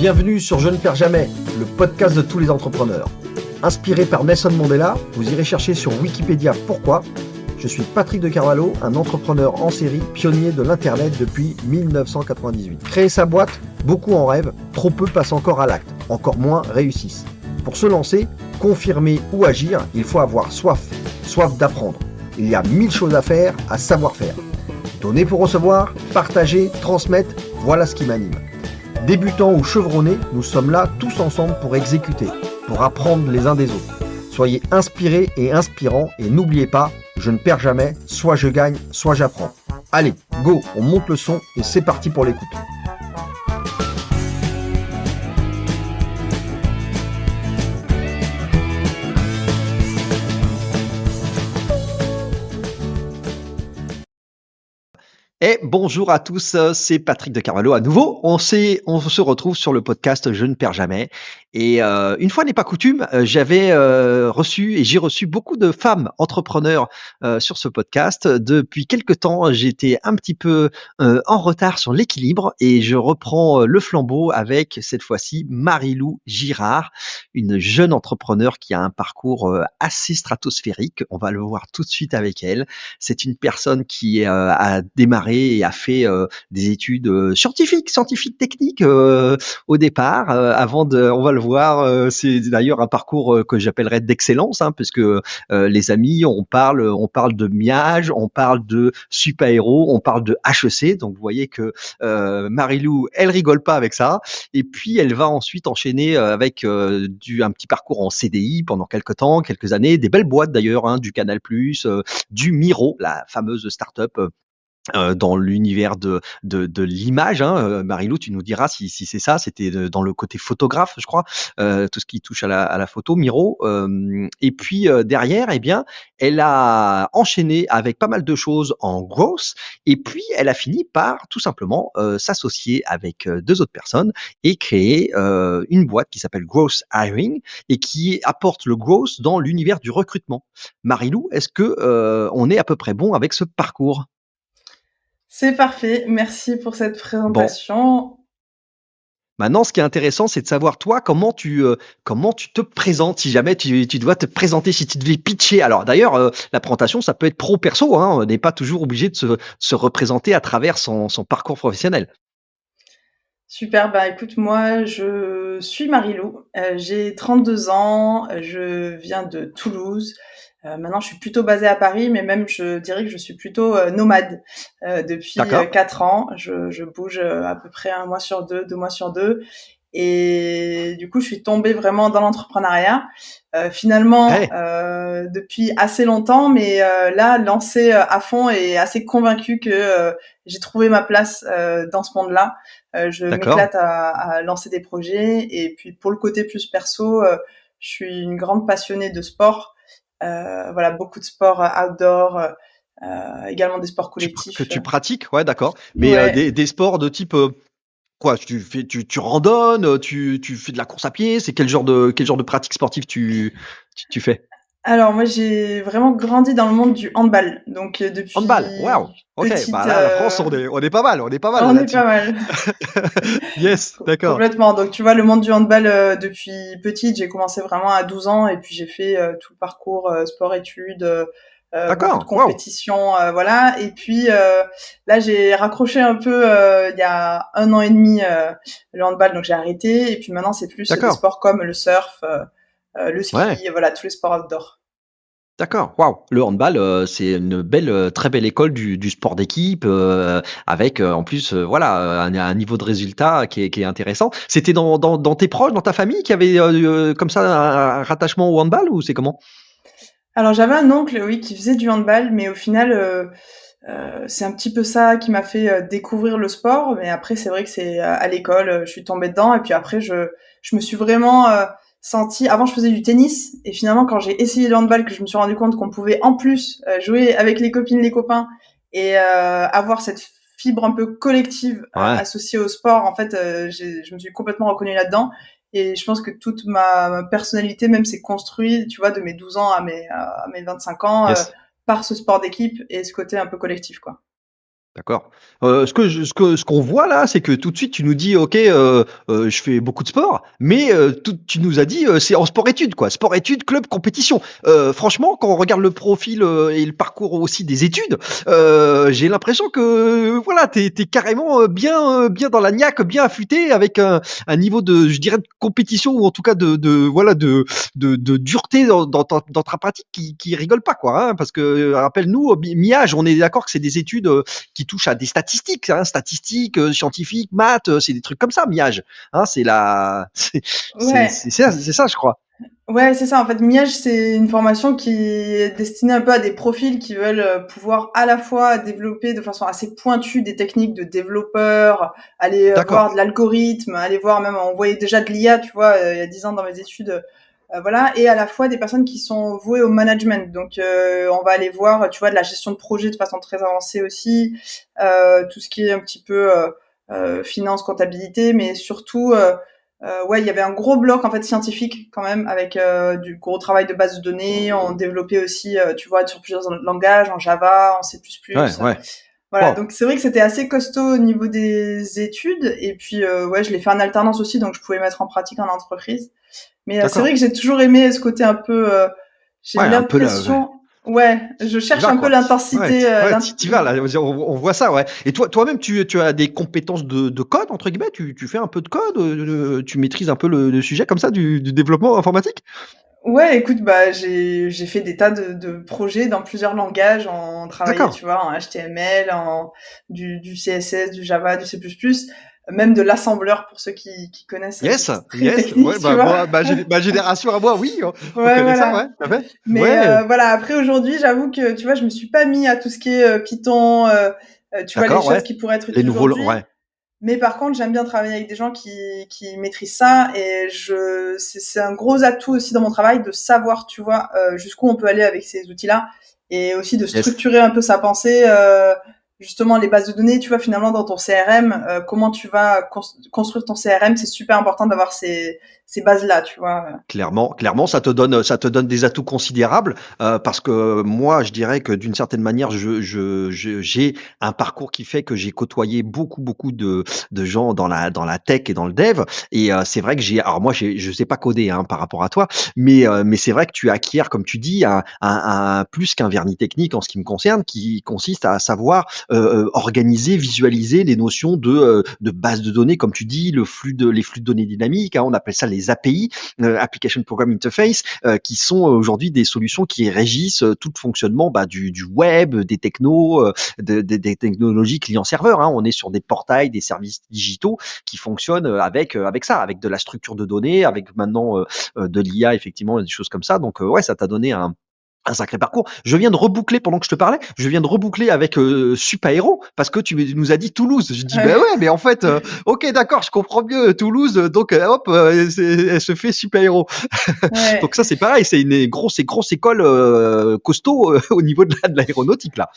Bienvenue sur Je ne perds jamais, le podcast de tous les entrepreneurs. Inspiré par Nelson Mandela, vous irez chercher sur Wikipédia pourquoi. Je suis Patrick de Carvalho, un entrepreneur en série, pionnier de l'Internet depuis 1998. Créer sa boîte, beaucoup en rêvent, trop peu passent encore à l'acte, encore moins réussissent. Pour se lancer, confirmer ou agir, il faut avoir soif d'apprendre. Il y a 1000 choses à faire, à savoir faire. Donner pour recevoir, partager, transmettre, voilà ce qui m'anime. Débutants ou chevronnés, nous sommes là tous ensemble pour exécuter, pour apprendre les uns des autres. Soyez inspirés et inspirants et n'oubliez pas, je ne perds jamais, soit je gagne, soit j'apprends. Allez, go, on monte le son et c'est parti pour l'écoute. Et bonjour à tous, c'est Patrick de Carvalho à nouveau. On se retrouve sur le podcast Je ne perds jamais. Et une fois n'est pas coutume, j'avais reçu et j'ai reçu beaucoup de femmes entrepreneurs sur ce podcast. Depuis quelque temps, j'étais un petit peu en retard sur l'équilibre et je reprends le flambeau avec cette fois-ci Marie-Lou Girard, une jeune entrepreneur qui a un parcours assez stratosphérique. On va le voir tout de suite avec elle. C'est une personne qui a démarré et a fait des études scientifiques techniques au départ. On va le voir, c'est d'ailleurs un parcours que j'appellerais d'excellence, hein, puisque les amis, on parle de Miage, on parle de Supaéro, on parle de HEC. Donc vous voyez que Marie-Lou, elle rigole pas avec ça. Et puis elle va ensuite enchaîner avec un petit parcours en CDI pendant quelques années, des belles boîtes d'ailleurs, hein, du Canal+, du Miro, la fameuse start-up dans l'univers de l'image, hein. Marie-Lou, tu nous diras si c'est ça. C'était dans le côté photographe, je crois, tout ce qui touche à la photo, Miro. Et puis derrière, eh bien, elle a enchaîné avec pas mal de choses en growth. Et puis, elle a fini par tout simplement s'associer avec deux autres personnes et créer une boîte qui s'appelle Growth Hiring et qui apporte le growth dans l'univers du recrutement. Marie-Lou, est-ce que on est à peu près bon avec ce parcours? C'est parfait, merci pour cette Bon, présentation. maintenant ce qui est intéressant, c'est de savoir toi comment tu te présentes si jamais tu dois te présenter, si tu devais pitcher. Alors d'ailleurs, la présentation, ça peut être pro perso, hein, on n'est pas toujours obligé de se représenter à travers son parcours professionnel. Super, bah écoute, moi je suis Marie-Lou, j'ai 32 ans, je viens de Toulouse. Maintenant je suis plutôt basée à Paris, mais même je dirais que je suis plutôt nomade depuis D'accord. 4 ans. Je bouge à peu près un mois sur deux, 2 mois sur deux. Et du coup, je suis tombée vraiment dans l'entrepreneuriat, finalement, Eh, depuis assez longtemps, mais là, lancée à fond et assez convaincue que j'ai trouvé ma place dans ce monde-là. Je d'accord. m'éclate à lancer des projets. Et puis, pour le côté plus perso, je suis une grande passionnée de sport. Voilà, beaucoup de sports outdoor, également des sports Que collectifs. tu pratiques, ouais, d'accord. Mais Ouais. des sports de type quoi? Tu randonnes, tu fais de la course à pied? C'est quel genre de pratique sportive tu fais? Alors moi, j'ai vraiment grandi dans le monde du handball. Donc Handball, waouh! depuis OK, petite, bah là, la France, on est pas mal on est pas là-dessus. mal. Yes, d'accord. Complètement. Donc tu vois, le monde du handball, depuis petite, j'ai commencé vraiment à 12 ans et puis j'ai fait tout le parcours sport-études, beaucoup de D'accord, waouh! compétitions, voilà. Et puis là, j'ai raccroché un peu il y a 1 an et demi le handball, donc j'ai arrêté. Et puis maintenant, c'est plus des D'accord. sports comme le surf, le Ouais, ski, voilà, tous les sports outdoor. d'accord, waouh! Le handball, c'est une belle, très belle école du sport d'équipe, avec, en plus, voilà, un niveau de résultat qui est intéressant. C'était dans tes proches, dans ta famille qui avait, comme ça un rattachement au handball ou c'est comment? Alors j'avais un oncle, oui, qui faisait du handball, mais au final, c'est un petit peu ça qui m'a fait découvrir le sport. Mais après, c'est vrai que c'est à l'école, je suis tombée dedans, et puis après, je me suis vraiment sentie. Avant, je faisais du tennis, et finalement, quand j'ai essayé le handball, que je me suis rendu compte qu'on pouvait en plus jouer avec les copines, les copains, et avoir cette fibre un peu collective Ouais. associée au sport. En fait, je me suis complètement reconnue là-dedans. Et je pense que toute ma personnalité même s'est construite, tu vois, de mes 12 ans à mes 25 ans, Yes. par ce sport d'équipe et ce côté un peu collectif, quoi. D'accord. Ce qu'on voit là, c'est que tout de suite tu nous dis: «OK, je fais beaucoup de sport», mais tout tu nous as dit, c'est en sport-études quoi, sport-études, club, compétition. Franchement, quand on regarde le profil, et le parcours aussi des études, j'ai l'impression que voilà, tu es carrément, bien dans la niaque, bien affûté avec un niveau de je dirais de compétition ou en tout cas de voilà de dureté dans ta pratique qui rigole pas quoi, hein. Parce que, rappelle-nous, mi-âge, on est d'accord que c'est des études, qui touche à des statistiques, hein, statistiques, scientifiques, maths, c'est des trucs comme ça, Miage. Hein, c'est la, Ouais. c'est ça, je crois. Ouais, c'est ça. En fait, Miage, c'est une formation qui est destinée un peu à des profils qui veulent pouvoir à la fois développer de façon assez pointue des techniques de développeur, aller D'accord. voir de l'algorithme, aller voir même, on voyait déjà de l'IA, tu vois, il y a 10 ans dans mes études, voilà, et à la fois des personnes qui sont vouées au management. Donc, on va aller voir, tu vois, de la gestion de projet de façon très avancée aussi, tout ce qui est un petit peu finance, comptabilité, mais surtout ouais, il y avait un gros bloc en fait scientifique quand même avec du gros travail de base de données. On développait aussi, tu vois, sur plusieurs langages, en Java, en C++. Ouais, ouais. Voilà, Waouh! donc c'est vrai que c'était assez costaud au niveau des études. Et puis ouais, je l'ai fait en alternance aussi, donc je pouvais mettre en pratique en entreprise. Mais c'est vrai D'accord. que j'ai toujours aimé ce côté un peu. J'ai Ouais, un peu là, ouais. l'impression, ouais, je Tu cherche vas un peu quoi. Ouais, l'intensité. tu vas là, on voit ça, ouais. Et toi-même, tu as des compétences de code entre guillemets? Tu fais un peu de code, tu maîtrises un peu le sujet comme ça du développement informatique? Ouais, écoute, bah, j'ai fait des tas de projets dans plusieurs langages. On travaillait, D'accord. tu vois, en HTML, en du CSS, du Java, du C++, même de l'assembleur pour ceux qui connaissent des Yes, choses très yes, techniques, ouais, tu bah, vois? moi, ma génération à moi, oui, on Ouais, connaît ça, ouais, voilà. tout à fait. Mais Ouais, voilà, après aujourd'hui, j'avoue que, tu vois, je me suis pas mis à tout ce qui est Python, tu vois, les d'accord, choses ouais. qui pourraient être Les utiles nouveaux aujourd'hui. ouais. Mais par contre, j'aime bien travailler avec des gens qui maîtrisent ça et c'est un gros atout aussi dans mon travail de savoir, tu vois, jusqu'où on peut aller avec ces outils-là et aussi de Yes. structurer un peu sa pensée, justement les bases de données, tu vois, finalement dans ton CRM, comment tu vas construire ton CRM, c'est super important d'avoir ces bases-là, tu vois. Clairement, ça te donne des atouts considérables, parce que moi, je dirais que d'une certaine manière, j'ai un parcours qui fait que j'ai côtoyé beaucoup de gens dans la tech et dans le dev et c'est vrai que alors moi, je sais pas coder, hein, par rapport à toi, mais c'est vrai que tu acquiers, comme tu dis, un plus qu'un vernis technique en ce qui me concerne, qui consiste à savoir, organiser, visualiser les notions de base de données, comme tu dis, les flux de données dynamiques, hein, on appelle ça les API, Application Program Interface, qui sont aujourd'hui des solutions qui régissent tout le fonctionnement bah, du web, des technos, des technologies client-serveur. Hein. On est sur des portails, des services digitaux qui fonctionnent avec ça, avec de la structure de données, avec maintenant de l'IA, effectivement, des choses comme ça. Donc, ouais, ça t'a donné un sacré parcours. Je viens de reboucler pendant que je te parlais, je viens de reboucler avec Supaéro parce que tu nous as dit Toulouse. Je dis ben ouais, mais en fait, ok, d'accord, je comprends mieux Toulouse, donc hop, elle se fait Supaéro. Donc Ouais. ça c'est pareil, c'est une grosse école costaud au niveau de l'aéronautique là.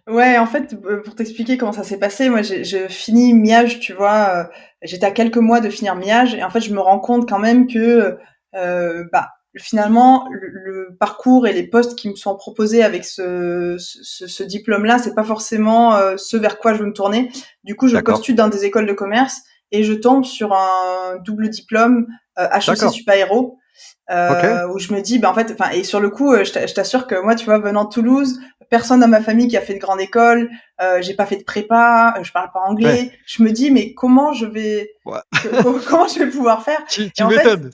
Ouais, en fait, pour t'expliquer comment ça s'est passé, moi, je finis Miage, tu vois, j'étais à quelques mois de finir Miage et en fait, je me rends compte quand même que, bah, finalement, le parcours et les postes qui me sont proposés avec ce diplôme-là, c'est pas forcément, ce vers quoi je veux me tourner. Du coup, je D'accord, postule dans des écoles de commerce et je tombe sur un double diplôme, HEC d'accord, Supaéro, ok, où je me dis, bah en fait, enfin, et sur le coup, je t'assure que moi, tu vois, venant de Toulouse, personne dans ma famille qui a fait de grande école, j'ai pas fait de prépa, je parle pas ouais, anglais. Je me dis, mais comment je vais, ouais. comment je vais pouvoir faire? Et Tu en fait, m'étonnes.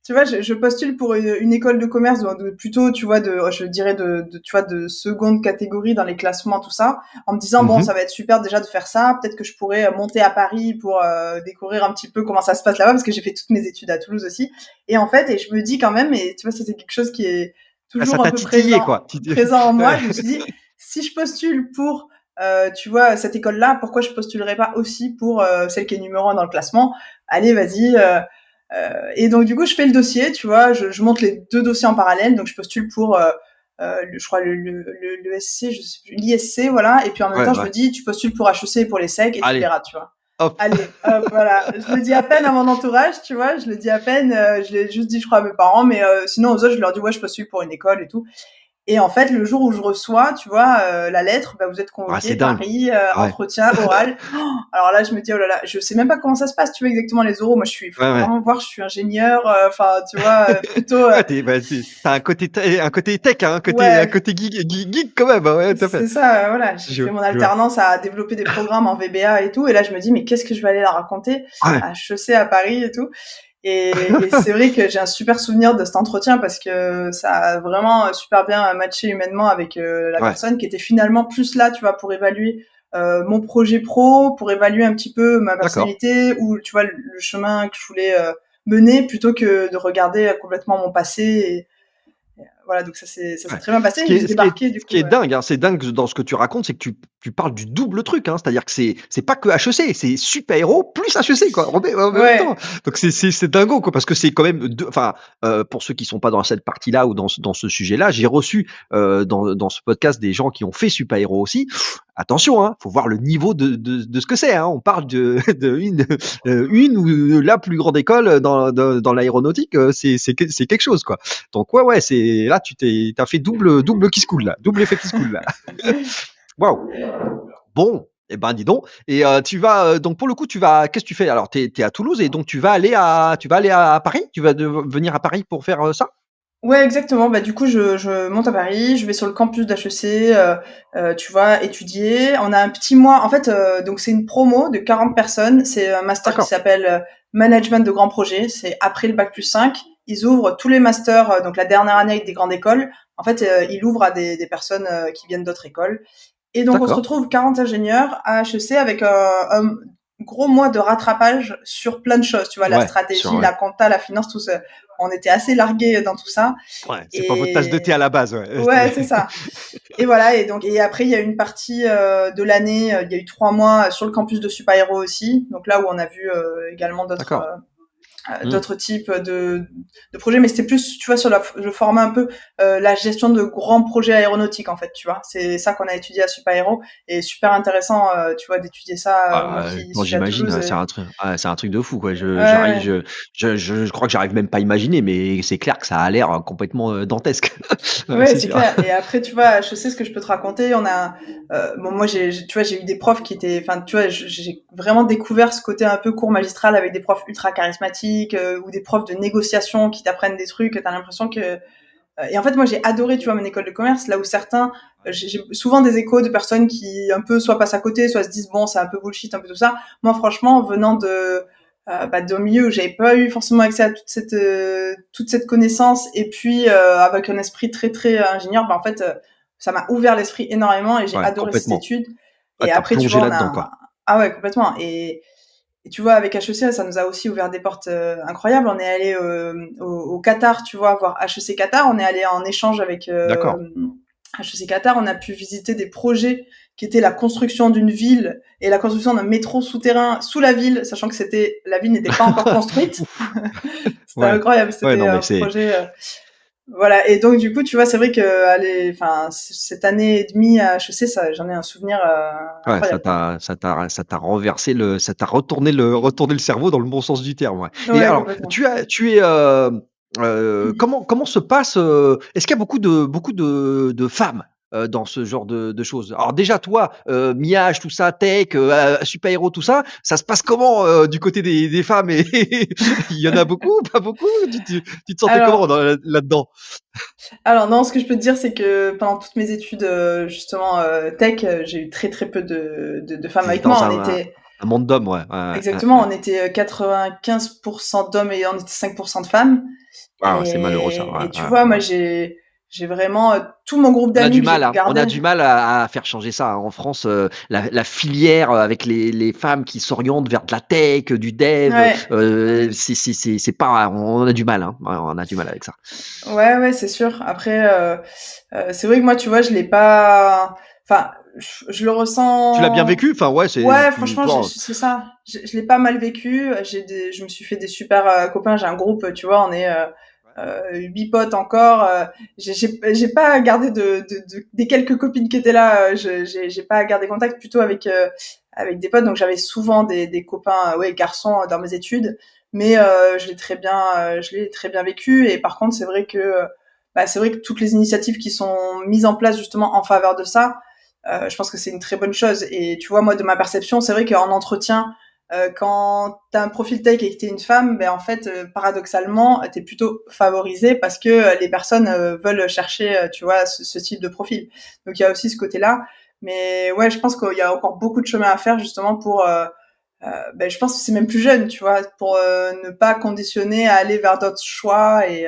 tu vois, je postule pour une école de commerce plutôt, tu vois, je dirais tu vois, de seconde catégorie dans les classements, tout ça, en me disant bon, ça Mhm. va être super déjà de faire ça. Peut-être que je pourrais monter à Paris pour découvrir un petit peu comment ça se passe là-bas, parce que j'ai fait toutes mes études à Toulouse aussi. Et en fait, et je me dis quand même, et tu vois, ça c'est quelque chose qui est Ah, ça toujours un t'a peu titillé quoi. présent en moi. Ouais. Je me suis dit, si je postule pour tu vois, cette école-là, pourquoi je postulerais pas aussi pour celle qui est numéro un dans le classement? Allez, vas-y. Et donc du coup, je fais le dossier, tu vois, je monte les deux dossiers en parallèle, donc je postule pour, je crois le SC, je sais plus, l'ISC, voilà, et puis en même Ouais, temps, je ouais. me dis, tu postules pour HEC et pour les SEC et tu Allez, verras, tu vois. hop. Allez, hop, voilà. Je le dis à peine à mon entourage, tu vois, je le dis à peine, je l'ai juste dit, je crois, à mes parents, mais sinon aux autres, je leur dis, ouais, je postule pour une école et tout. Et en fait, le jour où je reçois, tu vois, la lettre, bah, vous êtes Ah, convoqué, c'est dingue. Paris, Ouais, entretien oral. Alors là, je me dis: «Oh là là», je sais même pas comment ça se passe, tu vois, exactement les oraux. Moi, faut ouais, ouais. vraiment voir, je suis ingénieure, enfin, tu vois, plutôt, Ouais, tu un côté un côté tech, hein, un ouais, côté geek quand même, hein, ouais, tout à fait. c'est ça, voilà. J'ai Je fait mon je vois. alternance à développer des programmes en VBA et tout, et là, je me dis: «Mais qu'est-ce que je vais aller leur raconter Ouais. à HEC à Paris et tout?» Et c'est vrai que j'ai un super souvenir de cet entretien parce que ça a vraiment super bien matché humainement avec la Ouais, personne qui était finalement plus là, tu vois, pour évaluer mon projet pro, pour évaluer un petit peu ma d'accord. personnalité ou tu vois le chemin que je voulais mener plutôt que de regarder complètement mon passé. Et voilà, donc ça s'est Ouais. très bien passé. Et j'ai débarqué du Ce qui coup. est dingue, hein, c'est dingue dans ce que tu racontes, c'est que tu parles du double truc, hein. C'est-à-dire que c'est pas que HEC, c'est super héros plus HEC quoi, en même temps. Ouais, Donc c'est dingo quoi, parce que c'est quand même 2 enfin, pour ceux qui sont pas dans cette partie-là ou dans ce sujet-là, j'ai reçu, dans ce podcast des gens qui ont fait super héros aussi. Attention, hein, faut voir le niveau de ce que c'est, hein. On parle de une ou la plus grande école dans l'aéronautique, c'est quelque chose quoi. Donc ouais, c'est là tu as fait double qui se coule là, double effet qui se coule là. Waouh! Bon, et ben, dis donc et tu vas, donc pour le coup, qu'est-ce que tu fais? Alors tu es à Toulouse et donc tu vas aller à Paris? Tu vas venir à Paris pour faire, ça? ouais, exactement. Bah, du coup, je monte à Paris, je vais sur le campus d'HEC, tu vois, étudier. On a un petit mois en fait, donc c'est une promo de 40 personnes. C'est un master qui D'accord, s'appelle, management de grands projets. C'est après le bac+5. Ils ouvrent tous les masters, donc la dernière année avec des grandes écoles. En fait, ils l'ouvrent à des personnes, qui viennent d'autres écoles. Et donc, on se d'accord. retrouve 40 ingénieurs à HEC avec un gros mois de rattrapage sur plein de choses. Tu vois, la Ouais, sur stratégie, ouais. la compta, la finance, tout ça. On était assez largués dans tout ça. Ouais, c'est pas votre tasse de thé Et à la base, ouais, ouais, c'est ça. Et voilà. Et donc, et après, il y a une partie de l'année. Il y a eu 3 mois sur le campus de Supaéro aussi. Donc là où on a vu également d'accord. Mmh. d'autres types de projets, mais c'était plus, tu vois, sur le format un peu la gestion de grands projets aéronautiques, en fait, tu vois. C'est ça qu'on a étudié à Supaéro, et super intéressant, tu vois, d'étudier ça, moi Ah, qui non, suis à j'imagine, Toulouse. c'est un truc de fou, quoi. Ouais, Je crois que j'arrive même pas à imaginer, mais c'est clair que ça a l'air, complètement, dantesque. Ouais, ouais, c'est c'est sûr. clair. Et après, tu vois, à HEC, ce que je peux te raconter, on a, bon, moi, tu vois, j'ai eu des profs qui étaient, enfin, tu vois, j'ai vraiment découvert ce côté un peu cours magistral avec des profs ultra charismatiques, ou des profs de négociation qui t'apprennent des trucs, t'as l'impression que. Et en fait, moi, j'ai adoré, tu vois, mon école de commerce, là où certains, j'ai souvent des échos de personnes qui un peu soit passent à côté, soit se disent bon, c'est un peu bullshit, un peu tout ça. Moi, franchement, venant d'un milieu où j'avais pas eu forcément accès à toute cette connaissance, et puis avec un esprit très très ingénieur, bah en fait, ça m'a ouvert l'esprit énormément et j'ai Ouais, adoré ces complètement. études. Ah, Et tu après, tu plongé vois, là-dedans, quoi. ah ouais, complètement. Et tu vois, avec HEC, ça nous a aussi ouvert des portes incroyables. On est allé au Qatar, tu vois, voir HEC Qatar. On est allé en échange avec D'accord. HEC Qatar. On a pu visiter des projets qui étaient la construction d'une ville et la construction d'un métro souterrain sous la ville, sachant que la ville n'était pas encore construite. Ouf, C'était ouais. incroyable. Ouais, C'était non, mais un c'est projet. Voilà. Et donc, du coup, tu vois, c'est vrai que enfin, cette année et demie à HEC, j'en ai un souvenir ouais, incroyable, quoi. ça t'a renversé ça t'a retourné le cerveau dans le bon sens du terme, ouais. Et Ouais, alors, complètement. tu es, comment se passe, est-ce qu'il y a beaucoup de femmes, dans ce genre de choses? Alors déjà toi, Miage, tout ça, tech, super héros, tout ça, ça se passe comment, du côté des femmes et il y en a beaucoup, pas beaucoup? Tu te sentais comment Alors, là-dedans? Alors non, ce que je peux te dire, c'est que pendant toutes mes études, justement, tech, j'ai eu très, très peu de femmes Tu étais avec dans moi. On était un monde d'hommes, ouais, ouais, ouais, exactement, ouais. on était, 95 d'hommes et on était 5 de femmes. Ah ouais, c'est malheureux ça, ouais, Et tu ouais, vois, moi, ouais. j'ai vraiment, tout mon groupe On a d'amis du que j'ai mal, pu hein, on a garder. du mal à faire changer ça, hein. En France, la filière, avec les femmes qui s'orientent vers de la tech, du dev, Ouais, c'est pas on a du mal, hein, ouais, on a du mal avec ça. ouais, ouais, c'est sûr. Après, c'est vrai que moi, tu vois, je l'ai pas enfin, je le Tu l'as bien ressens. vécu? Enfin ouais, Ouais, tu franchement, vois? c'est ça. Je l'ai pas mal vécu. Je me suis fait des super copains. J'ai un groupe, tu vois, on est 8 potes encore. J'ai pas gardé des quelques copines qui étaient là. J'ai pas gardé contact plutôt avec des potes. Donc j'avais souvent des copains, ouais, garçons dans mes études. Mais je l'ai très bien vécu. Et par contre, c'est vrai que c'est vrai que toutes les initiatives qui sont mises en place justement en faveur de ça, je pense que c'est une très bonne chose. Et tu vois, moi, de ma perception, c'est vrai qu'en entretien, quand t'as un profil tech et que t'es une femme, en fait, paradoxalement, t'es plutôt favorisée parce que les personnes veulent chercher, tu vois, ce type de profil. Donc il y a aussi ce côté-là. Mais ouais, je pense qu'il y a encore beaucoup de chemin à faire justement pour je pense que c'est même plus jeune, tu vois, pour ne pas conditionner à aller vers d'autres choix et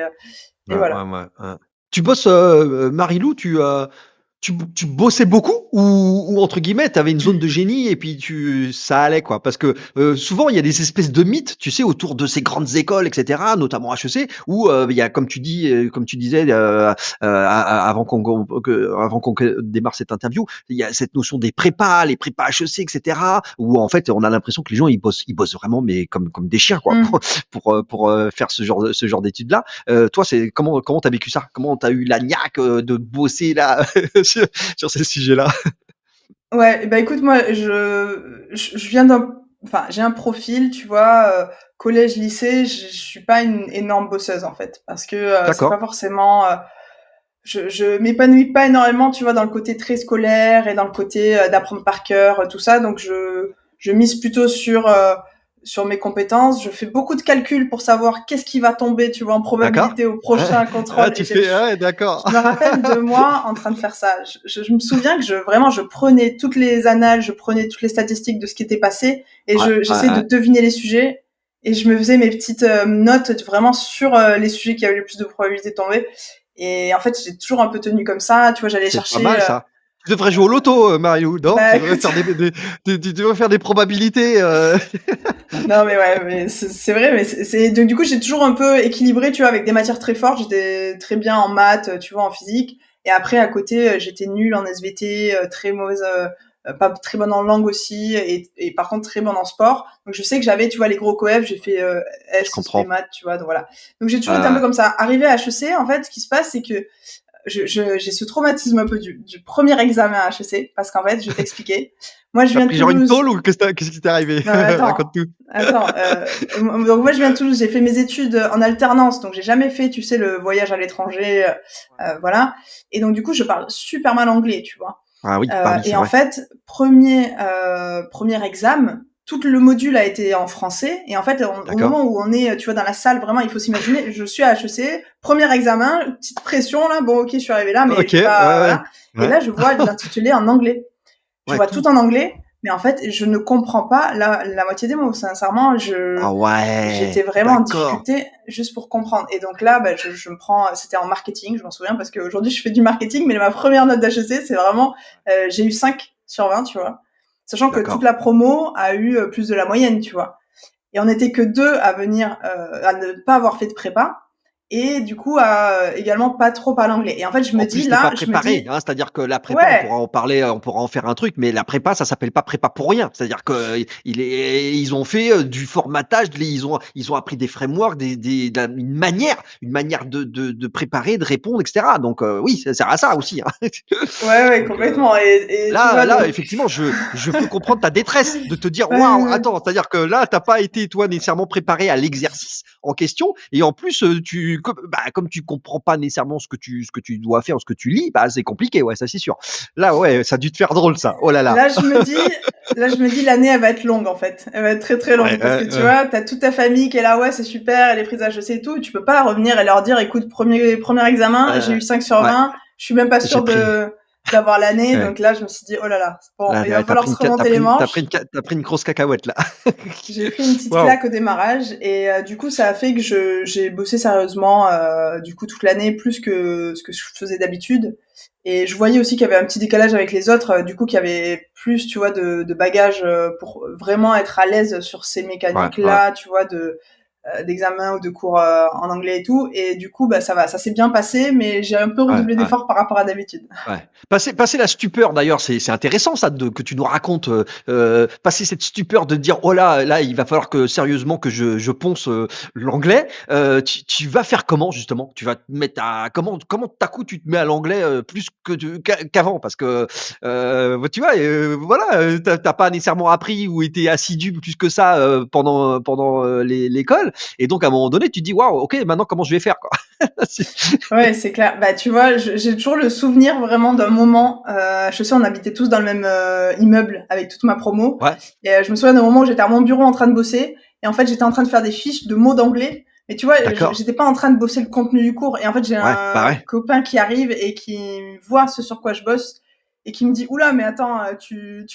Ouais, ouais, voilà. ouais, ouais. Tu bosses, Marie-Lou, tu bossais beaucoup ou entre guillemets, tu avais une zone de génie et puis ça allait quoi? Parce que, souvent il y a des espèces de mythes, tu sais, autour de ces grandes écoles et cetera, notamment HEC où, il y a comme tu disais, avant qu'on démarre cette interview, il y a cette notion des prépas, les prépas HEC et cetera, où en fait on a l'impression que les gens ils bossent vraiment mais comme des chiens quoi Mmh. pour faire ce genre d'études-là. Toi, c'est comment t'as vécu ça? Comment t'as eu la niaque, de bosser là sur ces sujets-là? Ouais, écoute, moi, je viens enfin, j'ai un profil, tu vois, collège, lycée, je suis pas une énorme bosseuse, en fait, parce que c'est D'accord. pas forcément, je m'épanouis pas énormément, tu vois, dans le côté très scolaire et dans le côté d'apprendre par cœur, tout ça. Donc je mise plutôt sur mes compétences. Je fais beaucoup de calculs pour savoir qu'est-ce qui va tomber, tu vois, en D'accord. probabilité au Ouais. prochain Ah, contrôle. tu fais ouais, d'accord. Je me rappelle de moi en train de faire ça. Je me souviens que vraiment je prenais toutes les annales, je prenais toutes les statistiques de ce qui était passé et Ouais, ouais, j'essayais de ouais. deviner les sujets et je me faisais mes petites notes vraiment sur les sujets qui avaient le plus de probabilité de tomber. Et en fait, j'ai toujours un peu tenu comme ça. Tu vois, j'allais C'est pas chercher. mal ça. Tu devrais jouer au loto, Marie-Lou, non? Tu devrais Écoute, faire tu devrais faire des probabilités, non mais ouais, mais c'est vrai, mais donc du coup j'ai toujours un peu équilibré, tu vois, avec des matières très fortes. J'étais très bien en maths, tu vois, en physique, et après à côté j'étais nulle en SVT, très mauvaise, pas très bonne en langue aussi, et par contre très bonne en sport. Donc je sais que j'avais, tu vois, les gros coefs, j'ai fait Je S, spé comprends. maths, tu vois, donc voilà. Donc j'ai toujours été un peu Heu, comme ça. Arrivé à HEC, en fait, ce qui se passe, c'est que j'ai ce traumatisme un peu du premier examen à HEC, parce qu'en fait, je vais t'expliquer. Moi, je tu viens de pris genre une Toulouse. tôle ou qu'est-ce qui t'est arrivé? Non, mais attends, Raconte tout. attends. Donc moi, je viens de Toulouse. J'ai fait mes études en alternance, donc j'ai jamais fait, tu sais, le voyage à l'étranger, voilà. Et donc du coup, je parle super mal anglais, tu vois. Ah oui, bah oui, Et c'est en vrai. fait, premier examen, tout le module a été en français. Et en fait, au D'accord. moment où on est, tu vois, dans la salle, vraiment, il faut s'imaginer, je suis à HEC, premier examen, petite pression là. Bon, ok, je suis arrivée là, mais OK, je vais ouais, pas, ouais. voilà. Et Ouais. là, je vois l'intitulé en anglais. Je Ouais, vois cool. tout en anglais, mais en fait, je ne comprends pas la moitié des mots. Sincèrement, Ah j'étais ouais, vraiment en d'accord. difficulté juste pour comprendre. Et donc là, je me prends, c'était en marketing, je m'en souviens, parce qu'aujourd'hui, je fais du marketing, mais ma première note d'HEC, c'est vraiment, j'ai eu 5 sur 20, tu vois. Sachant que toute D'accord. la promo a eu plus de la moyenne, tu vois. Et on n'était que deux à venir, à ne pas avoir fait de prépa. Et du coup, à également pas trop parler anglais. Et en fait, En plus, tu pas je me préparé, dis, hein, c'est-à-dire que la prépa, on ouais, pourra en parler, on pourra en faire un truc, mais la prépa, ça s'appelle pas prépa pour rien. C'est-à-dire que ils ont fait, du formatage, ils ont appris des frameworks, une manière de préparer, de répondre et cetera. Donc, oui, ça sert à ça aussi, hein. ouais, ouais, Donc, complètement. Et tu vois, là, donc, effectivement, je peux comprendre ta détresse de te dire: ouais, «Waouh, ouais, ouais. attends», c'est-à-dire que là, tu as pas été, toi, nécessairement préparé à l'exercice en question et en plus, comme tu comprends pas nécessairement ce que tu dois faire ou ce que tu lis, bah, c'est compliqué, ouais, ça, c'est sûr. Là, ouais, ça a dû te faire drôle ça. Oh là là. Là, je me dis, l'année, elle va être longue, en fait. Elle va être très, très Ouais, longue. Parce que tu vois, t'as toute ta famille qui est là, ouais, c'est super, elle est prise à HEC et tout. Tu peux pas revenir et leur dire, écoute, premier examen, j'ai eu 5 sur ouais, 20, je suis même pas j'ai sûre pris d'avoir l'année. ouais, Donc là, je me suis dit, oh là là, bon, là, il va ouais, falloir se remonter les manches. tu pris une grosse cacahuète là. J'ai pris une petite Waouh. claque au démarrage et du coup ça a fait que j'ai bossé sérieusement du coup toute l'année plus que ce que je faisais d'habitude et je voyais aussi qu'il y avait un petit décalage avec les autres du coup qui avaient plus tu vois de bagages pour vraiment être à l'aise sur ces Ouais, mécaniques ouais. là tu vois d'examen ou de cours en anglais et tout et du coup ça va ça s'est bien passé mais j'ai un peu Ouais, redoublé ouais. d'efforts par rapport à d'habitude. Ouais. Passer la stupeur d'ailleurs, c'est intéressant ça que tu nous racontes, passer cette stupeur de dire: «Oh là, il va falloir que sérieusement que je ponce, l'anglais». Tu vas faire comment justement? Tu vas te mettre à comment tout à coup tu te mets à l'anglais, plus que qu'avant? Parce que, bah, tu vois, voilà, tu pas nécessairement appris ou été assidu plus que ça, pendant, l'école. seul. Et donc, à un moment donné, tu te dis: «Waouh, OK, maintenant comment je vais faire, quoi?» C'est Ouais, c'est clair. Bah, tu vois, j'ai toujours le souvenir vraiment d'un moment, je sais, on habitait tous dans le même, immeuble avec toute ma promo ouais, et je me souviens d'un moment où j'étais à mon bureau en train de bosser et en fait, j'étais en train de faire des fiches de mots d'anglais. Mais tu vois, d'accord. j'étais pas en train de bosser le contenu du cours et en fait, j'ai Ouais, bah, un ouais. copain qui arrive et qui voit ce sur quoi je bosse et qui me dit: «Ouh là, mais attends, tu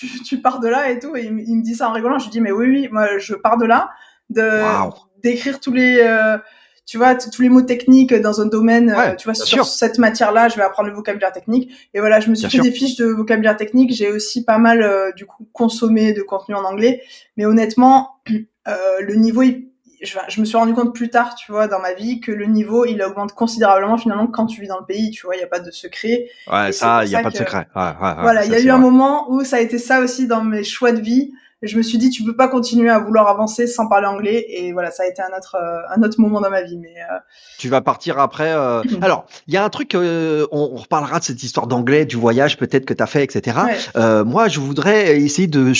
pars de là et tout?» et il me dit ça en rigolant. Je lui dis: «Mais oui, oui, moi je pars de là, de Waouh! d'écrire tous les, tu vois, tous les mots techniques dans un domaine, Ouais, tu vois, bien sur sûr, cette matière-là, je vais apprendre le vocabulaire technique. Et voilà, je me suis bien fait sûr. des fiches de vocabulaire technique. J'ai aussi pas mal, du coup, consommé de contenu en anglais. Mais honnêtement, le niveau, je me suis rendu compte plus tard, tu vois, dans ma vie, que le niveau, il augmente considérablement finalement quand tu vis dans le pays, tu vois, il n'y a pas de secret. Ouais, Et c'est ça, pour il y a ça pas de que, secret. Ouais, ouais, ouais, voilà, il y ça, a c'est eu un vrai. moment où ça a été ça aussi dans mes choix de vie. Je me suis dit, tu peux pas continuer à vouloir avancer sans parler anglais. Et voilà, ça a été un autre moment dans ma vie. Mais Tu vas partir après, alors, il y a un truc, on reparlera de cette histoire d'anglais, du voyage peut-être que tu as fait et cetera. ouais, Moi, je voudrais essayer de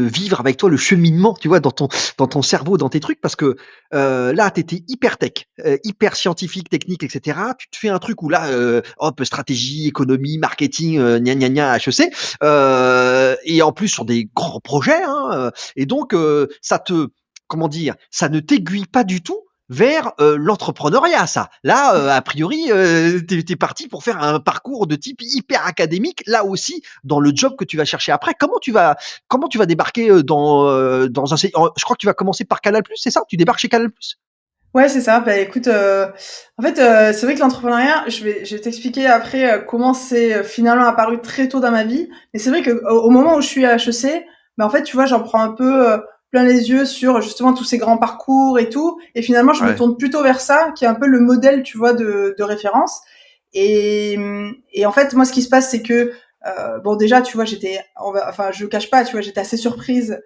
vivre avec toi le cheminement, tu vois, dans ton cerveau, dans tes trucs parce que, là, tu étais hyper tech, hyper scientifique, technique et cetera. Tu te fais un truc où là, hop, stratégie, économie, marketing, gna gna gna, HEC, et en plus sur des grands projets, hein, et donc ça te comment dire? Ça ne t'aiguille pas du tout vers, l'entrepreneuriat ça. Là, a priori, tu es parti pour faire un parcours de type hyper académique, là aussi dans le job que tu vas chercher après. Comment tu vas débarquer, dans un sé je crois que tu vas commencer par Canal+, c'est ça? Tu débarques chez Canal+? ouais, c'est ça. Bah écoute, en fait, c'est vrai que l'entrepreneuriat, je vais t'expliquer après comment c'est finalement apparu très tôt dans ma vie. Mais c'est vrai que au moment où je suis à HEC, bah en fait, tu vois, j'en prends un peu plein les yeux sur justement tous ces grands parcours et tout. Et finalement, je me Ouais, tourne plutôt vers ça, qui est un peu le modèle, tu vois, de référence. Et en fait, moi, ce qui se passe, c'est que bon, déjà, tu vois, enfin, je cache pas, tu vois, j'étais assez surprise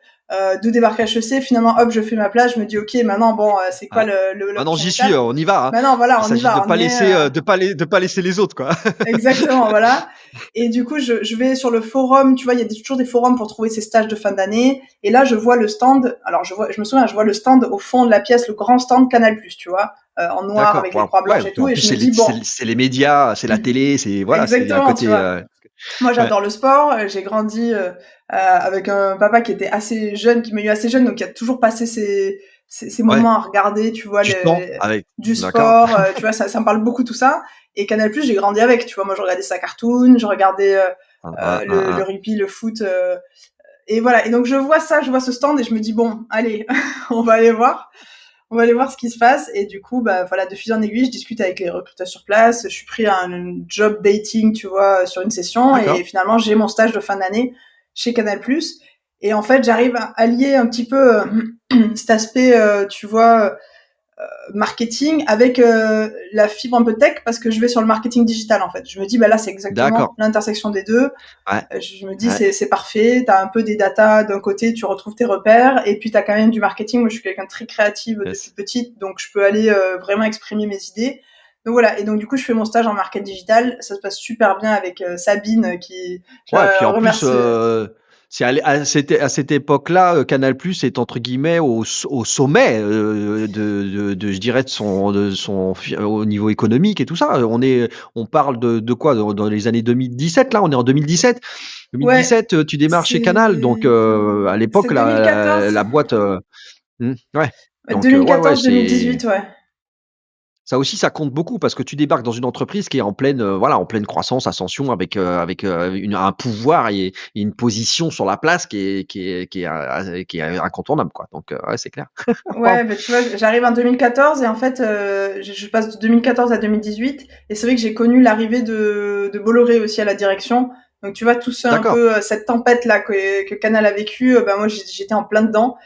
de débarquer à HEC. Finalement, hop, je fais ma place. Je me dis, ok, maintenant, bon, c'est quoi ouais. la Maintenant prochaine j'y suis, étape? on y va, hein. Maintenant, Il voilà, on y s'agit de va, on pas y est. laisser, de pas laisser les autres, quoi. Exactement, voilà. Et du coup, je vais sur le forum, tu vois, il y a toujours des forums pour trouver ces stages de fin d'année. Et là, je vois le stand. Alors, je me souviens, je vois le stand au fond de la pièce, le grand stand Canal+, tu vois, en noir D'accord, avec les waouh. croix Ouais, blanches et puis tout. en Et plus je me c'est les dis, c'est bon, les c'est les médias, c'est la télé, c'est voilà, c'est un exactement, tu côté, vois. Moi, ouais, j'adore le sport. J'ai grandi avec un papa qui était assez jeune, qui m'a eu assez jeune, donc qui a toujours passé ces ouais. moments à regarder, tu vois, Du sport avec du d'accord. sport. Tu vois, ça me parle beaucoup tout ça. Et Canal+, j'ai grandi avec. Tu vois, moi, je regardais sa cartoon, je regardais le rugby, le foot. Et voilà. Et donc, je vois ça, je vois ce stand et je me dis bon, allez, on va aller voir. On va aller voir ce qui se passe. Et du coup, bah, voilà, de fil en aiguille, je discute avec les recruteurs sur place. Je suis pris à un job dating, tu vois, sur une session. Et D'accord. finalement, j'ai mon stage de fin d'année chez Canal+. Et en fait, j'arrive à allier un petit peu cet aspect, tu vois, marketing avec la fibre un peu tech parce que je vais sur le marketing digital, en fait. Je me dis, bah là, c'est D'accord. exactement l'intersection des deux. Ouais, Je me dis, ouais, c'est parfait. Tu as un peu des datas d'un côté, tu retrouves tes repères, et puis tu as quand même du marketing. Moi, je suis quelqu'un de très créative depuis yes. petite, donc je peux aller vraiment exprimer mes idées. Donc voilà, et donc du coup, je fais mon stage en marketing digital. Ça se passe super bien avec Sabine, qui je Ouais, puis en plus, remercie. c'est à cette époque-là, Canal+ est entre guillemets au sommet, de je dirais de son au niveau économique et tout ça. On parle de quoi? Dans les années 2017 là? On est en 2017. Ouais, 2017, tu démarres chez Canal donc c'est à c'est l'époque 2014. la boîte, ouais donc ouais, ouais, 2014-2018, ouais. ça aussi, ça compte beaucoup parce que tu débarques dans une entreprise qui est en pleine, voilà, en pleine croissance, ascension avec un pouvoir et une position sur la place qui est incontournable, quoi. Donc, ouais, c'est clair. Waouh! Ouais, bah, tu vois, j'arrive en 2014 et en fait, je passe de 2014 à 2018 et c'est vrai que j'ai connu l'arrivée de Bolloré aussi à la direction. Donc tu vois, tout ça un D'accord. peu, cette tempête-là que Canal a vécue, bah, moi j'étais en plein dedans.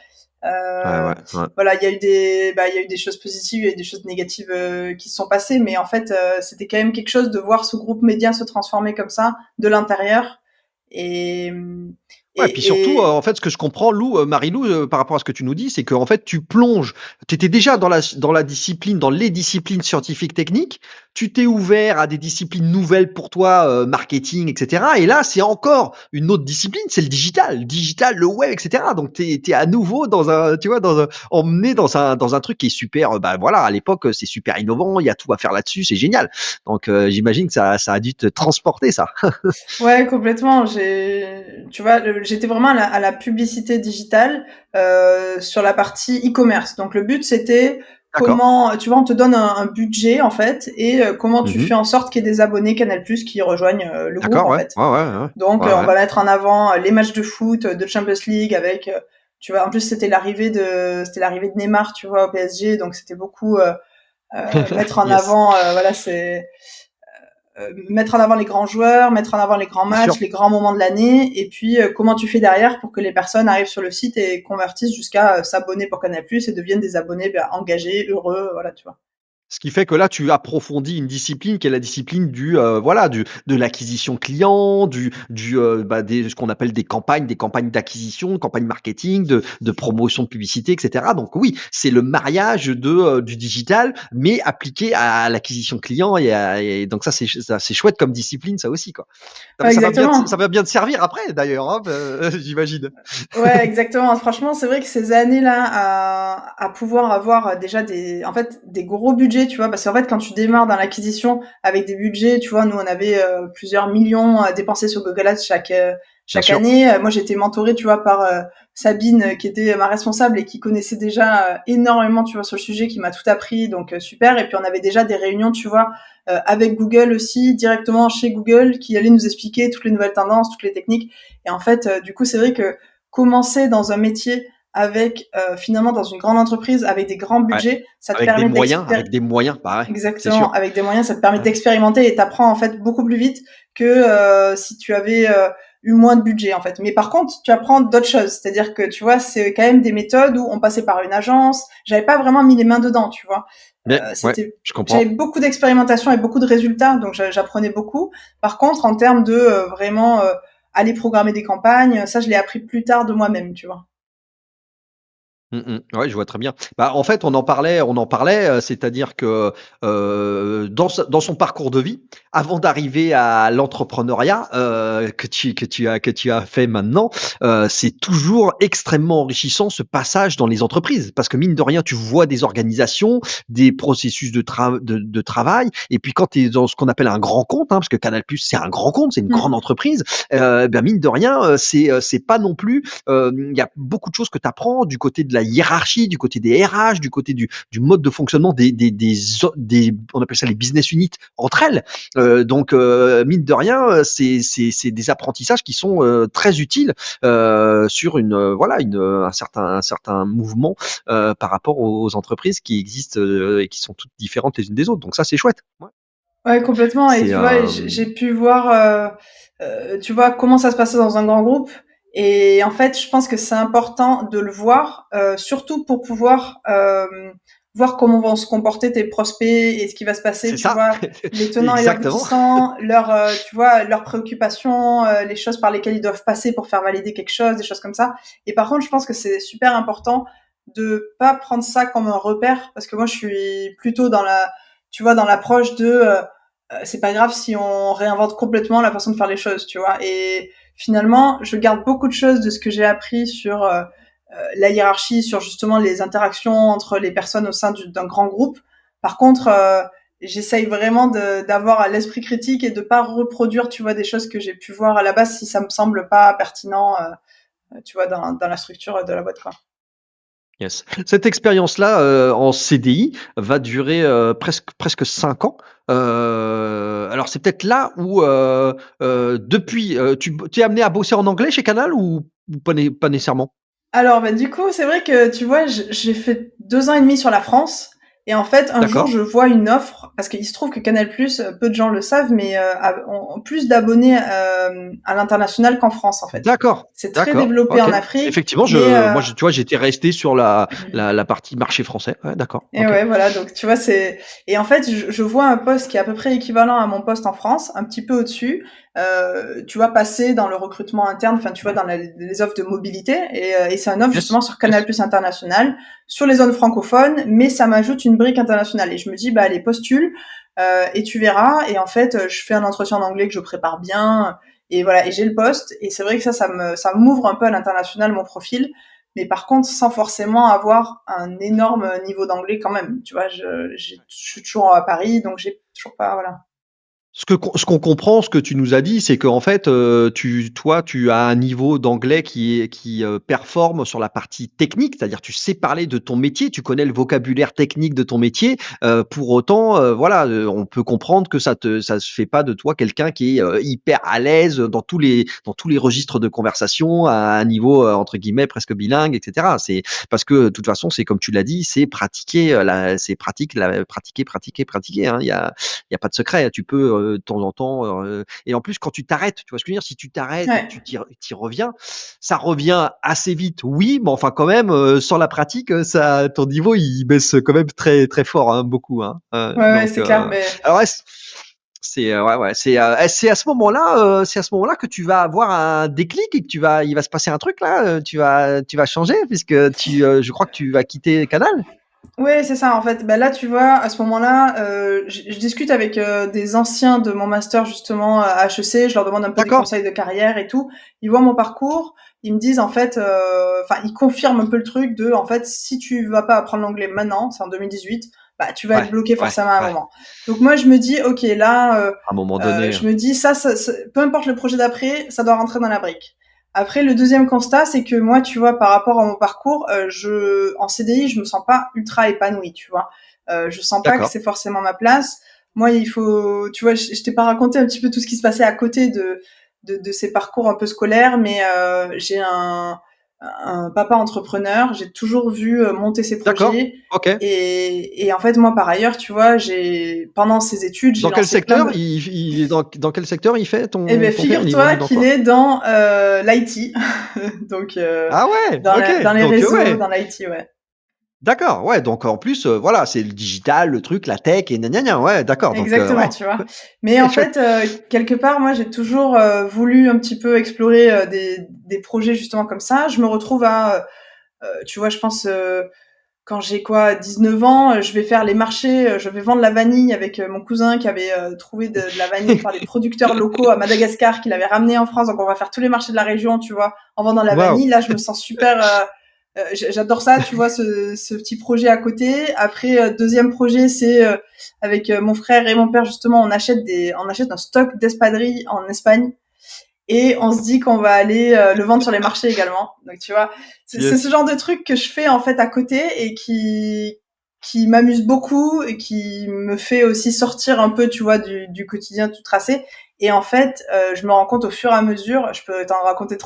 Ouais, Heu, ouais, ouais. voilà, il y a eu des choses positives, il y a eu des choses négatives, qui se sont passées, mais en fait, c'était quand même quelque chose de voir ce groupe média se transformer comme ça, de l'intérieur. Et Ouais, puis surtout, et en fait, ce que je comprends, Marie-Lou, par rapport à ce que tu nous dis, c'est qu'en fait, tu plonges. Tu étais déjà dans la discipline, dans les disciplines scientifiques techniques. Tu t'es ouvert à des disciplines nouvelles pour toi, marketing, et cetera. Et là, c'est encore une autre discipline, c'est le digital, le web, et cetera. Donc tu es à nouveau dans un, tu vois, emmené dans un truc qui est super, bah, voilà, à l'époque, c'est super innovant, il y a tout à faire là-dessus, c'est génial. Donc j'imagine que ça a dû te transporter ça. ouais, complètement. Tu vois, j'étais vraiment à la publicité digitale sur la partie e-commerce. Donc le but c'était D'accord. comment, tu vois, on te donne un budget en fait et comment tu Mmh. fais en sorte qu'il y ait des abonnés Canal+ qui rejoignent le groupe D'accord, en ouais. fait. Ouais, ouais, ouais. Donc Ouais, on ouais. va mettre en avant les matchs de foot, de Champions League avec, tu vois, en plus c'était l'arrivée de Neymar, tu vois, au PSG, donc c'était beaucoup mettre en Yes, avant, voilà, c'est mettre en avant les grands joueurs, mettre en avant les grands bien sûr. matchs, les grands moments de l'année, et puis comment tu fais derrière pour que les personnes arrivent sur le site et convertissent jusqu'à s'abonner pour Canal+ et deviennent des abonnés engagés, heureux, voilà, tu vois. Ce qui fait que là, tu approfondis une discipline qui est la discipline voilà, de l'acquisition client, bah, ce qu'on appelle des campagnes d'acquisition, campagnes marketing, de promotion de publicité, et cetera. Donc oui, c'est le mariage du digital, mais appliqué à l'acquisition client et donc ça, c'est chouette comme discipline, ça aussi, quoi. Ouais, Ça exactement. va bien te servir après d'ailleurs, hein, j'imagine. Ouais, exactement. Franchement, c'est vrai que ces années-là, à pouvoir avoir déjà en fait, des gros budgets, tu vois, parce qu'en fait, quand tu démarres dans l'acquisition avec des budgets, tu vois, nous, on avait plusieurs millions à dépenser sur Google Ads Bien chaque sûr. année. Moi, j'étais mentorée, tu vois, par Sabine, qui était ma responsable et qui connaissait déjà énormément, tu vois, sur le sujet, qui m'a tout appris, donc super. Et puis, on avait déjà des réunions, tu vois, avec Google aussi, directement chez Google, qui allait nous expliquer toutes les nouvelles tendances, toutes les techniques. Et en fait, du coup, c'est vrai que commencer dans un métier avec finalement dans une grande entreprise avec des grands Ouais. budgets, ça te permet Avec des moyens, bah, ouais, c'est exactement, sûr. avec des moyens, ça te permet Ouais. d'expérimenter et t'apprends en fait beaucoup plus vite que si tu avais eu moins de budget en fait. Mais par contre, tu apprends d'autres choses, c'est-à-dire que tu vois, c'est quand même des méthodes où on passait par une agence. J'avais pas vraiment mis les mains dedans, tu vois. Mais ouais, C'était je J'avais comprends. beaucoup d'expérimentation et beaucoup de résultats, donc j'apprenais beaucoup. Par contre, en termes de vraiment aller programmer des campagnes, ça je l'ai appris plus tard de moi-même, tu vois. Mmh mh. Ouais, je vois très bien. Bah, en fait, on en parlait, c'est-à-dire que, dans son parcours de vie, avant d'arriver à l'entrepreneuriat, que tu as fait maintenant, c'est toujours extrêmement enrichissant ce passage dans les entreprises. Parce que mine de rien, tu vois des organisations, des processus de travail et puis quand tu es dans ce qu'on appelle un grand compte, hein, parce que Canal+ c'est un grand compte, c'est une grande Mm. entreprise, bah, mine de rien, c'est pas non plus il y a beaucoup de choses que tu apprends du côté de la hiérarchie, du côté des RH, du côté du mode de fonctionnement on appelle ça les business units entre elles. Donc, mine de rien, c'est des apprentissages qui sont très utiles sur voilà, un certain mouvement par rapport aux entreprises qui existent et qui sont toutes différentes les unes des autres. Donc ça, c'est chouette. Ouais. Ouais, complètement. Et C'est tu vois, j'ai pu voir, tu vois, comment ça se passait dans un grand groupe. Et en fait, je pense que c'est important de le voir, surtout pour pouvoir voir comment vont se comporter tes prospects et ce qui va se passer, c'est tu ça, vois, les tenants et les exactement. aboutissants, tu vois, leurs préoccupations, les choses par lesquelles ils doivent passer pour faire valider quelque chose, des choses comme ça. Et par contre, je pense que c'est super important de pas prendre ça comme un repère, parce que moi, je suis plutôt tu vois, dans l'approche de c'est pas grave si on réinvente complètement la façon de faire les choses, tu vois. Et finalement, je garde beaucoup de choses de ce que j'ai appris sur la hiérarchie, sur justement les interactions entre les personnes au sein d'un grand groupe. Par contre, j'essaye vraiment d'avoir l'esprit critique et de pas reproduire, tu vois, des choses que j'ai pu voir à la base si ça me semble pas pertinent, tu vois, dans la structure de la boîte, quoi. Yes. Cette expérience-là, en CDI va durer, presque 5 ans. Alors c'est peut-être là où, depuis, tu es amené à bosser en anglais chez Canal ou pas nécessairement? Alors, bah, du coup, c'est vrai que, tu vois, j'ai fait 2 ans et demi sur la France et en fait, un jour, D'accord. je vois une offre parce qu'il se trouve que Canal+, peu de gens le savent, mais ont plus d'abonnés, à l'international qu'en France, en fait. D'accord, C'est très d'accord, développé OK. en Afrique, Effectivement, mais tu vois, j'étais resté sur la partie marché français. Ouais, d'accord, et OK. ouais, voilà, donc tu vois, et en fait, je vois un poste qui est à peu près équivalent à mon poste en France, un petit peu au-dessus, tu vois, passer dans le recrutement interne, enfin, tu vois, dans les offres de mobilité. Et c'est un offre Yes, justement sur Canal yes. Plus International, sur les zones francophones, mais ça m'ajoute une brique internationale. Et je me dis, bah, allez, postule, et tu verras. Et en fait, je fais un entretien en anglais que je prépare bien. Et voilà, et j'ai le poste. Et c'est vrai que ça m'ouvre un peu à l'international, mon profil. Mais par contre, sans forcément avoir un énorme niveau d'anglais quand même. Tu vois, je suis toujours à Paris, donc j'ai toujours pas, voilà. Ce qu'on comprend, ce que tu nous as dit, c'est qu'en fait, tu as un niveau d'anglais qui performe sur la partie technique, c'est-à-dire tu sais parler de ton métier, tu connais le vocabulaire technique de ton métier. Pour autant, voilà, on peut comprendre que ça se fait pas de toi quelqu'un qui est, hyper à l'aise dans tous les registres de conversation à un niveau, entre guillemets «presque bilingue» et cetera. C'est parce que, de toute façon, c'est comme tu l'as dit, c'est pratiquer, pratiquer, pratiquer, pratiquer, hein. Il y a pas de secret. Tu peux, de temps en temps, et en plus quand tu t'arrêtes, tu vois ce que je veux dire? Si tu t'arrêtes et que Ouais. tu reviens, ça revient assez vite, oui, mais enfin quand même, sans la pratique, ça ton niveau il baisse quand même très, très fort, hein, beaucoup, hein. Ouais, ouais, Donc c'est clair, mais alors ouais, ouais, c'est à ce moment-là que tu vas avoir un déclic et que il va se passer un truc là, tu vas changer puisque je crois que tu vas quitter Canal? ouais, c'est ça, en fait. Bah, là, tu vois, à ce moment-là, je discute avec, des anciens de mon master, justement, à HEC. Je leur demande un peu des D'accord, conseils de carrière et tout. Ils voient mon parcours. Ils me disent, en fait, enfin, ils confirment un peu le truc de, en fait, si tu vas pas apprendre l'anglais maintenant, c'est en 2018, bah, tu vas être ouais, bloqué ouais, forcément à un ouais. moment. Donc moi, je me dis, OK, là, À un moment donné, je me dis, peu importe le projet d'après, ça doit rentrer dans la brique. Après, le deuxième constat, c'est que moi, tu vois, par rapport à mon parcours, en CDI, je me sens pas ultra épanouie, tu vois. Je sens pas que d'accord. c'est forcément ma place. Moi, il faut, tu vois, je t'ai pas raconté un petit peu tout ce qui se passait à côté de ces parcours un peu scolaires, mais j'ai un papa entrepreneur. J'ai toujours vu monter ses D'accord, projets. OK. Et en fait, moi, par ailleurs, tu vois, pendant ses études, j'ai Dans quel lancé plein secteur? de, Il est dans quel secteur il fait eh ben, ton père? Il figure-toi évolue dans qu'il quoi? est dans l'IT, donc Ah ouais! dans, OK, dans les donc réseaux, ouais, dans l'IT, ouais. d'accord, ouais, donc en plus, voilà, c'est le digital, le truc, la tech et gna gna gna, ouais, d'accord, donc Exactement, ouais. tu vois. Mais OK, en chouette. fait, quelque part, moi, j'ai toujours voulu un petit peu explorer des projets justement comme ça. Je me retrouve à, tu vois, je pense, quand j'ai quoi, 19 ans, je vais faire les marchés, je vais vendre la vanille avec mon cousin qui avait trouvé de la vanille par des producteurs locaux à Madagascar, qu'il avait ramené en France. Donc on va faire tous les marchés de la région, tu vois, en vendant la Waouh! vanille. Là, je me sens super. J'adore ça, tu vois, ce petit projet à côté. Après, deuxième projet, c'est avec mon frère et mon père justement, on achète un stock d'espadrilles en Espagne et on se dit qu'on va aller le vendre sur les marchés également. Donc tu vois, c'est ce Yes. genre de truc que je fais en fait à côté et qui m'amuse beaucoup et qui me fait aussi sortir un peu, tu vois, du quotidien tout tracé. Et en fait, je me rends compte au fur et à mesure, je peux t'en raconter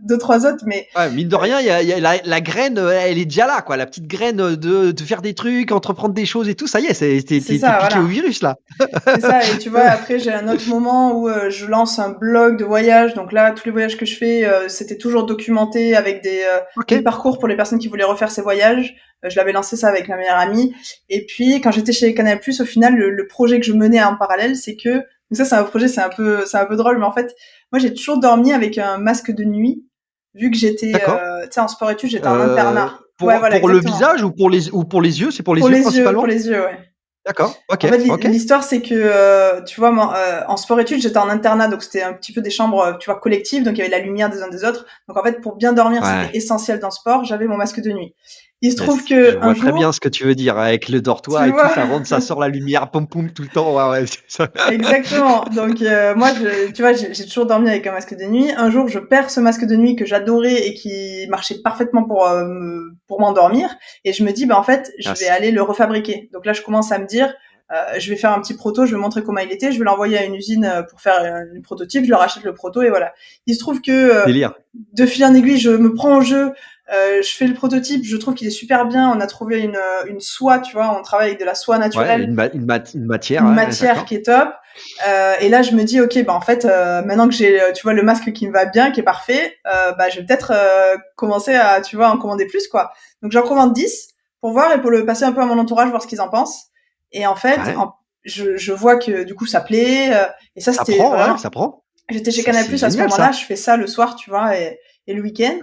deux, trois autres, mais Ouais, mine de rien, il y a la graine, elle est déjà là, quoi, la petite graine, de faire des trucs, entreprendre des choses et tout, ça y est, c'est tu ça, piqué au voilà. virus, là. C'est ça, et tu vois, après, j'ai un autre moment où je lance un blog de voyage. Donc là, tous les voyages que je fais, c'était toujours documenté avec des OK, parcours pour les personnes qui voulaient refaire ces voyages. Je l'avais lancé ça avec ma meilleure amie. Et puis, quand j'étais chez Canal+, au final, le projet que je menais en parallèle, c'est que, donc ça, c'est un projet, c'est un peu drôle, mais en fait, moi, j'ai toujours dormi avec un masque de nuit, vu que j'étais, d'accord. tu sais, en sport-études, j'étais en internat. Ouais, Pour voilà, pour le exactement. visage ou pour les yeux? C'est pour les yeux Pour principalement? les yeux, ouais. D'accord, OK, En fait, OK. l'histoire, c'est que, tu vois, moi, en sport-études, j'étais en internat, donc c'était un petit peu des chambres, tu vois, collectives, donc il y avait la lumière des uns des autres. Donc en fait, pour bien dormir, c'était Ouais. essentiel dans le sport, j'avais mon masque de nuit. Il se trouve Yes, je que un vois très bien jour, ce que tu veux dire avec le dortoir tu et tout, vois, ça rentre, ça sort la lumière, poum poum tout le temps. Ouais, ouais, c'est ça. exactement. Donc moi, tu vois, j'ai toujours dormi avec un masque de nuit. Un jour, je perds ce masque de nuit que j'adorais et qui marchait parfaitement pour m'endormir. Et je me dis, bah en fait, je vais Yes. aller le refabriquer. Donc là, je commence à me dire, je vais faire un petit proto, je vais montrer comment il était, je vais l'envoyer à une usine pour faire une prototype, je leur achète le proto et voilà. Il se trouve que Délire. de fil en aiguille, je me prends au jeu, je fais le prototype, je trouve qu'il est super bien. On a trouvé une soie, tu vois, on travaille avec de la soie Ouais, naturelle, une matière, une ouais, ouais, matière d'accord. qui est top. Et là, je me dis, ok, bah en fait, maintenant que j'ai, tu vois, le masque qui me va bien, qui est parfait, bah je vais peut-être commencer à, tu vois, en commander plus, quoi. Donc j'en commande 10 pour voir et pour le passer un peu à mon entourage, voir ce qu'ils en pensent. Et en fait, Ouais. je vois que du coup ça plaît. Et ça, Ça c'était prend, ouais, vraiment ça prend. J'étais chez Canal+ C'est à ce génial moment-là, ça. je fais ça le soir, tu vois? Et le week-end.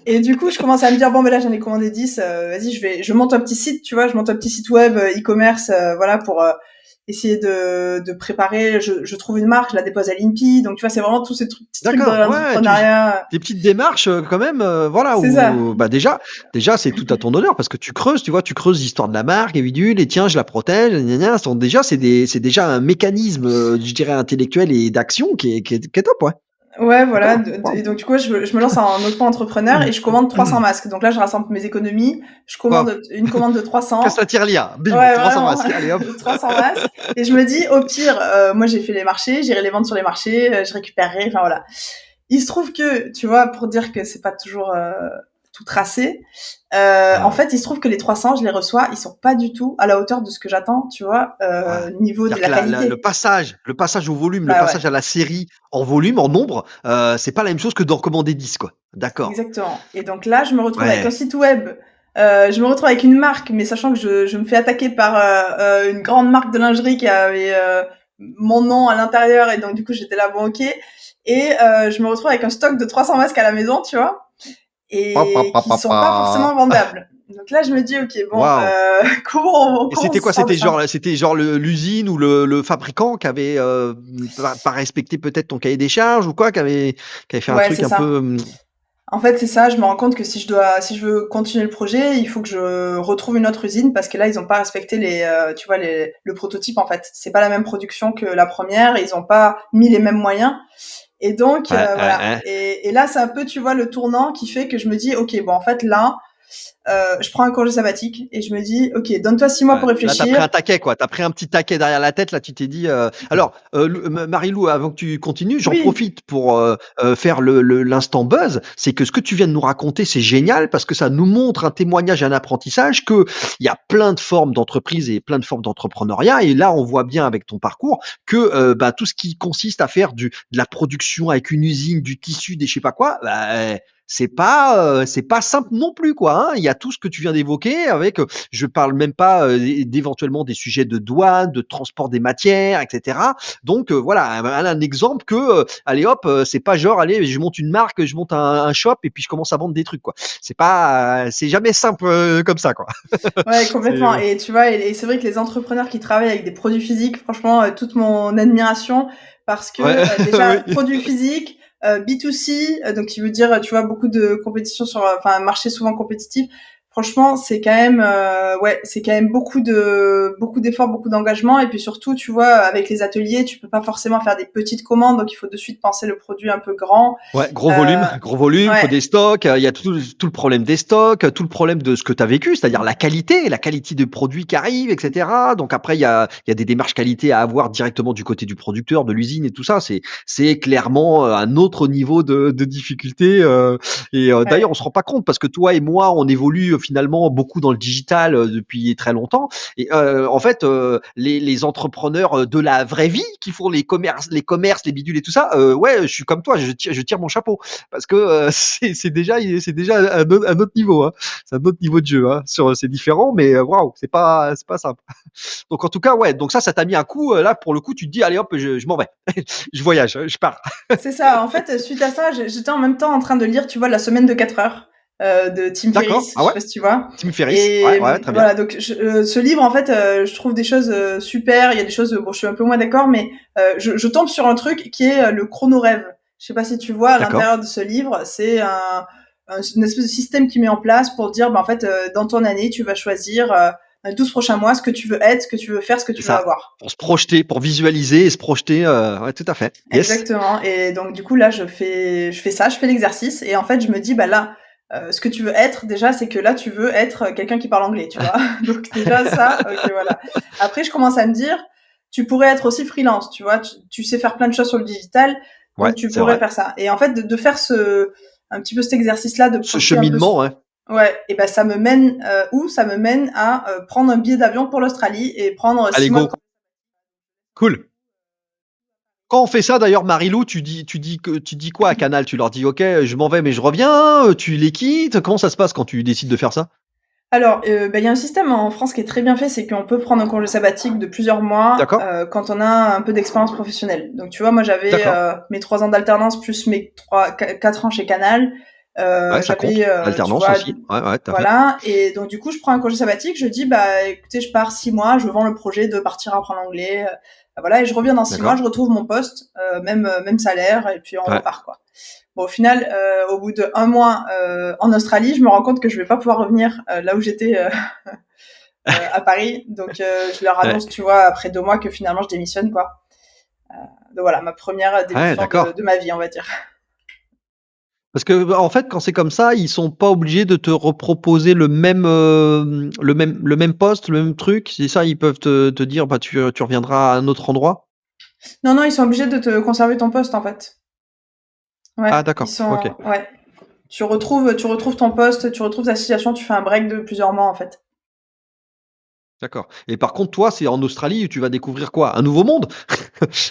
Et du coup, je commence à me dire: «Bon, ben là, j'en ai commandé 10, vas-y, je monte un petit site», tu vois? Je monte un petit site web, e-commerce, voilà, pour, essayer de préparer. Je trouve une marque, je la dépose à l'INPI. Donc tu vois, c'est vraiment tous ces petits trucs de D'accord, ouais, tu l'entrepreneuriat. des petites démarches, quand même, voilà, C'est ça. où bah, déjà c'est tout à ton honneur parce que tu creuses, tu vois? Tu creuses l'histoire de la marque et bidule et tiens, je la protège, gna gna gna. Sont déjà c'est déjà un mécanisme, je dirais intellectuel et d'action qui est top, ouais. Ouais, voilà, D'accord, et waouh. donc du coup, je me lance en auto-entrepreneur et je commande 300 masques. Donc là, je rassemble mes économies, je Waouh, commande une commande de casse 300. la tirelire, bim, Ouais, 300 vraiment, masques, allez hop. 300 masques. Et je me dis, au pire, moi j'ai fait les marchés, j'irai les vendre sur les marchés, je récupérerai, enfin voilà. Il se trouve que, tu vois, pour dire que c'est pas toujours tout tracé, en Ouais, fait, il se trouve que les 300, je les reçois, ils sont pas du tout à la hauteur de ce que j'attends, tu vois, ouais. niveau de C'est-à-dire que la la le qualité. passage au volume, le Bah ouais, passage à la série en volume, en nombre, c'est pas la même chose que d'en commander 10 quoi. D'accord. exactement. Et donc là, je me retrouve avec un Ouais. site web, je me retrouve avec une marque, mais sachant que je me fais attaquer par une grande marque de lingerie qui avait mon nom à l'intérieur, et donc du coup, j'étais là, bon, ok. Et je me retrouve avec un stock de 300 masques à la maison, tu vois, Pa pa et pa qui pa sont pa. pas forcément vendables. Donc là, je me dis, ok, bon, Waouh! Et comment on c'était se quoi? sort de ça? C'était genre l'usine ou le fabricant qui avait, pas respecté peut-être ton cahier des charges ou quoi? Qui avait fait un Ouais, truc c'est un peu, ça. En fait, c'est ça. Je me rends compte que si je veux continuer le projet, il faut que je retrouve une autre usine parce que là, ils ont pas respecté tu vois, le prototype, en fait. C'est pas la même production que la première. Ils ont pas mis les mêmes moyens. Et donc, ouais, ouais, voilà. ouais. Et là, c'est un peu, tu vois, le tournant qui fait que je me dis, OK, bon, en fait, là, je prends un congé sabbatique et je me dis, OK, donne-toi 6 mois Ouais, pour là, tu as pris un réfléchir. taquet, quoi. Tu as pris un petit taquet derrière la tête, là, tu t'es dit, alors, Marie-Lou, avant que tu continues, j'en Oui, profite pour, faire l'instant buzz. C'est que ce que tu viens de nous raconter, c'est génial parce que ça nous montre un témoignage, un apprentissage qu'il y a plein de formes d'entreprise et plein de formes d'entrepreneuriat et là, on voit bien avec ton parcours que, bah, tout ce qui consiste à faire de la production avec une usine, du tissu, des je sais pas quoi, bah, c'est pas simple non plus, quoi, hein. Il y a tout ce que tu viens d'évoquer avec, je parle même pas d'éventuellement des sujets de douane, de transport des matières, etc. Donc voilà, un exemple que, allez hop, c'est pas genre, allez, je monte une marque, je monte un shop et puis je commence à vendre des trucs, quoi. C'est pas, c'est jamais simple comme ça, quoi. ouais, C'est, complètement. Et tu vois, et c'est vrai que les entrepreneurs qui travaillent avec des produits physiques, franchement, toute mon admiration, parce que ouais, déjà, oui. produits physiques, B2C, donc qui veut dire, tu vois, beaucoup de compétition sur, enfin, un marché souvent compétitif. Franchement, c'est quand même, ouais, c'est quand même beaucoup d'efforts, beaucoup d'engagement. Et puis surtout, tu vois, avec les ateliers, tu peux pas forcément faire des petites commandes, donc il faut de suite penser le produit un peu grand. Ouais, Euh, gros volume, faut ouais, des stocks, il y a tout le problème des stocks, tout le problème de ce que tu as vécu, c'est-à-dire la qualité des produits qui arrivent, et cetera. Donc après, il y a des démarches qualité à avoir directement du côté du producteur, de l'usine et tout ça. C'est clairement, un autre niveau de difficulté, et d'ailleurs, on ouais, se rend pas compte parce que toi et moi, on évolue, finalement beaucoup dans le digital, depuis très longtemps et en fait, les entrepreneurs, de la vraie vie qui font les bidules et tout ça, ouais, je suis comme toi, je tire mon chapeau parce que c'est déjà un autre niveau, hein. C'est un autre niveau de jeu, hein. C'est différent, mais waouh, c'est pas simple. Donc en tout cas, ouais, donc ça t'a mis un coup, là pour le coup, tu te dis allez hop, je m'en vais, je voyage, je pars. c'est ça. En fait, suite à ça, j'étais en même temps en train de lire, tu vois, La semaine de 4 heures de Tim D'accord, Ferriss. Je ah sais ouais, pas si tu vois. Tim Ferriss, ouais, Et ouais, très bien. voilà, donc ce livre, en fait, je trouve des choses super. Il y a des choses, bon, je suis un peu moins d'accord, mais je tombe sur un truc qui est le chrono-rêve. Je sais pas si tu vois, à D'accord. l'intérieur de ce livre, c'est une espèce de système qui met en place pour dire, bah, en fait, dans ton année, tu vas choisir 12 prochains mois ce que tu veux être, ce que tu veux faire, ce que C'est tu veux ça. avoir. Pour se projeter, pour visualiser et se projeter, ouais, tout à fait. Yes. Exactement. Et donc du coup là, je fais ça, je fais l'exercice, et en fait je me dis, bah là, ce que tu veux être déjà, c'est que là tu veux être quelqu'un qui parle anglais, tu vois. Donc déjà ça, ok, voilà. Après je commence à me dire, tu pourrais être aussi freelance, tu vois. Tu sais faire plein de choses sur le digital, Ouais, donc tu c'est pourrais vrai. faire ça. Et en fait de faire un petit peu cet exercice-là, de Ce projeter un peu. cheminement, ouais. Ouais. Et ben ça me mène où? Ça me mène à prendre un billet d'avion pour l'Australie et prendre Allez 6 mois de. go, cool. Quand on fait ça d'ailleurs, Marilou, tu dis quoi à Canal? Tu leur dis: «OK, je m'en vais mais je reviens», tu les quittes? Comment ça se passe quand tu décides de faire ça? Alors, il y a un système en France qui est très bien fait, c'est qu'on peut prendre un congé sabbatique de plusieurs mois, D'accord, quand on a un peu d'expérience professionnelle. Donc tu vois, moi j'avais, d'accord. mes 3 ans d'alternance plus mes 4 ans chez Canal. Ouais, ça compte. J'avais, tu L'alternance vois, aussi. Ouais, ouais, tout à fait. voilà, et donc du coup, je prends un congé sabbatique, je dis: «Bah, écoutez, je pars 6 mois, je vends le projet de partir apprendre l'anglais», voilà, et je reviens dans 6 mois, D'accord. je retrouve mon poste, même salaire, et puis on Ouais. repart, quoi. Bon, au final, au bout de 1 mois, en Australie, je me rends compte que je vais pas pouvoir revenir, là où j'étais, à Paris. Donc, je leur Ouais. annonce, tu vois, après 2 mois que finalement je démissionne, quoi. Donc voilà, ma première Ouais, démission d'accord. de ma vie, on va dire. Parce que, bah, en fait, quand c'est comme ça, ils sont pas obligés de te reproposer le même poste, le même truc? C'est ça? Ils peuvent te dire: «Bah, tu reviendras à un autre endroit»? Non, non, ils sont obligés de te conserver ton poste, en fait. Ouais, Ah ils d'accord, OK, sont, ouais. Tu retrouves ton poste, tu retrouves ta situation, tu fais un break de plusieurs mois, en fait. d'accord. Et par contre, toi, c'est en Australie où tu vas découvrir quoi? Un nouveau monde?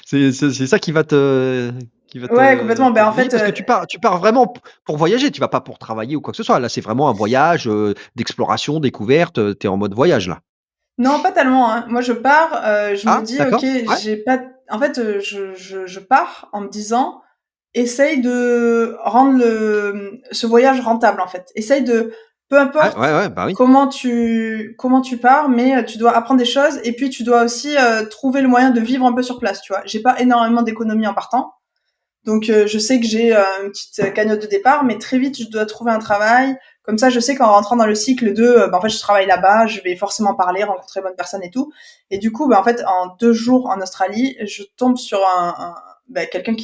C'est ça qui va Ouais, te complètement. te Ben, en griller fait, parce que tu pars vraiment pour voyager, tu vas pas pour travailler ou quoi que ce soit. Là, c'est vraiment un voyage, d'exploration, découverte, tu es en mode voyage là? non, pas tellement, hein. Moi, je pars, je me Ah dis: «OK, d'accord, ouais, j'ai pas», en fait, je pars en me disant: «Essaye de rendre ce voyage rentable, en fait. Essaye de, peu ouais, ouais, importe ouais, bah oui. comment tu pars, mais tu dois apprendre des choses, et puis tu dois aussi, trouver le moyen de vivre un peu sur place», tu vois? J'ai pas énormément d'économies en partant, donc je sais que j'ai, une petite, cagnotte de départ, mais très vite, je dois trouver un travail. Comme ça, je sais qu'en rentrant dans le cycle de, en fait, je travaille là-bas, je vais forcément parler, rencontrer de bonnes personnes et tout. Et du coup, en fait, en 2 jours en Australie, je tombe sur quelqu'un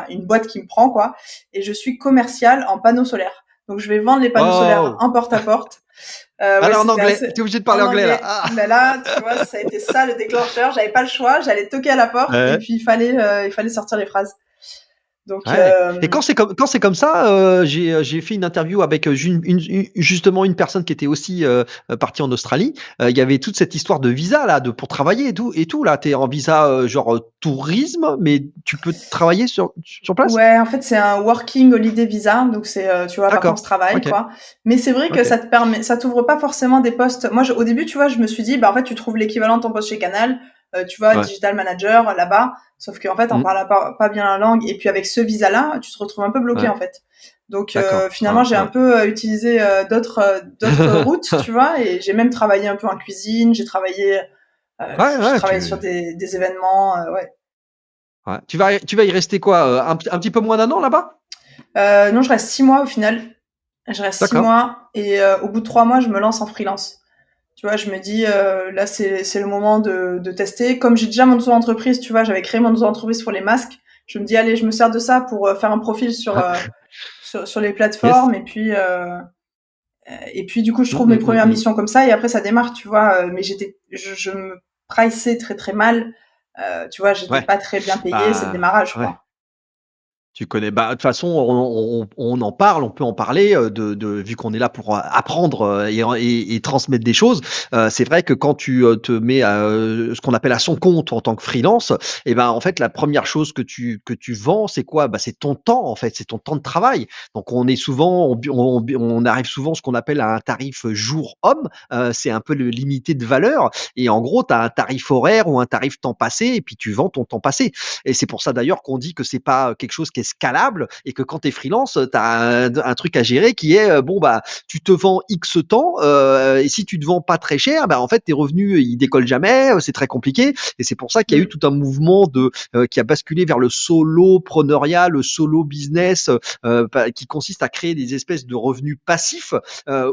une boîte qui me prend, quoi, et je suis commerciale en panneaux solaires. Donc je vais vendre les panneaux solaires Waouh! en porte-à-porte. Ouais, Alors en c'était anglais, assez tu es obligé de parler en anglais là? anglais. Ah! Mais là, tu vois, ça a été ça le déclencheur. J'avais pas le choix, j'allais toquer à la porte, et Ouais. puis il fallait sortir les phrases. Donc, Ouais. Et quand c'est comme ça, j'ai fait une interview avec, justement une personne qui était aussi, partie en Australie. Il y avait toute cette histoire de visa là, de pour travailler et tout là. Tu es en visa, genre, tourisme, mais tu peux travailler sur place? ouais, en fait, c'est un working holiday visa, donc c'est, tu vois, D'accord. vacances-travail, OK, quoi. Mais c'est vrai que OK. ça t'ouvre pas forcément des postes. Moi, au début, tu vois, je me suis dit, en fait, tu trouves l'équivalent de ton poste chez Canal, tu vois, Ouais. digital manager là-bas. Sauf qu'en fait, en Mmh. parlant pas bien la langue, et puis avec ce visa-là, tu te retrouves un peu bloqué, Ouais. en fait. Donc, D'accord. finalement, Hein, j'ai un hein. peu, utilisé, d'autres routes, tu vois, et j'ai même travaillé un peu en cuisine. Ouais, J'ai ouais, travaillé sur des événements, ouais. ouais. Tu vas y rester quoi, un petit peu moins d'un an là-bas? Non, je reste 6 mois au final. Je reste 6 D'accord. mois, et au bout de 3 mois, je me lance en freelance. Tu vois, je me dis, là, c'est le moment de tester. Comme j'ai déjà mon auto-entreprise, tu vois, j'avais créé mon auto-entreprise pour les masques. Je me dis: «Allez, je me sers de ça pour, faire un profil sur les Yes. plateformes», et puis du coup, je Mmh, trouve mes mmh, mmh, premières mmh. missions comme ça, et après ça démarre, tu vois? Mais je me priçais très, très mal. Tu vois, j'étais Ouais. pas très bien payée, c'est le Bah, démarrage, ouais. quoi. Tu connais, bah, de toute façon, on en parle, on peut en parler, de vu qu'on est là pour, apprendre, et transmettre des choses. C'est vrai que quand tu, te mets à, ce qu'on appelle à son compte en tant que freelance, et ben, en fait, la première chose que tu vends, c'est quoi? Bah, c'est ton temps, en fait, c'est ton temps de travail. Donc on est souvent on arrive souvent à ce qu'on appelle à un tarif jour homme, c'est un peu le limité de valeur, et en gros, tu as un tarif horaire ou un tarif temps passé et puis tu vends ton temps passé. Et c'est pour ça d'ailleurs qu'on dit que c'est pas quelque chose qui est scalable, et que quand tu es freelance, tu as un truc à gérer qui est, bon, bah, tu te vends X temps, et si tu te vends pas très cher, bah, en fait, tes revenus, ils décollent jamais, c'est très compliqué. Et c'est pour ça qu'il y a eu Mmh. tout un mouvement qui a basculé vers le solopreneuriat, le solo business, qui consiste à créer des espèces de revenus passifs,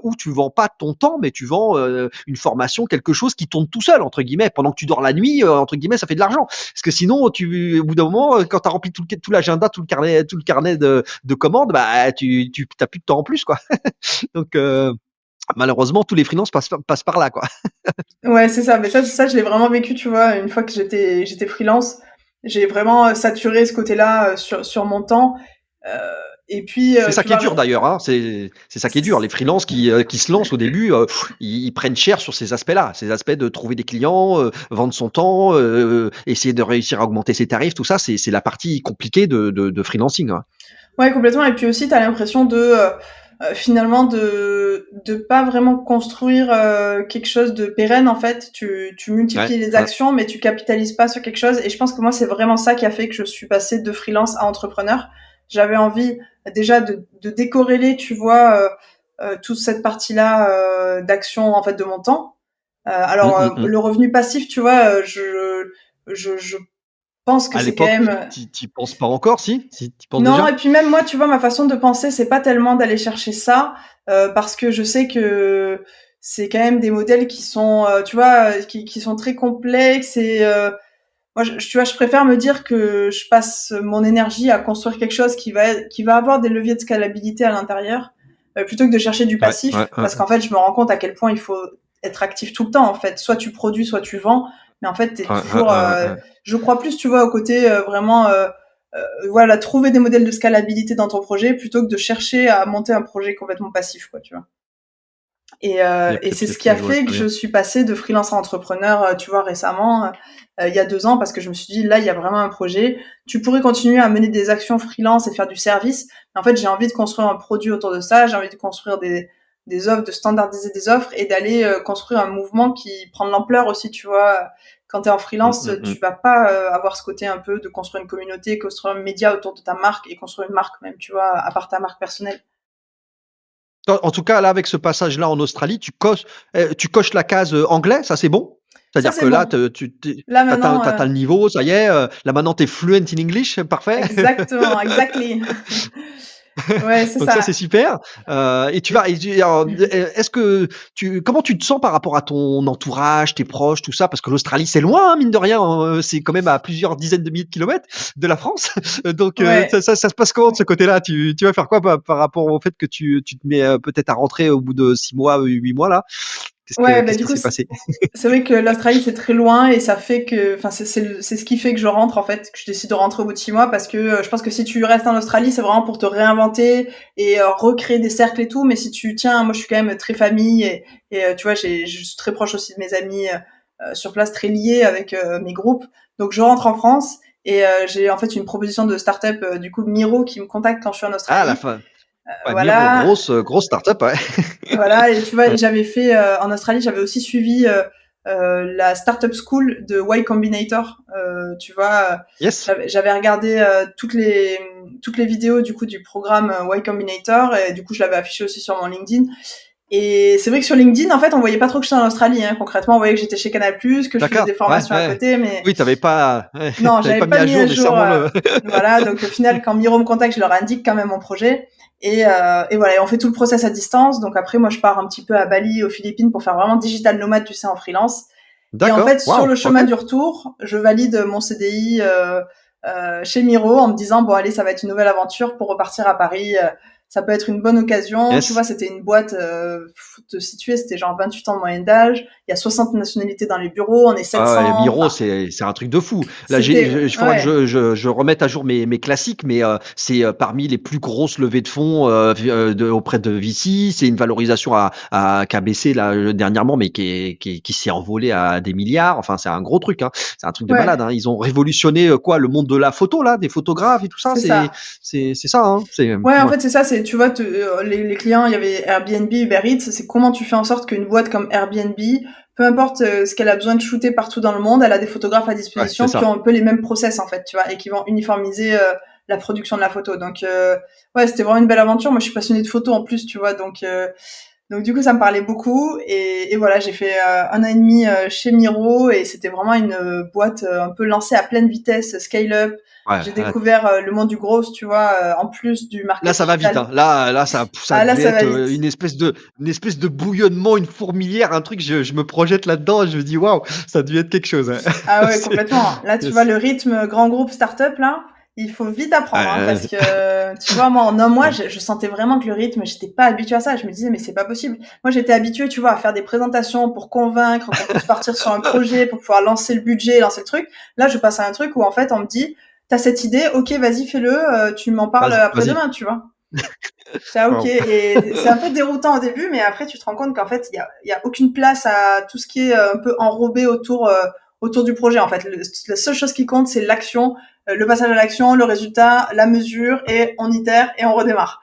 où tu vends pas ton temps, mais tu vends, une formation, quelque chose qui tourne tout seul, entre guillemets. Pendant que tu dors la nuit, entre guillemets, ça fait de l'argent. Parce que sinon, au bout d'un moment, quand tu as rempli tout l'agenda, tout le carnet de commandes, bah, tu n'as plus de temps en plus, quoi. Donc, malheureusement, tous les freelances passent par là, quoi. Ouais, c'est ça. Mais ça, je l'ai vraiment vécu, tu vois, une fois que j'étais freelance. J'ai vraiment, saturé ce côté-là, sur mon temps. Heu, et puis, C'est ça tu qui est vois, dur d'ailleurs, hein. C'est ça qui est dur. Les freelances qui se lancent au début, ils prennent cher sur ces aspects-là. Ces aspects de trouver des clients, vendre son temps, essayer de réussir à augmenter ses tarifs, tout ça, c'est la partie compliquée de freelancing, hein. ouais, complètement. Et puis aussi, tu as l'impression finalement, de pas vraiment construire quelque chose de pérenne en fait. Tu Ouais, multiplies les ouais. actions, mais tu capitalises pas sur quelque chose. Et je pense que moi, c'est vraiment ça qui a fait que je suis passée de freelance à entrepreneur. J'avais envie déjà de décorréler, tu vois, toute cette partie-là d'action en fait de mon temps. Mmh. Le revenu passif, tu vois, je pense que À c'est quand l'époque, même tu y penses pas encore, si? Si, tu y penses non, et déjà? puis même moi, tu vois, ma façon de penser, c'est pas tellement d'aller chercher ça, parce que je sais que c'est quand même des modèles qui sont, tu vois, qui sont très complexes et moi, tu vois, je préfère me dire que je passe mon énergie à construire quelque chose qui va avoir des leviers de scalabilité à l'intérieur, plutôt que de chercher du Ouais, ouais, passif. ouais. Parce qu'en fait, je me rends compte à quel point il faut être actif tout le temps, en fait. Soit tu produis, soit tu vends, mais en fait, t'es Ouais, ouais, toujours. ouais, ouais. Je crois plus, tu vois, au côté vraiment, voilà, trouver des modèles de scalabilité dans ton projet plutôt que de chercher à monter un projet complètement passif, quoi, tu vois. Et c'est ce qui a Je vois fait que très je bien. suis passée de freelance à entrepreneur, tu vois, récemment, il y a 2 ans, parce que je me suis dit: «Là, il y a vraiment un projet. Tu pourrais continuer à mener des actions freelance et faire du service, mais en fait, j'ai envie de construire un produit autour de ça. J'ai envie de construire des offres, de standardiser des offres et d'aller, construire un mouvement qui prend de l'ampleur aussi», tu vois? Quand tu es en freelance, tu Mmh. vas pas, avoir ce côté un peu de construire une communauté, construire un média autour de ta marque et construire une marque même, tu vois, à part ta marque personnelle. En tout cas, là, avec ce passage-là en Australie, tu coches la case, anglais, ça c'est bon? Ça, C'est-à-dire que c'est là, bon. te tu tu tu Là, atteins maintenant, tu le niveau, ça y est, là maintenant tu es fluent in English, parfait. exactement, exactly. Ouais, c'est Donc ça, ça. c'est super, et tu vas et tu alors, est-ce que comment tu te sens par rapport à ton entourage, tes proches, tout ça? Parce que l'Australie, c'est loin, hein, mine de rien, c'est quand même à plusieurs dizaines de milliers de kilomètres de la France. Donc Ouais. ça se passe comment de ce côté-là? Tu vas faire quoi par rapport au fait que tu te mets, peut-être à rentrer au bout de 6 mois, 8 mois là? Ouais, bah, Qu'est-ce du qui coup, s'est passé? c'est vrai que l'Australie, c'est très loin et ça fait que enfin, c'est ce qui fait que je rentre, en fait, que je décide de rentrer au bout de 6 mois parce que, je pense que si tu restes en Australie, c'est vraiment pour te réinventer et recréer des cercles et tout, mais si tu tiens moi, je suis quand même très famille et tu vois, je suis très proche aussi de mes amis, sur place, très liée avec, mes groupes. Donc je rentre en France et j'ai, en fait, une proposition de start-up, du coup, Miro qui me contacte quand je suis en Ah, la Australie. fin. Ouais, Miro, Voilà. grosse start-up, ouais. Voilà, et tu vois, j'avais fait en Australie, j'avais aussi suivi la startup school de Y Combinator. Tu vois, Yes. j'avais regardé toutes les vidéos du coup du programme Y Combinator et du coup je l'avais affiché aussi sur mon LinkedIn. Et c'est vrai que sur LinkedIn, en fait, on voyait pas trop que j'étais en Australie. Hein. Concrètement, on voyait que j'étais chez Canal+, que je faisais D'accord. des Ouais, formations à ouais. côté, mais Oui, tu avais pas ouais, non, tu avais j'avais pas mis pas à mis jour à jour. nécessairement le Voilà, donc au final, quand Miro me contacte, je leur indique quand même mon projet. Et voilà, et on fait tout le process à distance. Donc après, moi, je pars un petit peu à Bali, aux Philippines, pour faire vraiment digital nomade, tu sais, en freelance. Et en fait, d'accord, sur waouh, le OK. chemin du retour, je valide mon CDI chez Miro en me disant, bon, allez, ça va être une nouvelle aventure pour repartir à Paris. Ça peut être une bonne occasion. Tu Yes. vois, c'était une boîte, faut te situer, c'était genre 28 ans de moyenne d'âge. Il y a 60 nationalités dans les bureaux, on est Ah ouais, 700. Miro, Enfin, c'est un truc de fou. Là, c'était, il faudra que ouais. je remette à jour mes classiques, mais c'est, parmi les plus grosses levées de fonds, auprès de VC. C'est une valorisation qui a baissé là, dernièrement, mais qui s'est envolée à des milliards. Enfin, c'est un gros truc, hein. C'est un truc de Ouais, malade, hein. Ils ont révolutionné, quoi? Le monde de la photo là, des photographes et tout ça. c'est ça. C'est ça, hein? Ouais, en Ouais. fait, c'est ça, c'est, tu vois, les clients, il y avait Airbnb, Uber Eats, c'est comment tu fais en sorte qu'une boîte comme Airbnb, peu importe ce qu'elle a besoin de shooter partout dans le monde, elle a des photographes à Ouais, c'est disposition qui ça. ont un peu les mêmes process, en fait, tu vois, et qui vont uniformiser la production de la photo. Donc, ouais, c'était vraiment une belle aventure. Moi, je suis passionnée de photo en plus, tu vois, donc du coup, ça me parlait beaucoup. Et voilà, j'ai fait 1 an et demi chez Miro et c'était vraiment une boîte un peu lancée à pleine vitesse, scale-up. Ouais, J'ai ouais. découvert le monde du gros, tu vois, en plus du Là, market ça va vite, digital. hein. Là, ça Ah là, devait ça être, va vite. une espèce de bouillonnement, une fourmilière, un truc, je me projette là-dedans et je me dis: «Waouh, ça a dû être quelque chose, ouais». Ah ouais, C'est complètement. Là, tu vois, yes. le rythme grand groupe startup, là, il faut vite apprendre, hein, parce Ouais, que, tu vois, moi, en 1 mois, ouais. je sentais vraiment que le rythme, j'étais pas habituée à ça. Je me disais, mais c'est pas possible. Moi, j'étais habituée, tu vois, à faire des présentations pour convaincre, qu'on puisse partir sur un projet, pour pouvoir lancer le budget, lancer le truc. Là, je passe à un truc où, en fait, on me dit, t'as cette idée, ok, vas-y, fais-le, tu m'en parles Vas-y, vas-y. après-demain, tu vois. J'étais, ah, ok. Waouh. Et c'est un peu déroutant au début, mais après, tu te rends compte qu'en fait, il y a aucune place à tout ce qui est un peu enrobé autour du projet. En fait, la seule chose qui compte, c'est l'action, le passage à l'action, le résultat, la mesure, et on itère et on redémarre.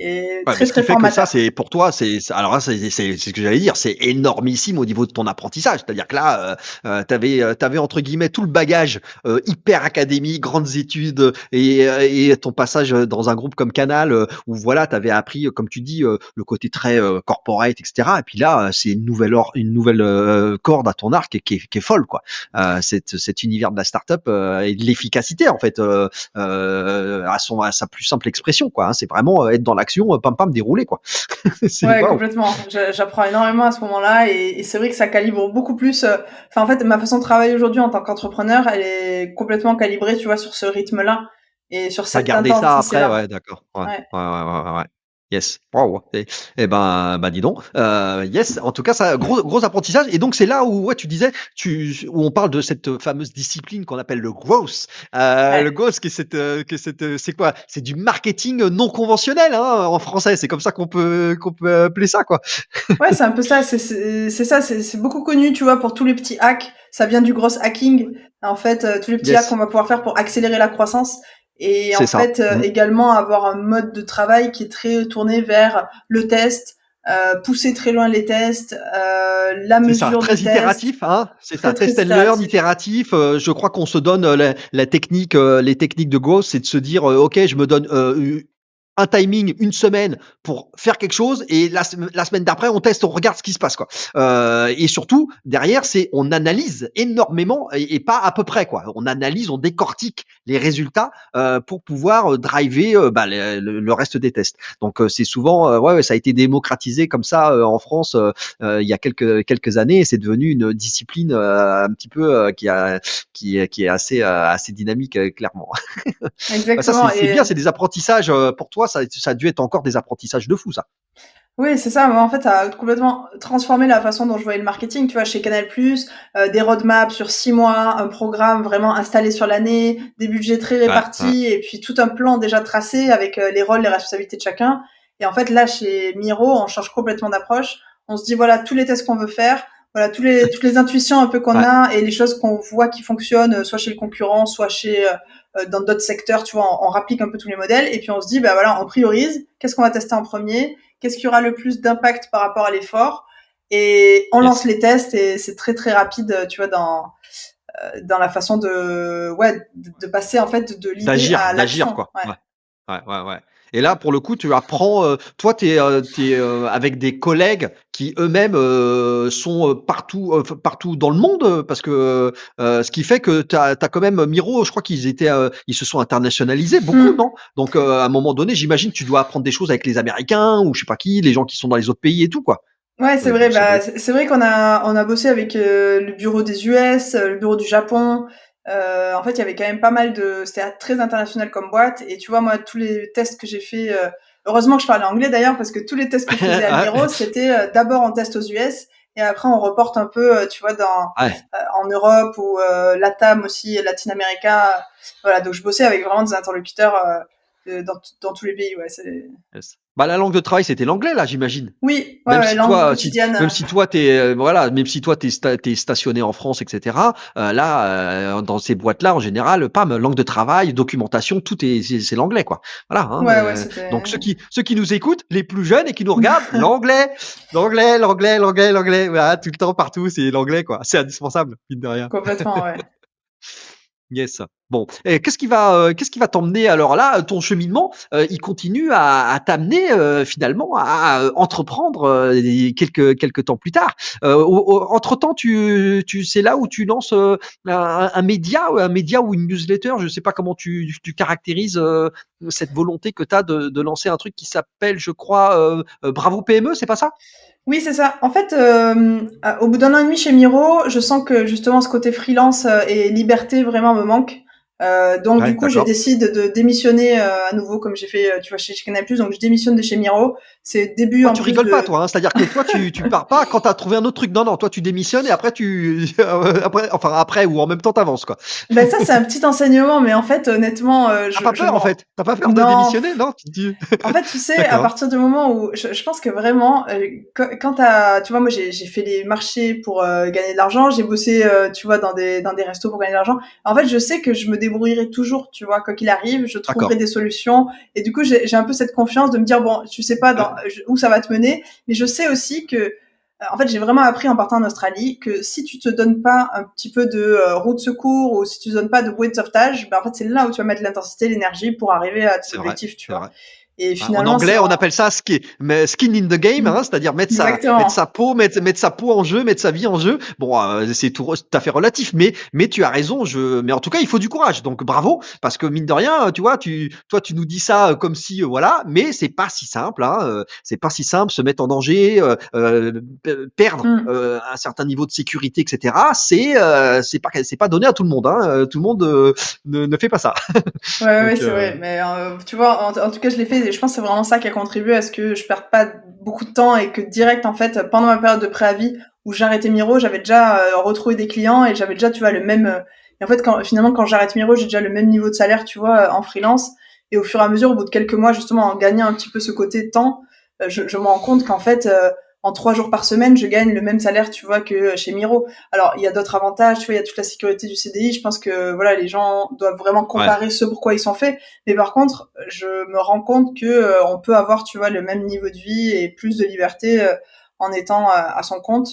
et Ouais, mais très, ce qui très fait que ça, formateur. c'est pour toi, alors là, c'est ce que j'allais dire, c'est énormissime au niveau de ton apprentissage. C'est-à-dire que là, tu avais entre guillemets tout le bagage, hyper académique, grandes études, et ton passage, dans un groupe comme Canal, où voilà, tu avais appris, comme tu dis, le côté très, corporate et cetera. Et puis là, c'est une nouvelle, corde à ton arc qui est folle, quoi. Cet univers de la start-up, et de l'efficacité en fait, à sa plus simple expression, quoi, hein. C'est vraiment, être dans l'action, pam pam, dérouler, quoi. C'est Ouais, waouh. complètement. J'apprends énormément à ce moment-là et c'est vrai que ça calibre beaucoup plus. Enfin, en fait, ma façon de travailler aujourd'hui en tant qu'entrepreneur, elle est complètement calibrée, tu vois, sur ce rythme-là et sur T'as cette gardé ça après, intensité-là. ouais, d'accord. Ouais, Ouais. ouais, ouais, ouais, ouais, ouais. Yes. Waouh. Et ben, dis donc. Yes. En tout cas, ça, gros apprentissage. Et donc, c'est là où, ouais, tu disais, où on parle de cette fameuse discipline qu'on appelle le growth. Le Ouais. growth, c'est quoi? C'est du marketing non conventionnel, hein, en français. C'est comme ça qu'on peut appeler ça, quoi. Ouais, c'est un peu ça. C'est ça. C'est beaucoup connu, tu vois, pour tous les petits hacks. Ça vient du gros hacking. En fait, tous les petits hacks qu'on Yes. va pouvoir faire pour accélérer la croissance. Et en C'est ça. fait, Mm. également avoir un mode de travail qui est très tourné vers le test, pousser très loin les tests, la C'est ça, mesure très des tests, itératif, hein, c'est très ça, très test and learn, itératif. itératif. Je crois qu'on se donne, la technique, les techniques de growth, c'est de se dire, OK, je me donne, un timing, une semaine pour faire quelque chose, et la semaine d'après, on teste, on regarde ce qui se passe, quoi. Et surtout, derrière, c'est on analyse énormément, et pas à peu près, quoi. On analyse, on décortique les résultats, pour pouvoir, driver, bah, le reste des tests. Donc, c'est souvent, ouais, ouais, ça a été démocratisé comme ça, en France, il y a quelques années, et c'est devenu une discipline, un petit peu, qui est assez dynamique, clairement. Bah, ça, Exactement. c'est bien, c'est des apprentissages, pour toi, ça a dû être encore des apprentissages de fou, ça. Oui, c'est ça. Moi, en fait, ça a complètement transformé la façon dont je voyais le marketing. Tu vois, chez Canal+, des roadmaps sur 6 mois, un programme vraiment installé sur l'année, des budgets très Ouais, ouais. répartis et puis tout un plan déjà tracé avec les rôles, les responsabilités de chacun. Et en fait, là, chez Miro, on change complètement d'approche. On se dit, voilà, tous les tests qu'on veut faire, voilà, toutes les intuitions un peu qu'on Ouais, a et les choses qu'on voit qui fonctionnent, soit chez le concurrent, soit dans d'autres secteurs, tu vois, on rapplique un peu tous les modèles et puis on se dit, bah voilà, on priorise. Qu'est-ce qu'on va tester en premier? Qu'est-ce qui aura le plus d'impact par rapport à l'effort, et on lance yes. les tests et c'est très très rapide, tu vois, dans la façon de passer en fait de l'idée à D'agir, l'action. quoi. Ouais. Ouais. Ouais, ouais, ouais. Et là, pour le coup, tu apprends, toi, tu es, avec des collègues qui eux-mêmes, sont, partout dans le monde, parce que, ce qui fait que tu as quand même Miro, je crois ils se sont internationalisés beaucoup, Mm. non? Donc, à un moment donné, j'imagine, tu dois apprendre des choses avec les Américains ou je sais pas qui, les gens qui sont dans les autres pays et tout, quoi. Ouais, c'est vrai. Ça doit Bah, être c'est vrai qu'on a bossé avec le bureau des US, le bureau du Japon. En fait, il y avait quand même pas mal de. C'était très international comme boîte. Et tu vois, moi, tous les tests que j'ai fait, heureusement que je parlais anglais d'ailleurs, parce que tous les tests que je faisais à Miro, ouais, c'était d'abord en test aux US et après on reporte un peu, tu vois, ouais. en Europe ou LATAM aussi, Latin America. Voilà, donc je bossais avec vraiment des interlocuteurs dans tous les pays. Ouais, c'est. Yes. Bah, la langue de travail, c'était l'anglais, là, j'imagine? Oui, ouais, Même ouais, si langue toi, quotidienne. même si toi voilà, même si toi t'es stationné en France, et cetera, là, dans ces boîtes-là, en général, pam, langue de travail, documentation, tout c'est l'anglais, quoi. Voilà, hein, Ouais, ouais, donc c'était ceux qui nous écoutent, les plus jeunes et qui nous regardent, l'anglais, l'anglais, l'anglais, l'anglais, l'anglais, voilà, tout le temps, partout, c'est l'anglais, quoi. C'est indispensable, mine de rien. complètement, ouais. Yes. Bon, et qu'est-ce qui va t'emmener alors là, ton cheminement, il continue à t'amener, finalement à, entreprendre, quelques temps plus tard. Entre-temps, c'est là où tu lances, un média ou une newsletter, je sais pas comment tu caractérises, cette volonté que tu as de lancer un truc qui s'appelle, je crois, Bravo PME, c'est pas ça? Oui, c'est ça. En fait, au bout d'un an et demi chez Miro, je sens que justement ce côté freelance et liberté vraiment me manque. Donc Ouais, du coup, je d'accord. décide de démissionner à nouveau, comme j'ai fait, tu vois, chez Canal+. Donc je démissionne de chez Miro. C'est début Toi, en tu plus rigoles pas, de. toi, hein? C'est-à-dire que toi, tu pars pas quand tu as trouvé un autre truc. Non, non, toi, tu démissionnes et après après ou en même temps, tu avances, quoi. Ben ça, c'est un petit enseignement, mais en fait, honnêtement, Tu pas je peur, en m'en. fait? Tu pas peur de Non. démissionner, non? Tu te dis En fait, tu sais, à d'accord. partir du moment où je pense que vraiment, quand t'as, tu vois, moi j'ai fait les marchés pour gagner de l'argent, j'ai bossé, tu vois, dans des restos pour gagner de l'argent. En fait, je sais que je me débrouille débrouillerai toujours, tu vois, quoi qu'il arrive, je trouverai D'accord. des solutions. Et du coup, j'ai un peu cette confiance de me dire, bon, je sais pas où ça va te mener, mais je sais aussi que en fait, j'ai vraiment appris en partant en Australie que si tu te donnes pas un petit peu de roue de secours ou si tu te donnes pas de bouée de sauvetage, ben en fait, c'est là où tu vas mettre l'intensité, l'énergie pour arriver à tes C'est vrai, objectifs, tu c'est vois. vrai. Et Hein, en finalement, c'est anglais, on en... appelle ça skin in the game, Mmh. hein, c'est-à-dire mettre sa Exactement. peau, mettre sa peau en jeu, mettre sa vie en jeu. Bon, c'est tout à fait relatif, mais tu as raison. Mais en tout cas, il faut du courage. Donc bravo, parce que mine de rien, tu vois, toi, tu nous dis ça comme si voilà, mais c'est pas si simple. Hein, c'est pas si simple, se mettre en danger, perdre Mmh. un certain niveau de sécurité, etc. C'est pas donné à tout le monde. Hein, tout le monde ne fait pas ça. Ouais, ouais, ouais, Donc c'est vrai. Mais tu vois, en tout cas, je l'ai fait et je pense que c'est vraiment ça qui a contribué à ce que je perde pas beaucoup de temps et que direct, en fait, pendant ma période de préavis où j'arrêtais Miro, j'avais déjà retrouvé des clients et j'avais déjà, tu vois, le même... Et en fait, finalement, quand j'arrête Miro, j'ai déjà le même niveau de salaire, tu vois, en freelance. Et au fur et à mesure, au bout de quelques mois, justement, en gagnant un petit peu ce côté temps, je me rends compte qu'en fait, en 3 jours par semaine, je gagne le même salaire, tu vois, que chez Miro. Alors, il y a d'autres avantages, tu vois, il y a toute la sécurité du CDI. Je pense que, voilà, les gens doivent vraiment ouais. comparer ce pourquoi ils sont faits. Mais par contre, je me rends compte que on peut avoir, tu vois, le même niveau de vie et plus de liberté en étant à son compte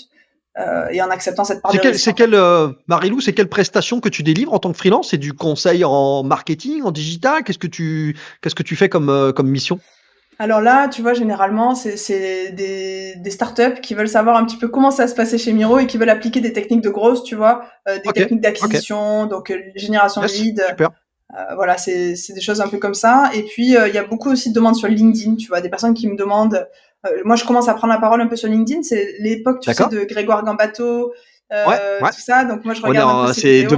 et en acceptant cette part de risque, en fait. Marilou, c'est quelle prestation que tu délivres en tant que freelance? C'est du conseil en marketing, en digital? Qu'est-ce que tu fais comme mission? Alors là, tu vois, généralement, c'est des startups qui veulent savoir un petit peu comment ça se passait chez Miro et qui veulent appliquer des techniques de growth, tu vois, des OK, techniques OK. d'acquisition, donc génération de Yes, leads. super. Voilà, c'est des choses un peu comme ça. Et puis, il y a beaucoup aussi de demandes sur LinkedIn, tu vois, des personnes qui me demandent. Moi, je commence à prendre la parole un peu sur LinkedIn. C'est l'époque, tu sais, D'accord. de Grégoire Gambato, Ouais, ouais. tout ça. Donc, moi, je On est regarde un peu ses c'est vidéos.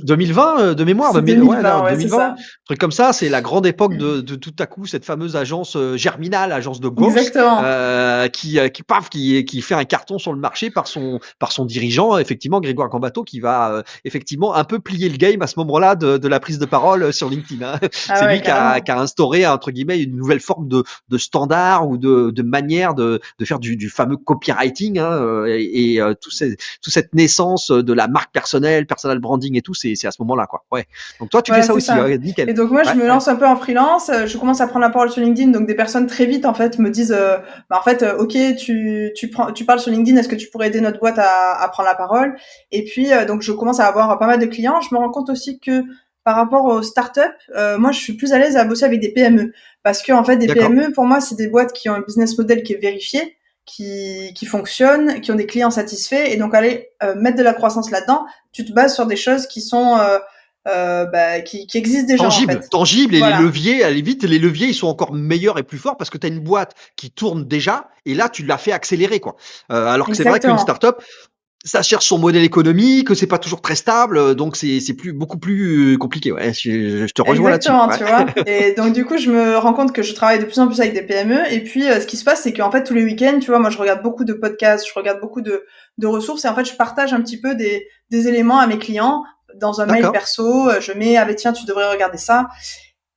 2020 de mémoire, C'est 2000, ouais, là, 2020, ouais, c'est 2020, ça. truc comme ça. C'est la grande époque de tout à coup cette fameuse agence Germinal, agence de growth, Exactement. qui fait un carton sur le marché par son dirigeant, effectivement, Grégoire Gambato, qui va effectivement un peu plier le game à ce moment-là de la prise de parole sur LinkedIn. Hein. Ah C'est ouais, lui carrément. qui a instauré, entre guillemets, une nouvelle forme de standard ou de manière de faire du fameux copywriting. Hein, toute cette naissance de la marque personnelle, personal branding et tout, c'est à ce moment-là, quoi. Ouais. Donc toi, tu fais Voilà, ça c'est aussi, ça. ouais, nickel. Et donc moi, je Ouais, me ouais. lance un peu en freelance. Je commence à prendre la parole sur LinkedIn. Donc des personnes très vite, en fait, me disent, bah, en fait, ok, tu parles sur LinkedIn. Est-ce que tu pourrais aider notre boîte à prendre la parole? Et puis donc je commence à avoir pas mal de clients. Je me rends compte aussi que par rapport aux startups, moi, je suis plus à l'aise à bosser avec des PME parce que en fait, des D'accord. PME, pour moi, c'est des boîtes qui ont un business model qui est vérifié, qui fonctionne, qui ont des clients satisfaits. Et donc aller mettre de la croissance là-dedans, tu te bases sur des choses qui sont bah, qui existent déjà en Tangible, fait. tangible et les Voilà, leviers, à la limite, les leviers, ils sont encore meilleurs et plus forts parce que tu as une boîte qui tourne déjà et là, tu l'as fait accélérer, quoi. Alors que c'est vrai qu'une exactement. startup, ça cherche son modèle économique, que c'est pas toujours très stable, donc c'est beaucoup plus compliqué. Ouais, je te rejoins là-dessus. Exactement, Ouais. tu vois. Et donc du coup, je me rends compte que je travaille de plus en plus avec des PME. Et puis, ce qui se passe, c'est qu'en fait, tous les week-ends, tu vois, moi, je regarde beaucoup de podcasts, je regarde beaucoup de ressources. Et en fait, je partage un petit peu des éléments à mes clients dans un mail D'accord. perso. Je mets, ah ben tiens, tu devrais regarder ça.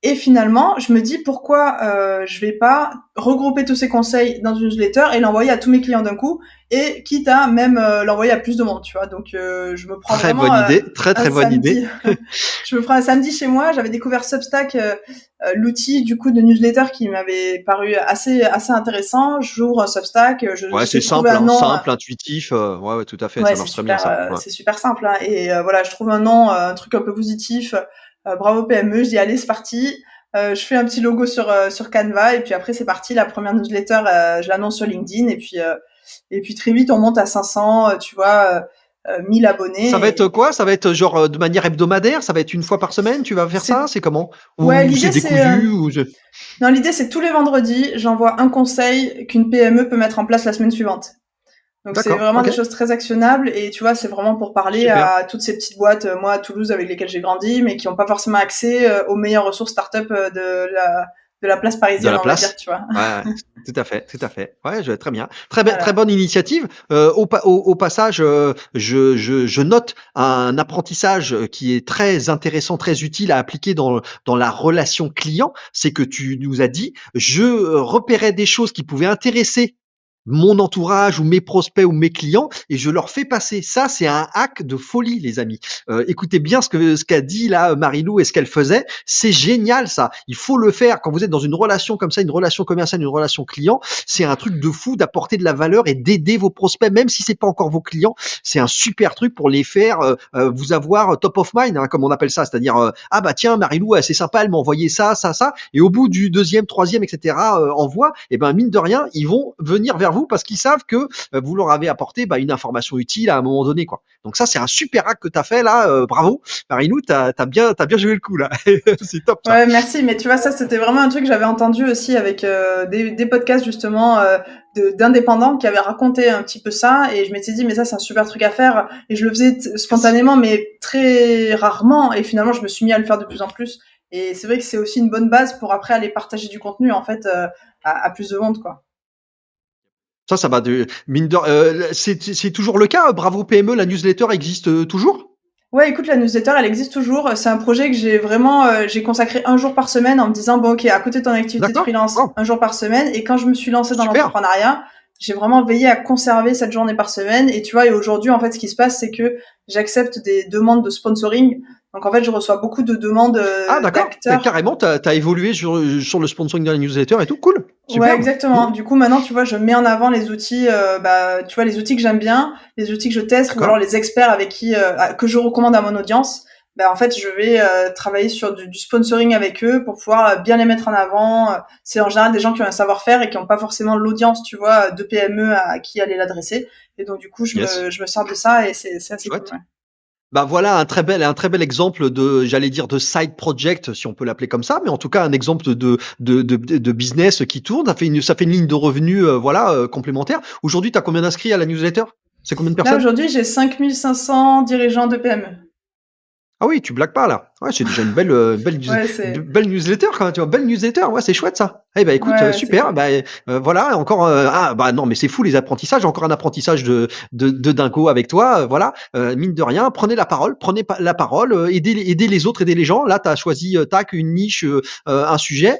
Et finalement, je me dis pourquoi je vais pas regrouper tous ces conseils dans une newsletter et l'envoyer à tous mes clients d'un coup, et quitte à même l'envoyer à plus de monde, tu vois. Donc je me prends Très vraiment bonne idée, très un très bonne idée. samedi. Je me prends un samedi chez moi. J'avais découvert Substack, l'outil du coup de newsletter qui m'avait paru assez intéressant. J'ouvre un Substack, Ouais, j'essaie c'est de trouver simple, un hein, nom. simple, intuitif. Ouais, ouais, tout à fait, Ouais, ça marche très bien, ça. Ouais. c'est super simple, hein. Et voilà, je trouve un nom, un truc un peu positif. Bravo PME, je dis allez, c'est parti. Je fais un petit logo sur Canva et puis après c'est parti. La première newsletter, je l'annonce sur LinkedIn et puis très vite on monte à 500, tu vois, 1000 Ça va abonnés. être quoi? Ça va être genre de manière hebdomadaire? Ça va être une fois par semaine? Tu vas faire ça? C'est C'est comment? ouais, Ou c'est l'idée c'est décousu? Ou non, l'idée c'est tous les vendredis, j'envoie un conseil qu'une PME peut mettre en place la semaine suivante. Donc c'est D'accord, vraiment des ok, choses très actionnables et tu vois, c'est vraiment pour parler super. à toutes ces petites boîtes, moi à Toulouse avec lesquelles j'ai grandi, mais qui n'ont pas forcément accès aux meilleures ressources start-up de la place De parisienne, la on va dire, place? tu vois. Ouais, ouais, tout à fait, tout à fait. Ouais, je très bien. Très Voilà. bonne initiative. Au passage, je note un apprentissage qui est très intéressant, très utile à appliquer dans la relation client. C'est que tu nous as dit: «Je repérais des choses qui pouvaient intéresser mon entourage ou mes prospects ou mes clients et je leur fais passer. Ça, c'est un hack de folie, les amis. Écoutez bien ce qu'a dit là Marilou et ce qu'elle faisait. C'est génial ça. Il faut le faire quand vous êtes dans une relation comme ça, une relation commerciale, une relation client. C'est un truc de fou d'apporter de la valeur et d'aider vos prospects, même si c'est pas encore vos clients. C'est un super truc pour les faire vous avoir top of mind, hein, comme on appelle ça. C'est-à-dire ah bah tiens Marilou, c'est sympa, elle m'a envoyé ça, ça, ça. Et au bout du deuxième, troisième, etc. Envoi, et ben mine de rien, ils vont venir vers vous parce qu'ils savent que vous leur avez apporté une information utile à un moment donné, quoi. Donc ça, c'est un super hack que tu as fait là. Bravo, Marilou, t'as bien joué le coup là. C'est top ça. Ouais, merci. Mais tu vois, ça, c'était vraiment un truc que j'avais entendu aussi avec des podcasts justement d'indépendants qui avaient raconté un petit peu ça. Et je m'étais dit, mais ça, c'est un super truc à faire. Et je le faisais Yes. spontanément, mais très rarement. Et finalement, je me suis mis à le faire de plus en plus. Et c'est vrai que c'est aussi une bonne base pour après aller partager du contenu en fait à plus de monde, quoi. Ça va de mine de. C'est toujours le cas. Bravo PME, la newsletter existe toujours. Ouais, écoute, la newsletter, elle existe toujours. C'est un projet que j'ai vraiment, j'ai consacré un jour par semaine en me disant, bon, ok, à côté de ton activité de D'accord. freelance, Wow, un jour par semaine. Et quand je me suis lancée dans super. l'entrepreneuriat, j'ai vraiment veillé à conserver cette journée par semaine. Et tu vois, et aujourd'hui, en fait, ce qui se passe, c'est que j'accepte des demandes de sponsoring. Donc, en fait, je reçois beaucoup de demandes Ah d'accord. d'acteurs. Carrément, t'as évolué sur le sponsoring de la newsletter et tout. Cool. Ouais, Superbe. exactement. Du coup, maintenant, tu vois, je mets en avant les outils, tu vois, les outils que j'aime bien, les outils que je teste, ou alors D'accord. les experts avec qui que je recommande à mon audience. Ben, en fait, je vais travailler sur du sponsoring avec eux pour pouvoir bien les mettre en avant. C'est en général des gens qui ont un savoir-faire et qui n'ont pas forcément l'audience, tu vois, de PME à qui aller l'adresser. Et donc, du coup, Yes. je me sers de ça et c'est assez cool. Chouette. Ouais. Bah voilà un très bel exemple de, j'allais dire, de side project, si on peut l'appeler comme ça, mais en tout cas un exemple de business qui tourne. Ça fait une ligne de revenus, voilà, complémentaire. Aujourd'hui, tu as combien d'inscrits à la newsletter? C'est combien de Là, personnes? aujourd'hui, j'ai 5500 dirigeants de PME. Ah oui, tu blagues pas là. Ouais, c'est déjà une Ouais, c'est belle newsletter quand même, tu vois, belle newsletter. Ouais, c'est chouette ça. Eh ben écoute, ouais, c'est super. cool. Bah, voilà, encore ah bah non, mais c'est fou les apprentissages. Encore un apprentissage de dingo avec toi. Voilà, mine de rien, prenez la parole, la parole, aidez les autres, aidez les gens. Là, tu as choisi tac une niche, un sujet.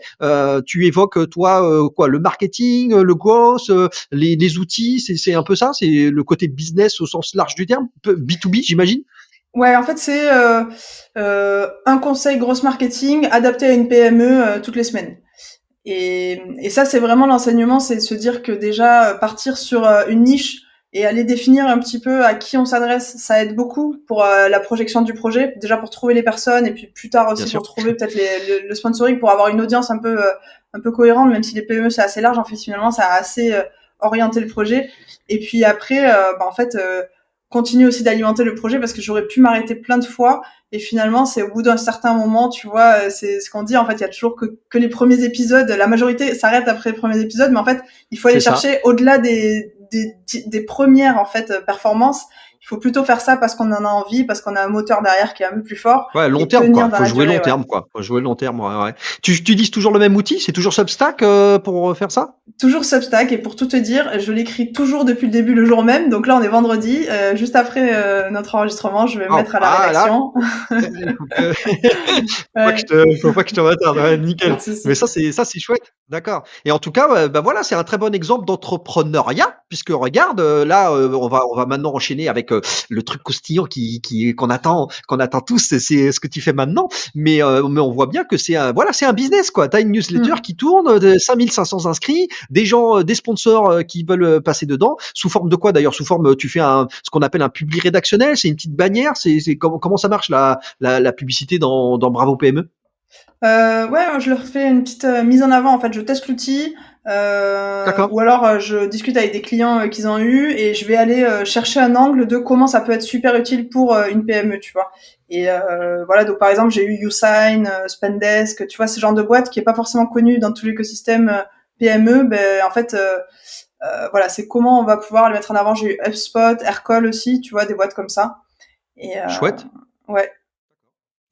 Tu évoques toi quoi, le marketing, le growth, les outils. C'est un peu ça. C'est le côté business au sens large du terme, B2B, j'imagine. Ouais, en fait, c'est un conseil grosse marketing adapté à une PME toutes les semaines. Et ça, c'est vraiment l'enseignement, c'est de se dire que déjà partir sur une niche et aller définir un petit peu à qui on s'adresse, ça aide beaucoup pour la projection du projet, déjà pour trouver les personnes et puis plus tard Bien aussi pour sûr. trouver peut-être le sponsoring pour avoir une audience un peu cohérente, même si les PME c'est assez large, en fait finalement ça a assez orienté le projet. Et puis après, en fait, continuer aussi d'alimenter le projet parce que j'aurais pu m'arrêter plein de fois et finalement c'est au bout d'un certain moment, tu vois, c'est ce qu'on dit en fait, il y a toujours que les premiers épisodes, la majorité s'arrête après les premiers épisodes, mais en fait il faut aller C'est ça. chercher au-delà des premières en fait performances. Il faut plutôt faire ça parce qu'on en a envie, parce qu'on a un moteur derrière qui est un peu plus fort Ouais, long et terme, tenir quoi. dans Faut la jouer long durée, ouais. terme, quoi. Faut jouer long terme, ouais, ouais. Tu utilises toujours le même outil? C'est toujours Substack pour faire ça? Toujours Substack et pour tout te dire, je l'écris toujours depuis le début le jour même. Donc là on est vendredi, juste après notre enregistrement, je vais me Waouh! mettre à la Ah là, rédaction. il faut que Ouais, faut pas que je te retarde. Ouais, pas nickel. de Mais souci. ça, c'est chouette. D'accord. Et en tout cas, bah voilà, c'est un très bon exemple d'entrepreneuriat, puisque regarde, là, on va maintenant enchaîner avec le truc croustillant qu'on attend tous. C'est ce que tu fais maintenant. Mais on voit bien que voilà, c'est un business, quoi. Tu as une newsletter Mm. qui tourne, de 5500 inscrits, des gens, des sponsors qui veulent passer dedans. Sous forme de quoi d'ailleurs? Sous forme, tu fais ce qu'on appelle un publi rédactionnel. C'est une petite bannière. Comment ça marche la publicité dans Bravo PME? Ouais, moi, je leur fais une petite mise en avant. En fait, je teste l'outil, D'accord. ou alors je discute avec des clients qu'ils ont eu et je vais aller chercher un angle de comment ça peut être super utile pour une PME, tu vois. Et voilà, donc par exemple, j'ai eu YouSign, Spendesk, tu vois, ce genre de boîte qui est pas forcément connu dans tout l'écosystème PME. Ben en fait, voilà, c'est comment on va pouvoir le mettre en avant. J'ai eu HubSpot, Aircall aussi, tu vois, des boîtes comme ça. Et Chouette. ouais.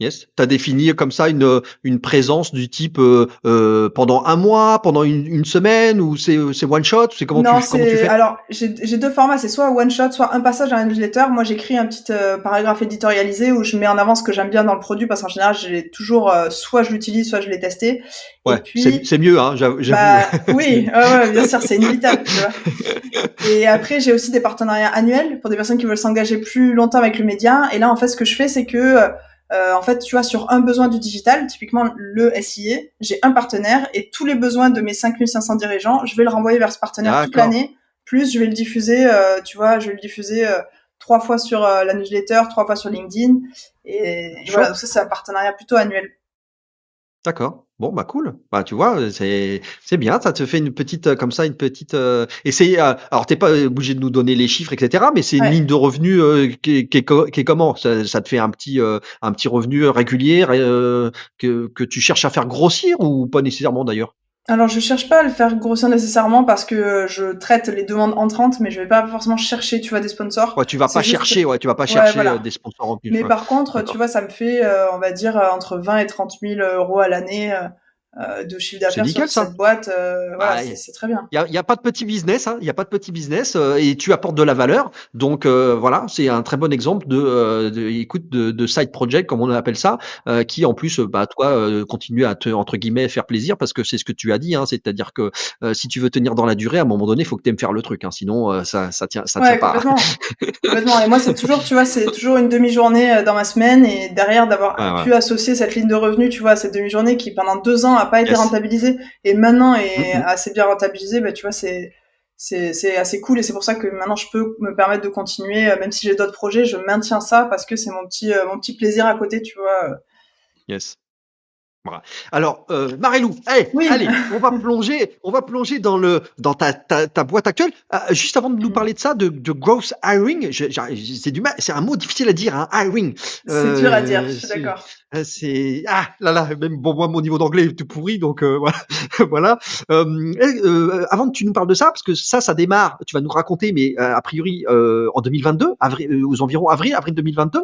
Yes. Tu as défini comme ça une présence du type, pendant un mois, pendant une semaine ou c'est one shot? C'est Non, comment tu c'est fais? alors j'ai 2 formats, c'est soit one shot, soit un passage à un newsletter. Moi, j'écris un petit, paragraphe éditorialisé où je mets en avant ce que j'aime bien dans le produit parce qu'en général, j'ai toujours, soit je l'utilise, soit je l'ai testé et Ouais, c'est puis c'est mieux, hein, j'avoue. bah, oui, ouais, ouais, bien sûr, c'est inévitable, tu vois? Et après, j'ai aussi des partenariats annuels pour des personnes qui veulent s'engager plus longtemps avec le média. Et là, en fait, ce que je fais, c'est que, en fait, tu vois, sur un besoin du digital, typiquement le SIA, j'ai un partenaire et tous les besoins de mes 5500 dirigeants, je vais le renvoyer vers ce partenaire toute D'accord, l'année. Plus, je vais le diffuser, tu vois, je vais le diffuser 3 fois sur la newsletter, 3 fois sur LinkedIn. Et voilà, donc chouette. ça, c'est un partenariat plutôt annuel. D'accord. Bon, bah, cool. Bah, tu vois, c'est bien, ça te fait une petite, comme ça, une petite, et c'est, alors tu pas, obligé de nous donner les chiffres et cetera, mais c'est une Ouais. ligne de revenus, qui est comment? Ça te fait un petit revenu, régulier, que tu cherches à faire grossir ou pas nécessairement d'ailleurs? Alors, je cherche pas à le faire grossir nécessairement parce que je traite les demandes entrantes, mais je vais pas forcément chercher, tu vois, des sponsors. C'est juste Ouais, tu vas pas ouais, chercher, voilà. des sponsors en plus, Mais ouais. par contre, tu D'accord. vois, ça me fait, on va dire, entre 20 et 30 000 € à l'année, de chiffre C'est d'affaires sur nickel ça. cette boîte, voilà, Bah, c'est très bien. il y a pas de petit business, hein, il y a pas de petit business, et tu apportes de la valeur. Donc, voilà, c'est un très bon exemple de side project comme on appelle ça, qui en plus, bah, toi, continue à te entre guillemets «faire plaisir» parce que c'est ce que tu as dit, hein. C'est-à-dire que, si tu veux tenir dans la durée, à un moment donné, il faut que tu aimes faire le truc, hein, sinon, ça tient Ouais, pas. complètement, complètement et moi, c'est toujours, tu vois, c'est toujours une demi-journée, dans ma semaine et derrière d'avoir Ouais, ouais. pu associer cette ligne de revenus, tu vois, à cette demi-journée qui pendant 2 ans a pas été Yes. rentabilisée et maintenant Mmh est mh. assez bien rentabilisée, bah, tu vois, c'est assez cool et c'est pour ça que maintenant je peux me permettre de continuer, même si j'ai d'autres projets, je maintiens ça parce que c'est mon petit plaisir à côté, tu vois, Yes. Voilà. Alors, Marilou, Oui. allez, on va plonger dans ta boîte actuelle. Juste avant de nous parler de ça, de growth hiring, c'est du mal, c'est un mot difficile à dire, hein, hiring. C'est dur à dire, je suis C'est, d'accord. ah là là, même bon, moi mon niveau d'anglais est tout pourri, donc voilà, voilà. Avant que tu nous parles de ça, parce que ça démarre, tu vas nous raconter, mais a priori en 2022, aux environs avril 2022.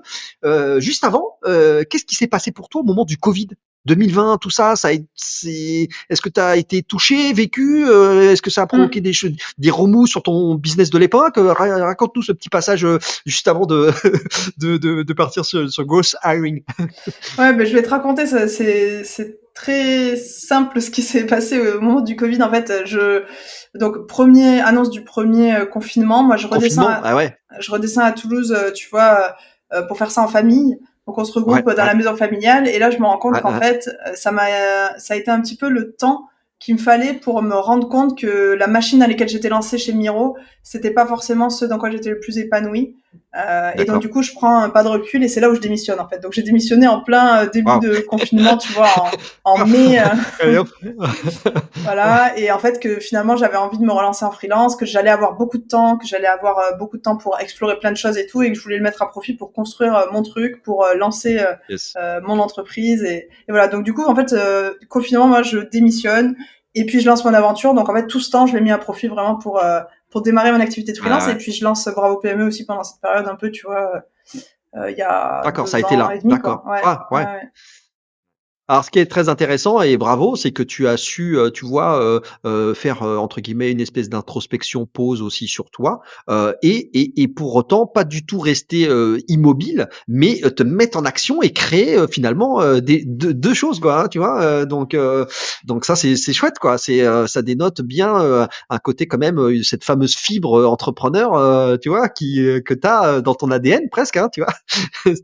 Juste avant, qu'est-ce qui s'est passé pour toi au moment du Covid? 2020, tout ça, est-ce que tu as été touché, vécu? Est-ce que ça a provoqué Mmh. des remous sur ton business de l'époque? Raconte-nous ce petit passage juste avant de, de partir sur Growth Hiring. Ouais, beh, je vais te raconter ça, c'est très simple ce qui s'est passé au moment du Covid. En fait, je donc premier annonce du premier confinement, moi Confinement? Ah ouais, je redescends à Toulouse, tu vois, pour faire ça en famille. Donc on se ouais, regroupe dans ouais, la maison familiale et là je me rends compte ouais, qu'en ouais. fait, ça a été un petit peu le temps qu'il me fallait pour me rendre compte que la machine à laquelle j'étais lancée chez Miro, c'était pas forcément ce dans quoi j'étais le plus épanouie. Et donc D'accord. du coup, je prends un pas de recul et c'est là où je démissionne en fait. Donc j'ai démissionné en plein début Waouh. de confinement, tu vois, en mai, Allez hop. voilà. Et en fait que finalement j'avais envie de me relancer en freelance, que j'allais avoir beaucoup de temps, que j'allais avoir beaucoup de temps pour explorer plein de choses et tout, et que je voulais le mettre à profit pour construire mon truc, pour lancer Yes. mon entreprise et voilà. Donc du coup en fait confinement, moi je démissionne et puis je lance mon aventure. Donc en fait tout ce temps je l'ai mis à profit vraiment pour démarrer mon activité de Ouais, freelance et ouais. puis je lance Bravo PME aussi pendant cette période un peu, tu vois, il y a D'accord, ça a deux été ans et là. demi quoi. D'accord. Ouais, Ouais, ouais, ouais. ouais. Alors, ce qui est très intéressant et bravo, c'est que tu as su, tu vois, faire, entre guillemets «une espèce d'introspection, pause» aussi sur toi, et pour autant pas du tout rester, immobile, mais, te mettre en action et créer, finalement, des 2 choses quoi, hein, tu vois? Donc ça c'est chouette quoi. Ça dénote bien, un côté quand même, cette fameuse fibre, entrepreneur, tu vois? Que tu as, dans ton ADN presque, hein, tu vois?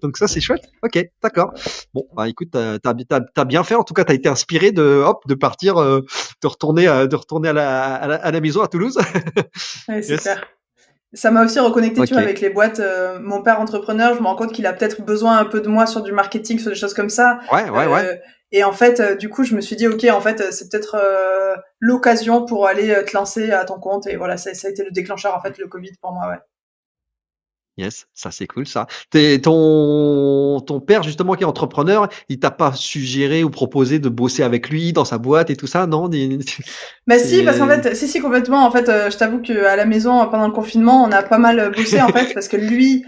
Donc ça c'est chouette. OK, d'accord. Bon, bah, écoute, tu as bien fait. En tout cas, tu as été inspiré de partir, de retourner à la maison à Toulouse. Ouais, c'est Yes. clair. Ça m'a aussi reconnecté, tu vois, OK. avec les boîtes. Mon père entrepreneur, je me rends compte qu'il a peut-être besoin un peu de moi sur du marketing, sur des choses comme ça. Ouais, ouais, ouais. Euh, et en fait, du coup, je me suis dit, ok, en fait, c'est peut-être l'occasion pour aller te lancer à ton compte. Et voilà, ça a été le déclencheur, en fait, le Covid pour moi, ouais. Yes, ça c'est cool ça. Ton père justement qui est entrepreneur, il t'a pas suggéré ou proposé de bosser avec lui dans sa boîte et tout ça, non? Des Bah si, parce qu'en c'est fait, si, si, complètement. En fait, je t'avoue qu'à la maison, pendant le confinement, on a pas mal bossé, en fait, parce que lui,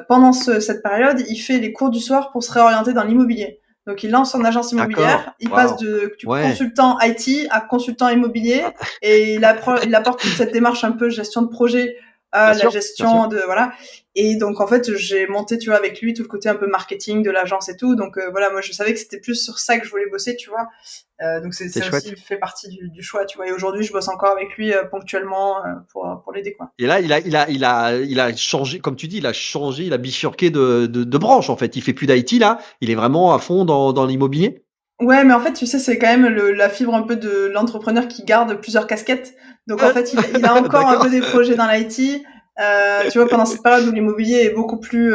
pendant cette période, il fait les cours du soir pour se réorienter dans l'immobilier. Donc, il lance son agence immobilière, D'accord. il passe Waouh. du Ouais. consultant IT à consultant immobilier et il apporte toute cette démarche un peu gestion de projet à Bien la sûr, bien sûr. gestion de, voilà. Et donc, en fait, j'ai monté, tu vois, avec lui tout le côté un peu marketing de l'agence et tout. Donc, voilà, moi, je savais que c'était plus sur ça que je voulais bosser, tu vois. Donc, C'est ça aussi chouette. fait partie du choix, tu vois. Et aujourd'hui, je bosse encore avec lui ponctuellement pour l'aider, quoi. Et là, il a changé, comme tu dis, il a changé, il a bifurqué de branche, en fait. Il fait plus d'IT, là. Il est vraiment à fond dans l'immobilier? Ouais, mais en fait, tu sais, c'est quand même la fibre un peu de l'entrepreneur qui garde plusieurs casquettes. Donc, en fait, il a encore un peu D'accord. des projets dans l'IT. Tu vois, pendant cette période où l'immobilier est beaucoup plus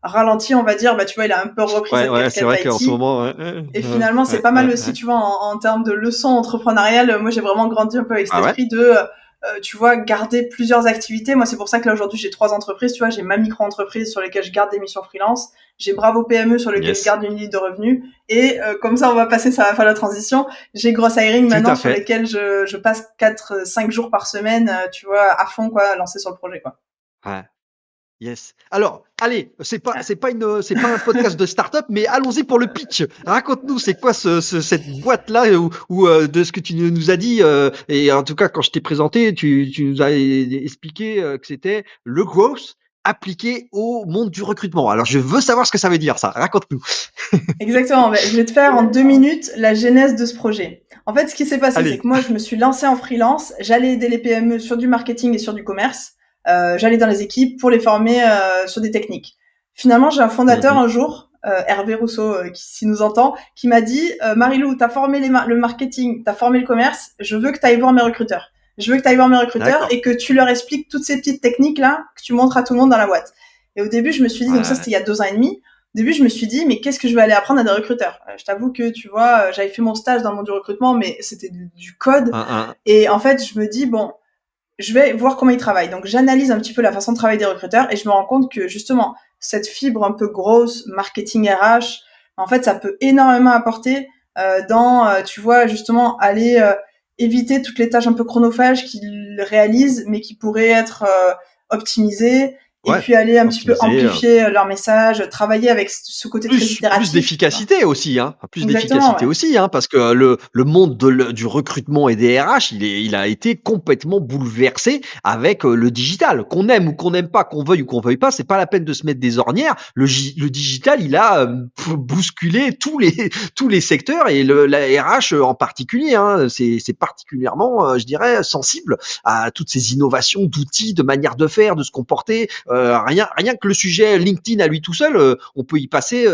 ralenti, on va dire, bah, tu vois, il a un peu repris Ouais, cette ouais, c'est casquette vrai qu'en ce IT. moment, ouais, Et finalement, c'est ouais, pas mal ouais, aussi, ouais. tu vois, en termes de leçons entrepreneuriales. Moi, j'ai vraiment grandi un peu avec cet Ah ouais? esprit de, tu vois, garder plusieurs activités. Moi, c'est pour ça que là, aujourd'hui, j'ai 3 entreprises. Tu vois, j'ai ma micro-entreprise sur lesquelles je garde des missions freelance. J'ai Bravo PME sur lesquelles je Yes. garde une ligne de revenus. Et comme ça, on va passer, ça va faire la transition. J'ai Gross Hiring Tout maintenant à sur fait. lesquelles je passe 5 jours par semaine, tu vois, à fond, quoi, lancé sur le projet, quoi. Ouais. Yes. Alors, allez, c'est pas un podcast de start-up, mais allons-y pour le pitch. Raconte-nous, c'est quoi cette boîte-là de ce que tu nous as dit, et en tout cas, quand je t'ai présenté, tu nous as expliqué que c'était le growth appliqué au monde du recrutement. Alors, je veux savoir ce que ça veut dire, ça. Raconte-nous. Exactement. Ben, je vais te faire en 2 minutes la genèse de ce projet. En fait, ce qui s'est passé, c'est Allez. que moi, je me suis lancée en freelance. J'allais aider les PME sur du marketing et sur du commerce. J'allais dans les équipes pour les former sur des techniques. Finalement, j'ai un fondateur Mhm. un jour, Hervé Rousseau, qui s'il nous entend, qui m'a dit Marilou, t'as formé le marketing, t'as formé le commerce. Je veux que tu ailles voir mes recruteurs. Je veux que tu ailles voir mes recruteurs D'accord. et que tu leur expliques toutes ces petites techniques là que tu montres à tout le monde dans la boîte. Et au début, je me suis dit, donc ça Ouais. c'était il y a 2 ans et demi. Au début, je me suis dit, mais qu'est-ce que je vais aller apprendre à des recruteurs? Je t'avoue que, tu vois, j'avais fait mon stage dans le monde du recrutement, mais c'était du code. Un, Et en fait, je me dis, bon, je vais voir comment ils travaillent. Donc, j'analyse un petit peu la façon de travailler des recruteurs et je me rends compte que, justement, cette fibre un peu grosse, marketing RH, en fait, ça peut énormément apporter dans, tu vois, justement, aller éviter toutes les tâches un peu chronophages qu'ils réalisent, mais qui pourraient être optimisées et ouais. puis aller un petit peu Optimiser. amplifier leur message, travailler avec ce côté très Plus itératif, tu vois. d'efficacité aussi, hein. Plus Exactement, d'efficacité ouais. aussi, hein, parce que le monde du recrutement et des RH, il a été complètement bouleversé avec le digital. Qu'on aime ou qu'on n'aime pas, qu'on veuille ou qu'on veuille pas, c'est pas la peine de se mettre des ornières. Le digital, il a bousculé tous les secteurs et la RH en particulier. Hein, c'est particulièrement, je dirais, sensible à toutes ces innovations d'outils, de manières de faire, de se comporter. Rien que le sujet LinkedIn à lui tout seul, on peut y passer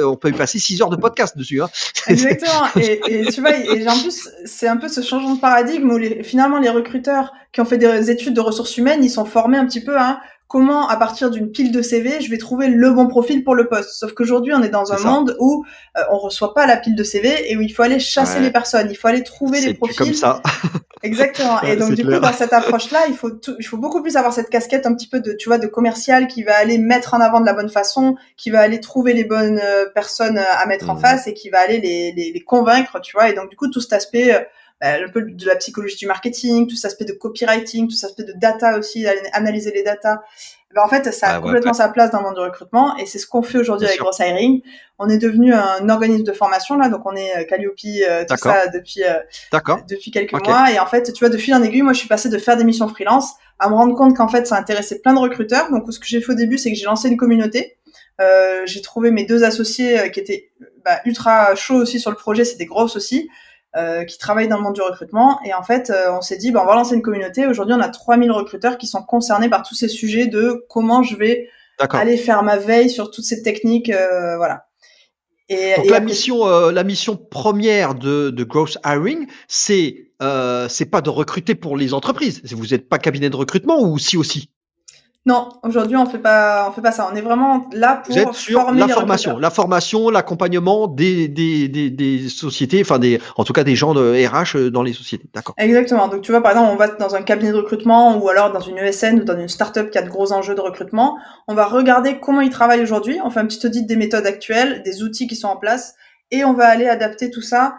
6 heures de podcast dessus. Hein. Exactement. Et tu vois, et en plus, c'est un peu ce changement de paradigme où finalement les recruteurs qui ont fait des études de ressources humaines, ils sont formés un petit peu à comment, à partir d'une pile de CV, je vais trouver le bon profil pour le poste. Sauf qu'aujourd'hui, on est dans C'est un ça. monde où on reçoit pas la pile de CV et où il faut aller chasser les Ouais, personnes, il faut aller trouver les c'est plus comme profils. ça. Exactement. Et Ouais, donc c'est du coup, clair. dans cette approche-là, il faut beaucoup plus avoir cette casquette un petit peu de, tu vois, de commercial qui va aller mettre en avant de la bonne façon, qui va aller trouver les bonnes personnes à mettre en Mmh. face et qui va aller les convaincre, tu vois. Et donc du coup, tout cet aspect, un peu de la psychologie du marketing, tout cet aspect de copywriting, tout cet aspect de data aussi, analyser les data. Ben, en fait, ça a Ouais, ouais, complètement ouais, sa place dans le monde du recrutement et c'est ce qu'on fait aujourd'hui bien avec sûr. Gross Hiring. On est devenu un organisme de formation là, donc on est Calliope, tout D'accord, ça d'accord. depuis quelques OK. mois. Et en fait, tu vois, de fil en aiguille, moi, je suis passée de faire des missions freelance à me rendre compte qu'en fait, ça intéressait plein de recruteurs. Donc, ce que j'ai fait au début, c'est que j'ai lancé une communauté. J'ai trouvé mes 2 associés qui étaient ultra chauds aussi sur le projet, c'est des grosses aussi, qui travaillent dans le monde du recrutement. Et en fait, on s'est dit, on va lancer une communauté. Aujourd'hui, on a 3000 recruteurs qui sont concernés par tous ces sujets de comment je vais D'accord. aller faire ma veille sur toutes ces techniques, voilà. Donc Et à côté, la mission première de Growth Hiring, c'est pas de recruter pour les entreprises. Vous êtes pas cabinet de recrutement ou si aussi? non, aujourd'hui, on fait pas ça. On est vraiment là Vous êtes pour sur former les recruteurs. la formation, l'accompagnement des sociétés, enfin en tout cas des gens de RH dans les sociétés. D'accord. Exactement. Donc, tu vois, par exemple, on va dans un cabinet de recrutement ou alors dans une ESN ou dans une startup qui a de gros enjeux de recrutement. On va regarder comment ils travaillent aujourd'hui. On fait un petit audit des méthodes actuelles, des outils qui sont en place et on va aller adapter tout ça,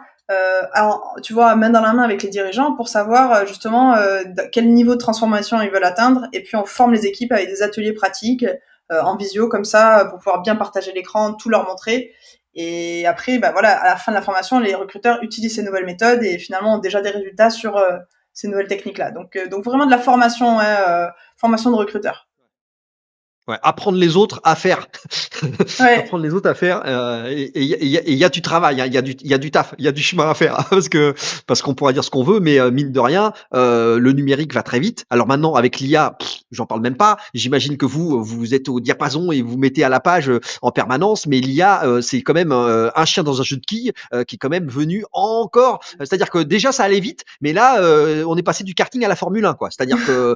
tu vois, main dans la main avec les dirigeants pour savoir justement quel niveau de transformation ils veulent atteindre. Et puis, on forme les équipes avec des ateliers pratiques en visio comme ça pour pouvoir bien partager l'écran, tout leur montrer. Et après, bah voilà, à la fin de la formation, les recruteurs utilisent ces nouvelles méthodes et finalement ont déjà des résultats sur ces nouvelles techniques-là. Donc vraiment de la formation, formation de recruteurs. Ouais, apprendre les autres à faire. Ouais. Apprendre les autres à faire, et il y a du travail, hein, il y a du taf, il y a du chemin à faire parce qu'on pourra dire ce qu'on veut, mais mine de rien, le numérique va très vite. Alors maintenant avec l'IA, j'en parle même pas. J'imagine que vous êtes au diapason et vous mettez à la page en permanence, mais l'IA, c'est quand même un chien dans un jeu de quilles qui est quand même venu encore. C'est-à-dire que déjà ça allait vite, mais là on est passé du karting à la Formule 1, quoi. C'est-à-dire que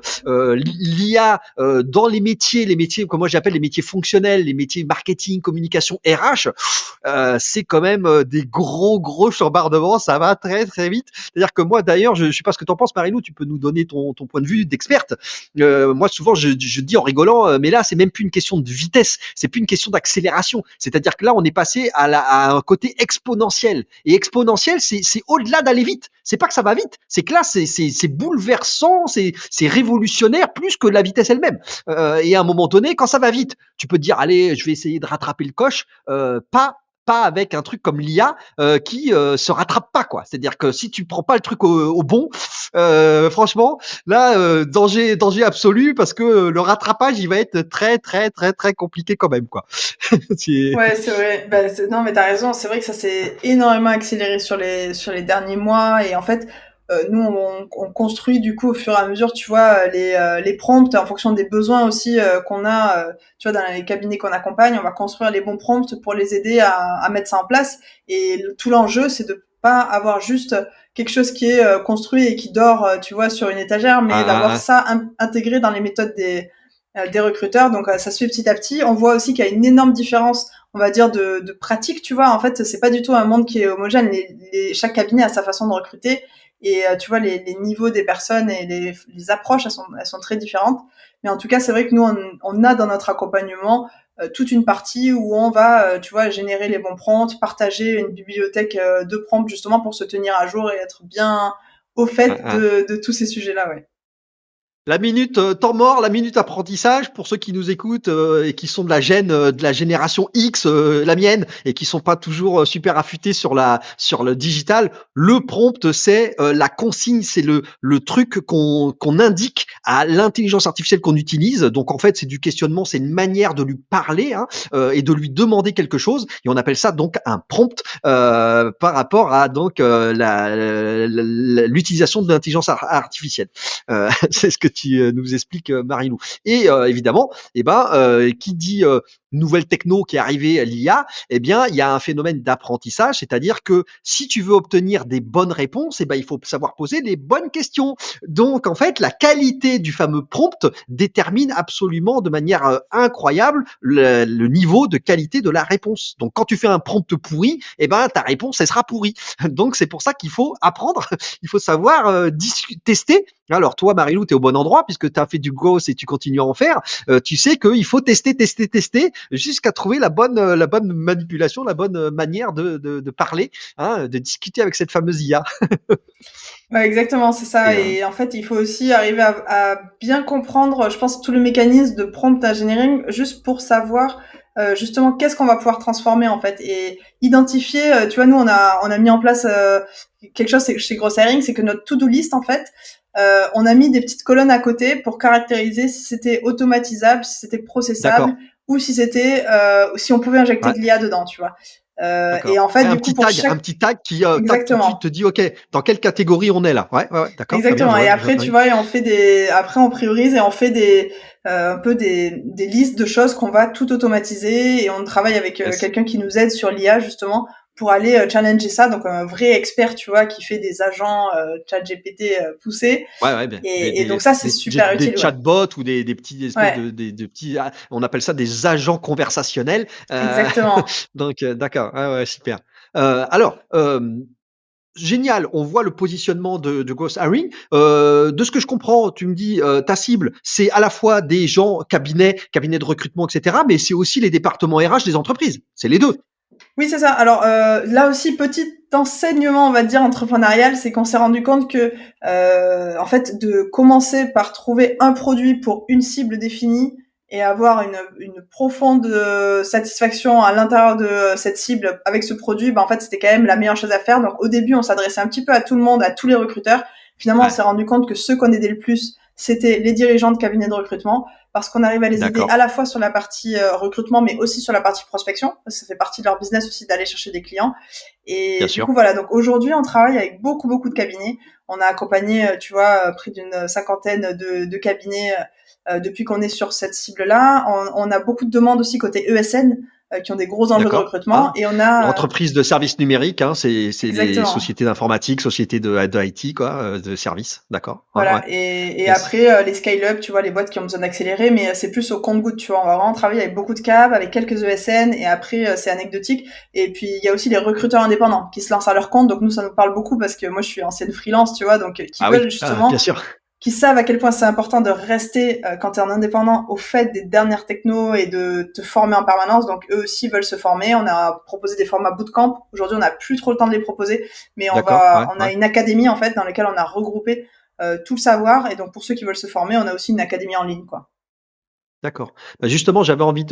l'IA dans les métiers que moi j'appelle les métiers fonctionnels, les métiers marketing, communication, RH, c'est quand même des gros chambardements, ça va très vite. C'est-à-dire que moi d'ailleurs, je sais pas ce que tu en penses Marilou, tu peux nous donner ton point de vue d'experte. Moi souvent je dis en rigolant, mais là c'est même plus une question de vitesse, c'est plus une question d'accélération. C'est-à-dire que là on est passé à un côté exponentiel. Et exponentiel, c'est au-delà d'aller vite. C'est pas que ça va vite, c'est que là c'est bouleversant, c'est révolutionnaire plus que la vitesse elle-même. Et à un moment donné, quand ça va vite, tu peux te dire allez, je vais essayer de rattraper le coche, pas avec un truc comme l'IA qui se rattrape pas, quoi. C'est-à-dire que si tu prends pas le truc au bon, franchement, là danger absolu parce que le rattrapage il va être très compliqué quand même, quoi. C'est- Ouais, c'est vrai. Bah, non, mais t'as raison. C'est vrai que ça s'est énormément accéléré sur les derniers mois. Et en fait, nous, on construit du coup au fur et à mesure, tu vois, les prompts en fonction des besoins aussi qu'on a. Tu vois, dans les cabinets qu'on accompagne, on va construire les bons prompts pour les aider à mettre ça en place. Et tout l'enjeu, c'est de pas avoir juste quelque chose qui est construit et qui dort, tu vois, sur une étagère, mais d'avoir Ah, ça intégré dans les méthodes des recruteurs. Donc ça se fait petit à petit. On voit aussi qu'il y a une énorme différence, on va dire, de pratique, tu vois. En fait, c'est pas du tout un monde qui est homogène. Chaque cabinet a sa façon de recruter. Et tu vois, les niveaux des personnes et les approches, elles sont très différentes. Mais en tout cas, c'est vrai que nous, on a dans notre accompagnement toute une partie où on va, tu vois, générer les bons prompts, partager une bibliothèque de prompts justement pour se tenir à jour et être bien au fait ah. de tous ces sujets-là, ouais. La minute temps mort, la minute apprentissage pour ceux qui nous écoutent et qui sont de la génération X, la mienne, et qui sont pas toujours super affûtés sur le digital. Le prompt, c'est la consigne, c'est le truc qu'on indique à l'intelligence artificielle qu'on utilise. Donc en fait, c'est du questionnement, c'est une manière de lui parler, hein, et de lui demander quelque chose. Et on appelle ça donc un prompt par rapport à donc l'utilisation de l'intelligence artificielle. C'est ce que tu nous expliques, Marilou. Et évidemment, qui dit nouvelle techno qui est arrivée à l'IA, eh bien, il y a un phénomène d'apprentissage, c'est-à-dire que si tu veux obtenir des bonnes réponses, il faut savoir poser les bonnes questions. Donc, en fait, la qualité du fameux prompt détermine absolument de manière incroyable le niveau de qualité de la réponse. Donc, quand tu fais un prompt pourri, ta réponse, elle sera pourrie. Donc, c'est pour ça qu'il faut apprendre, il faut savoir tester. Alors toi, Marilou, tu es au bon endroit puisque tu as fait du Gauss et tu continues à en faire. Tu sais qu'il faut tester jusqu'à trouver la bonne manipulation, la bonne manière de parler, hein, de discuter avec cette fameuse IA. Ouais, exactement, c'est Et, ça. Et en fait, il faut aussi arriver à bien comprendre, je pense, tout le mécanisme de prompt engineering, juste pour savoir justement qu'est-ce qu'on va pouvoir transformer en fait et identifier. Tu vois, nous, on a mis en place quelque chose chez Gross Hiring, c'est que notre to-do list, en fait, on a mis des petites colonnes à côté pour caractériser si c'était automatisable, si c'était processable d'accord. ou si c'était si on pouvait injecter Ouais, de l'IA dedans, tu vois. Et d'accord. en fait, Ouais, du coup, pour un chaque petit tag qui tac tout de suite exactement. te dit OK, dans quelle catégorie on est là. Ouais, d'accord, très bien, Exactement. Et je vois après, très tu bien. vois, et on fait après on priorise et on fait un peu des listes de choses qu'on va tout automatiser et on travaille avec Yes. quelqu'un qui nous aide sur l'IA justement pour aller challenger ça. Donc un vrai expert, tu vois, qui fait des agents ChatGPT poussés. Ouais, bien. Et donc ça, c'est super Des utile, ouais. chatbots ou des petits espèces Ouais, de petits, on appelle ça des agents conversationnels. exactement. Donc, d'accord. Ouais, super. Alors, génial, on voit le positionnement de Ghost Haring. De ce que je comprends, tu me dis, ta cible, c'est à la fois des gens, cabinets de recrutement, etc., mais c'est aussi les départements RH des entreprises. C'est les deux. Oui, c'est ça. Alors là aussi, petit enseignement, on va dire, entrepreneurial, c'est qu'on s'est rendu compte que, en fait, de commencer par trouver un produit pour une cible définie et avoir une profonde satisfaction à l'intérieur de cette cible avec ce produit, en fait, c'était quand même la meilleure chose à faire. Donc, au début, on s'adressait un petit peu à tout le monde, à tous les recruteurs. Finalement, on Ouais, s'est rendu compte que ceux qu'on aidait le plus, c'était les dirigeants de cabinets de recrutement, parce qu'on arrive à les aider à d'accord, la fois sur la partie recrutement, mais aussi sur la partie prospection, parce que ça fait partie de leur business aussi d'aller chercher des clients. bien Et du coup, sûr. voilà. Donc aujourd'hui, on travaille avec beaucoup de cabinets. On a accompagné, tu vois, près d'une cinquantaine de cabinets depuis qu'on est sur cette cible-là. On a beaucoup de demandes aussi côté ESN qui ont des gros enjeux de D'accord. recrutement. Ah, Et on a entreprise de services numériques, hein, c'est les exactement. sociétés d'informatique, sociétés de IT, quoi, de services. D'accord. Ouais, ouais. Voilà. Et Yes. après, les scale-up, tu vois, les boîtes qui ont besoin d'accélérer, mais c'est plus au compte-goutte, tu vois. On va vraiment travailler avec beaucoup de cabs, avec quelques ESN, et après, c'est anecdotique. Et puis, il y a aussi les recruteurs indépendants qui se lancent à leur compte. Donc, nous, ça nous parle beaucoup parce que moi, je suis ancienne freelance, tu vois, donc qui Ah veulent oui, ah, justement bien sûr. qui savent à quel point c'est important de rester quand tu es en indépendant au fait des dernières technos et de te former en permanence. Donc eux aussi veulent se former. On a proposé des formats bootcamp. Aujourd'hui, on n'a plus trop le temps de les proposer, mais D'accord. Ouais, on ouais. a une académie en fait dans laquelle on a regroupé tout le savoir. Et donc pour ceux qui veulent se former, on a aussi une académie en ligne, quoi. D'accord. Bah, justement, j'avais envie,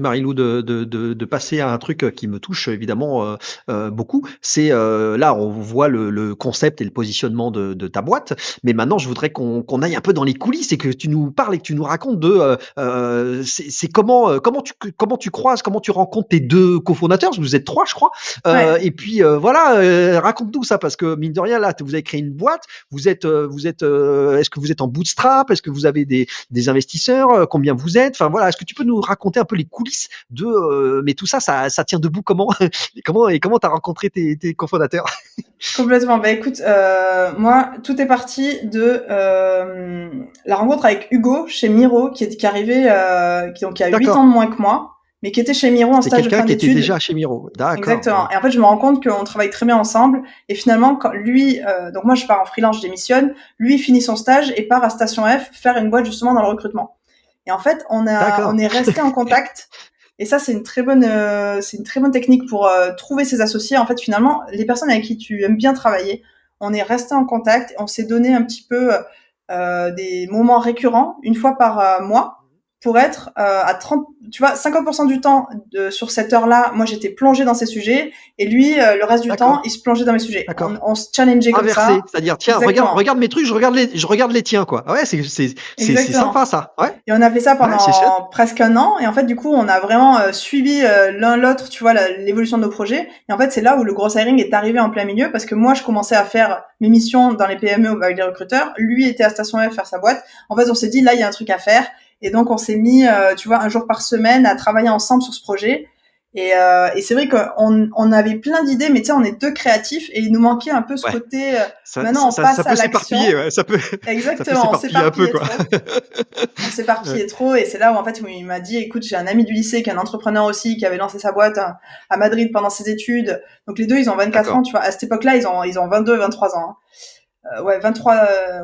Marilou, de passer à un truc qui me touche évidemment beaucoup. C'est là, on voit le concept et le positionnement de ta boîte, mais maintenant, je voudrais qu'on aille un peu dans les coulisses et que tu nous parles et que tu nous racontes c'est comment tu croises, comment tu rencontres tes deux cofondateurs, parce que vous êtes trois, je crois. Ouais. Et puis voilà, raconte-nous ça, parce que mine de rien, là, vous avez créé une boîte. Est-ce que vous êtes en bootstrap? Est-ce que vous avez des investisseurs, combien vous êtes? Enfin voilà, est-ce que tu peux nous raconter un peu les coulisses mais tout ça, ça tient debout comment? Et comment tu as rencontré tes cofondateurs? Complètement. Bah écoute, moi, tout est parti de la rencontre avec Hugo chez Miro, qui arrivait, qui a 8 ans de D'accord. moins que moi, mais qui était chez Miro en C'était stage de quelqu'un fin qui était d'études. déjà chez Miro. D'accord, Exactement. ouais. Et en fait, je me rends compte qu'on travaille très bien ensemble. Et finalement, quand lui, donc moi, je pars en freelance, je démissionne. Lui il finit son stage et part à Station F faire une boîte justement dans le recrutement. Et en fait, on D'accord. est resté en contact. Et ça, c'est une très bonne technique pour trouver ses associés. En fait, finalement, les personnes avec qui tu aimes bien travailler, on est resté en contact. On s'est donné un petit peu des moments récurrents, une fois par mois, pour être à 30, tu vois, 50% du temps sur cette heure-là, moi j'étais plongée dans ces sujets, et lui, le reste du temps, D'accord, il se plongeait dans mes sujets. d'accord. On se challengeait comme Inversé, ça. c'est-à-dire: «Tiens, regarde Exactement. regarde mes trucs, je regarde les tiens», quoi. Ah ouais, c'est Exactement. sympa ça. Ouais, Et on a fait ça ouais, c'est chouette. pendant presque un an. Et en fait, du coup, on a vraiment suivi l'un l'autre, tu vois, l'évolution de nos projets. Et en fait, c'est là où le gros hiring est arrivé en plein milieu, parce que moi, je commençais à faire mes missions dans les PME avec les recruteurs. Lui était à Station F faire sa boîte. En fait, on s'est dit, là, il y a un truc à faire. Et donc, on s'est mis, tu vois, un jour par semaine à travailler ensemble sur ce projet. Et c'est vrai qu'on avait plein d'idées, mais tu sais, on est deux créatifs et il nous manquait un peu ce Ouais, côté, ça maintenant, ça on ça ça passe à peut s'éparpiller, l'action. ouais, ça peut Exactement, on s'éparpiller un peu, s'éparpillait quoi. trop. On Ouais, s'éparpillait trop, et c'est là où en fait où il m'a dit, écoute, j'ai un ami du lycée qui est un entrepreneur aussi, qui avait lancé sa boîte à Madrid pendant ses études. Donc les deux, ils ont 24 ans, d'accord. tu vois. À cette époque-là, ils ont 22 et 23 ans, hein. Ouais, 23,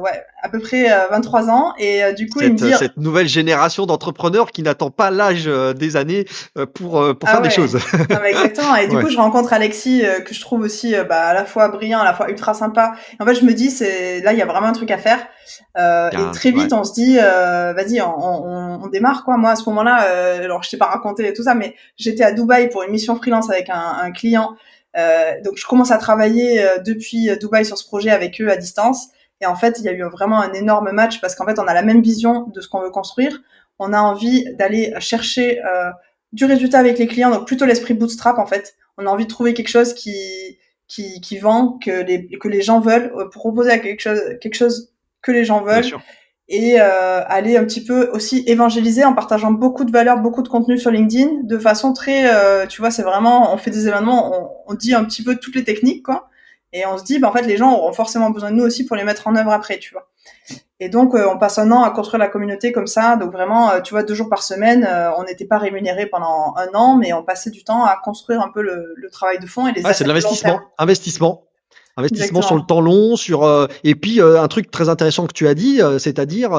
ouais, à peu près 23 ans. Et du coup, il me dit, Cette nouvelle génération d'entrepreneurs qui n'attend pas l'âge, des années, pour ah faire des ouais, choses. non mais exactement. Et du Ouais, coup, je rencontre Alexis, que je trouve aussi à la fois brillant, à la fois ultra sympa. Et en fait, je me dis, c'est là, il y a vraiment un truc à faire. Et très ouais, vite, on se dit, vas-y, on démarre, quoi. Moi, à ce moment-là, alors je t'ai pas raconté tout ça, mais j'étais à Dubaï pour une mission freelance avec un client. Donc, je commence à travailler depuis Dubaï sur ce projet avec eux à distance. Et en fait, il y a eu vraiment un énorme match, parce qu'en fait, on a la même vision de ce qu'on veut construire. On a envie d'aller chercher du résultat avec les clients, donc plutôt l'esprit bootstrap en fait. On a envie de trouver quelque chose qui vend, que les gens veulent, pour proposer à quelque chose que les gens bien veulent, sûr. et aller un petit peu aussi évangéliser en partageant beaucoup de valeurs, beaucoup de contenu sur LinkedIn, de façon très, tu vois, c'est vraiment, on fait des événements, on dit un petit peu toutes les techniques, quoi, et on se dit, en fait, les gens auront forcément besoin de nous aussi pour les mettre en œuvre après, tu vois. Et donc, on passe un an à construire la communauté comme ça. Donc vraiment, tu vois, 2 jours par semaine, on n'était pas rémunéré pendant un an, mais on passait du temps à construire un peu le travail de fond et les Ouais, c'est de assets de long terme. l'investissement, investissement. Investissement sur le exactement. temps long, et puis, un truc très intéressant que tu as dit, c'est-à-dire,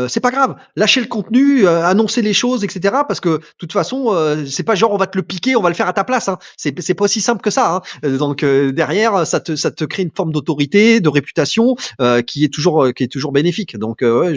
c'est pas grave, lâcher le contenu, annoncer les choses et cetera parce que, de toute façon, c'est pas genre on va te le piquer, on va le faire à ta place, hein. C'est pas aussi simple que ça, hein. Donc, derrière, ça te crée une forme d'autorité, de réputation, qui est toujours bénéfique. Donc, ouais,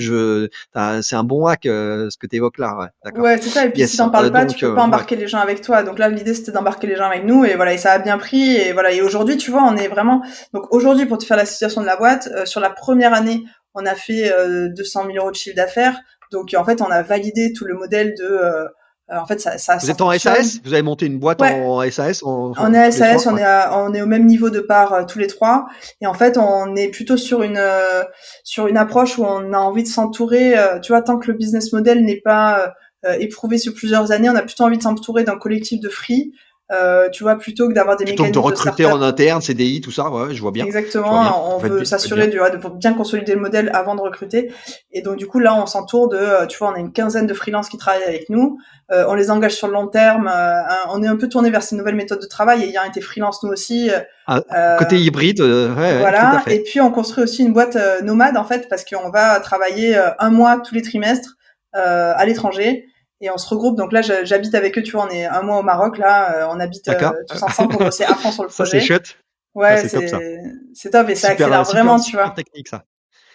c'est un bon hack, ce que tu évoques là, ouais, d'accord. Ouais, c'est ça et puis si Yes, tu en parles pas, tu donc, peux pas ouais. embarquer les gens avec toi. Donc là, l'idée, c'était d'embarquer les gens avec nous et voilà et ça a bien pris et voilà et aujourd'hui, tu vois, on est vraiment donc aujourd'hui, pour te faire la situation de la boîte, sur la première année, on a fait, 200 000 € de chiffre d'affaires. Donc en fait, on a validé tout le modèle de, en fait, ça Vous êtes en fonctionne. SAS? Vous avez monté une boîte Ouais, en SAS, on est à tous les SAS, 3? Ouais. on est au même niveau de part tous les trois. Et en fait, on est plutôt sur une approche où on a envie de s'entourer. Tu vois, tant que le business model n'est pas éprouvé sur plusieurs années, on a plutôt envie de s'entourer d'un collectif de free. Tu vois, plutôt que d'avoir des Plutôt que de mécanismes de recruter en start-up. interne, CDI, tout ça, ouais, je vois bien. Je vois bien. Exactement, on Je vois veut s'assurer bien. de bien consolider le modèle avant de recruter. Et donc du coup là, on s'entoure de, tu vois, on a une quinzaine de freelances qui travaillent avec nous. On les engage sur le long terme. On est un peu tourné vers ces nouvelles méthodes de travail. Et ayant été freelance nous aussi, Ah, côté euh, hybride, ouais, ouais, tout à voilà. Et fait. puis on construit aussi une boîte nomade en fait parce qu'on va travailler un mois tous les trimestres à l'étranger. Et on se regroupe. Donc là, j'habite avec eux. Tu vois, on est un mois au Maroc. Là, on habite D'accord. tous ensemble pour bosser à fond sur le Ça, c'est projet. chouette. Ah, Ouais, c'est top ça. c'est top et ça Super, accélère super, vraiment, tu super vois. technique ça.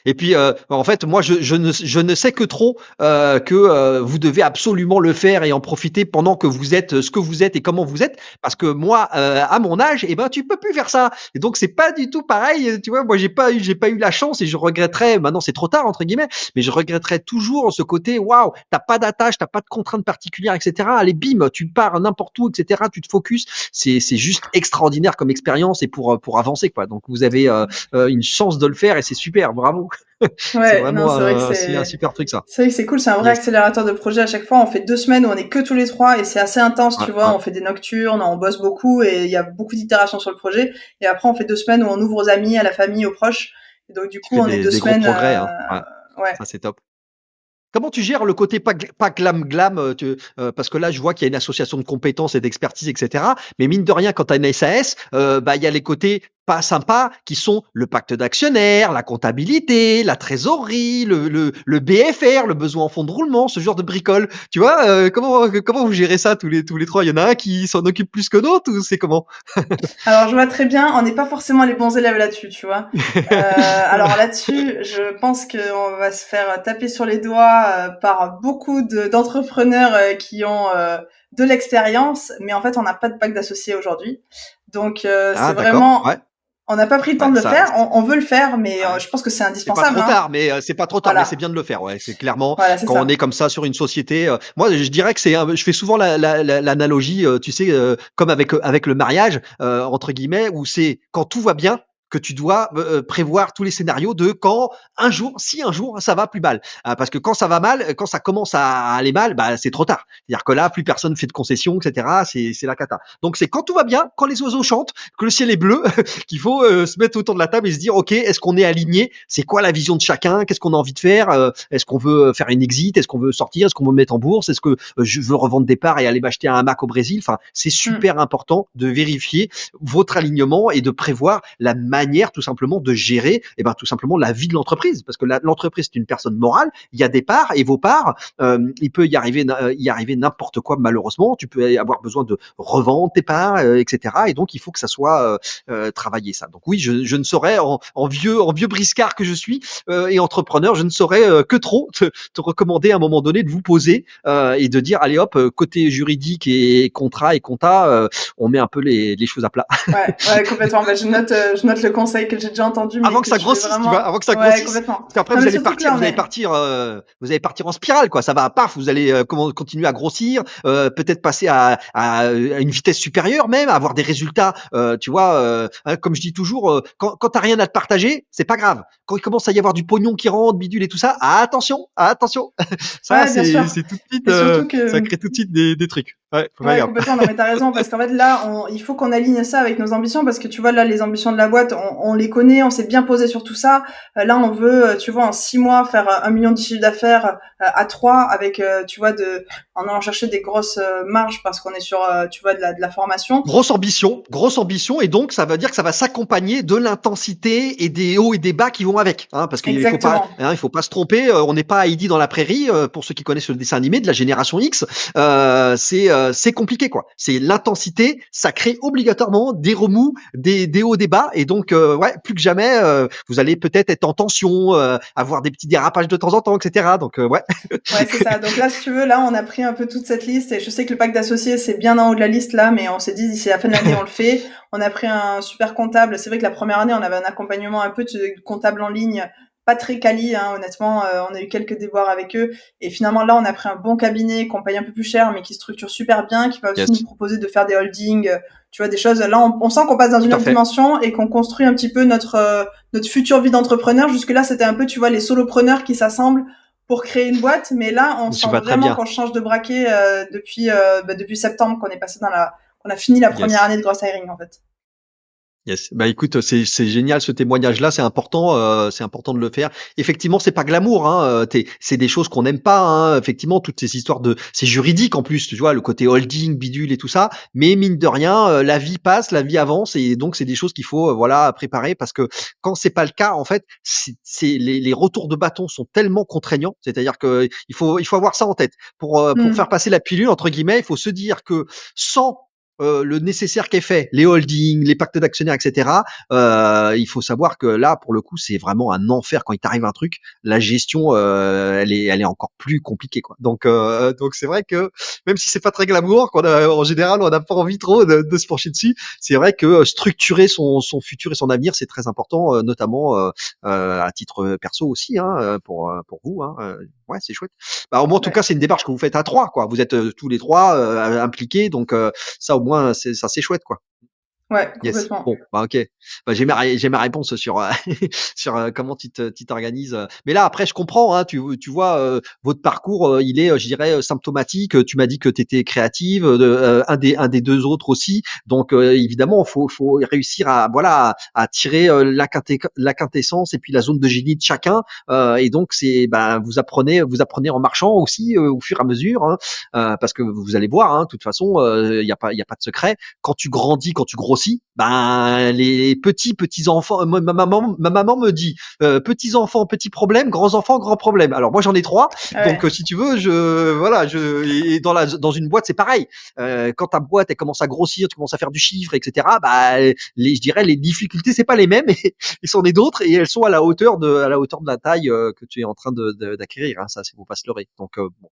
Et puis, en fait, moi, je ne sais que trop que vous devez absolument le faire et en profiter pendant que vous êtes ce que vous êtes et comment vous êtes. Parce que moi, à mon âge, eh ben, tu peux plus faire ça. Et donc, c'est pas du tout pareil. Tu vois, moi, j'ai pas eu la chance et je regretterais. Maintenant, c'est trop tard entre guillemets, mais je regretterais toujours ce côté. Waouh, t'as pas d'attache, t'as pas de contraintes particulières, etc. Allez, bim, tu pars n'importe où, etc. Tu te focuses. C'est juste extraordinaire comme expérience et pour avancer quoi. Donc, vous avez une chance de le faire et c'est super. Bravo. C'est Ouais, non, vraiment c'est vrai que un super truc ça. c'est vrai que c'est cool, c'est un vrai Yes. accélérateur de projet à chaque fois. On fait 2 semaines où on est que tous les trois et c'est assez intense, Ouais, tu vois. ouais. On fait des nocturnes, on bosse beaucoup et il y a beaucoup d'itérations sur le projet. Et après, on fait 2 semaines où on ouvre aux amis, à la famille, aux proches. Et donc, du Tu coup, fais on est des deux gros semaines, progrès, hein. Ouais, ouais. ça c'est top. Comment tu gères le côté pas glam glam, parce que là, je vois qu'il y a une association de compétences et d'expertise et cetera, mais mine de rien, quand tu as une SAS, bah, il y a les côtés pas sympas qui sont le pacte d'actionnaires, la comptabilité, la trésorerie, le BFR, le besoin en fonds de roulement, ce genre de bricole. Tu vois, comment vous gérez ça tous les 3? Il y en a un qui s'en occupe plus que d'autres ou c'est comment? Alors, je vois très bien, on n'est pas forcément les bons élèves là-dessus, tu vois. Alors là-dessus, je pense qu'on va se faire taper sur les doigts par beaucoup d'entrepreneurs qui ont de l'expérience, mais en fait, on n'a pas de bac d'associé aujourd'hui. Donc, c'est Ah d'accord, vraiment, ouais, on n'a pas pris le temps ouais, de le ça faire. On veut le faire, mais ouais. je pense que c'est C'est pas indispensable, trop hein. tard, mais c'est pas trop tard, mais c'est Voilà, bien de le faire. Ouais, c'est clairement voilà, c'est quand on est ça. comme ça sur une société. Moi, je dirais que je fais souvent l'analogie, tu sais, comme avec le mariage entre guillemets, où c'est quand tout va bien que tu dois prévoir tous les scénarios de quand si un jour ça va plus mal. Parce que quand ça va mal, quand ça commence à aller mal, bah c'est trop tard. C'est-à-dire que là, plus personne fait de concessions, etc. C'est la cata. Donc c'est quand tout va bien, quand les oiseaux chantent, que le ciel est bleu, qu'il faut se mettre autour de la table et se dire, OK, est-ce qu'on est aligné? C'est quoi la vision de chacun? Qu'est-ce qu'on a envie de faire? Est-ce qu'on veut faire une exit? Est-ce qu'on veut sortir? Est-ce qu'on veut mettre en bourse? Est-ce que je veux revendre des parts et aller m'acheter un Mac au Brésil? Enfin, c'est Mm. super important de vérifier votre alignement et de prévoir la manière tout simplement de gérer tout simplement la vie de l'entreprise. Parce que l'entreprise, c'est une personne morale. Il y a des parts et vos parts, il peut y arriver n'importe quoi malheureusement. Tu peux avoir besoin de revendre tes parts, etc. Et donc, il faut que ça soit travailler ça. Donc oui, je ne saurais, en vieux briscard que je suis et entrepreneur, je ne saurais que trop te recommander à un moment donné de vous poser et de dire, allez hop, côté juridique et contrat et compta, on met un peu les choses à plat. Ouais, ouais, complètement. Bah, je note le conseil que j'ai déjà entendu, mais Avant que que ça je vais grossisse, tu vois, vraiment. avant que ça Ouais, grossisse. complètement. Parce qu'après Non, mais surtout que là, vous allez partir, en spirale, quoi. Ça va, paf, vous allez continuer à grossir, peut-être passer à une vitesse supérieure même, avoir des résultats, tu vois, hein, comme je dis toujours, quand t'as rien à te partager, c'est pas grave. Quand il commence à y avoir du pognon qui rentre, bidule et tout ça, attention, attention. Ça, ouais, bien sûr. c'est tout de suite, Et surtout ça que crée tout de suite des trucs. Ouais, faut faire Ouais, gaffe. complètement. Non, mais t'as raison, parce qu'en fait, là, il faut qu'on aligne ça avec nos ambitions, parce que tu vois, là, les ambitions de la boîte, on les connaît, on s'est bien posé sur tout ça. Là, on veut, tu vois, en 6 mois, faire 1 million de chiffre d'affaires à 3, avec, tu vois, en allant chercher des grosses marges, parce qu'on est sur, tu vois, de la formation. Grosse ambition, et donc ça veut dire que ça va s'accompagner de l'intensité et des hauts et des bas qui vont avec, hein, parce qu'il faut pas, Exactement. hein, il faut pas se tromper. On n'est pas Heidi dans la prairie, pour ceux qui connaissent le dessin animé de la génération X. C'est compliqué quoi. C'est l'intensité, ça crée obligatoirement des remous, des hauts, des bas, et donc ouais, plus que jamais, vous allez peut-être être en tension, avoir des petits dérapages de temps en temps, etc. Donc ouais. Ouais, c'est ça. Donc là, si tu veux, là, on a pris un peu toute cette liste et je sais que le pacte d'associés, c'est bien en haut de la liste là, mais on s'est dit d'ici la fin de l'année, on le fait. On a pris un super comptable. C'est vrai que la première année, on avait un accompagnement un peu de comptable en ligne, pas très quali, hein, honnêtement. On a eu quelques déboires avec eux. Et finalement, là, on a pris un bon cabinet qu'on paye un peu plus cher, mais qui structure super bien, qui va aussi nous Yes, proposer de faire des holdings, tu vois, des choses. Là, on sent qu'on passe dans une tout à autre fait. dimension et qu'on construit un petit peu notre future vie d'entrepreneur. Jusque-là, c'était un peu, tu vois, les solopreneurs qui s'assemblent pour créer une boîte, mais là, on Je sent vois très vraiment bien. qu'on change de braquet depuis septembre, qu'on est passé qu'on a fini la première Yes. année de Gross Hiring en fait. Yes. Bah écoute, c'est génial ce témoignage-là, c'est important de le faire. Effectivement, c'est pas glamour, hein, c'est des choses qu'on n'aime pas, hein, effectivement, toutes ces histoires c'est juridique en plus, tu vois, le côté holding, bidule et tout ça. Mais mine de rien, la vie passe, la vie avance, et donc c'est des choses qu'il faut, voilà, préparer, parce que quand c'est pas le cas, en fait, les retours de bâton sont tellement contraignants, c'est-à-dire que il faut avoir ça en tête pour faire Mm. passer la pilule entre guillemets. Il faut se dire que sans le nécessaire qui est fait, les holdings, les pactes d'actionnaires, etc. Il faut savoir que là, pour le coup, c'est vraiment un enfer quand il t'arrive un truc. La gestion, elle est encore plus compliquée, quoi. Donc c'est vrai que même si c'est pas très glamour, en général, on n'a pas envie trop de se pencher dessus. C'est vrai que structurer son futur et son avenir, c'est très important, notamment à titre perso aussi, hein, pour vous. Hein, ouais, c'est chouette. Bah, au moins, en tout Ouais, cas, c'est une démarche que vous faites à trois, quoi. Vous êtes tous les trois impliqués, donc ça, au moins, c'est chouette, quoi. ouais, Yes. complètement. Bon, bah, OK. Bah, j'ai ma réponse sur, sur, comment tu t'organises. Mais là, après, je comprends, hein, tu vois, votre parcours, il est, je dirais, symptomatique. Tu m'as dit que tu étais créative, un des 2 autres aussi. Donc, évidemment, faut réussir à, voilà, à tirer, la quintessence et puis la zone de génie de chacun. Et donc, ben, vous apprenez en marchant aussi, au fur et à mesure, hein, parce que vous allez voir, hein, de toute façon, il y a pas de secret. Quand tu grandis, quand tu grossis, ben les petits enfants, ma maman me dit petits enfants, petits problèmes, grands enfants, grands problèmes. Alors moi j'en ai trois, donc Ouais. si tu veux, et dans une boîte c'est pareil. Quand ta boîte elle commence à grossir, tu commences à faire du chiffre, etc. Bah je dirais les difficultés c'est pas les mêmes, et c'en est d'autres, et elles sont à la hauteur de la taille que tu es en train d'acquérir. Hein, ça, c'est faut pas se leurrer. Donc bon.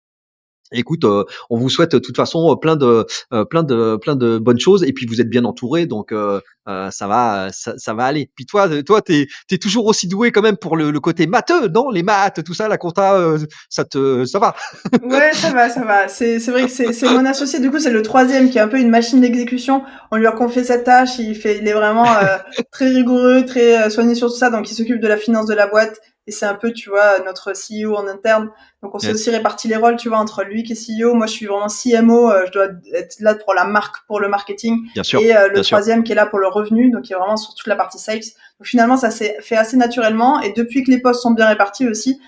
Écoute, on vous souhaite de toute façon plein de bonnes choses, et puis vous êtes bien entouré, donc ça va aller. Puis toi, t'es toujours aussi doué quand même pour le côté matheux, non? Les maths, tout ça, la compta, ça va. Ouais, ça va, ça va. C'est vrai que c'est mon associé, du coup, c'est le troisième qui est un peu une machine d'exécution. On lui a confié cette tâche, il est vraiment très rigoureux, très soigné sur tout ça, donc il s'occupe de la finance de la boîte, et c'est un peu, tu vois, notre CEO en interne. Donc on s'est aussi Yes, réparti les rôles, tu vois, entre lui qui est CEO, moi je suis vraiment CMO, je dois être là pour la marque, pour le marketing, bien sûr, et le bien sûr. troisième qui est là pour le revenu, donc qui est vraiment sur toute la partie sales. Donc finalement, ça s'est fait assez naturellement, et depuis que les postes sont bien répartis aussi,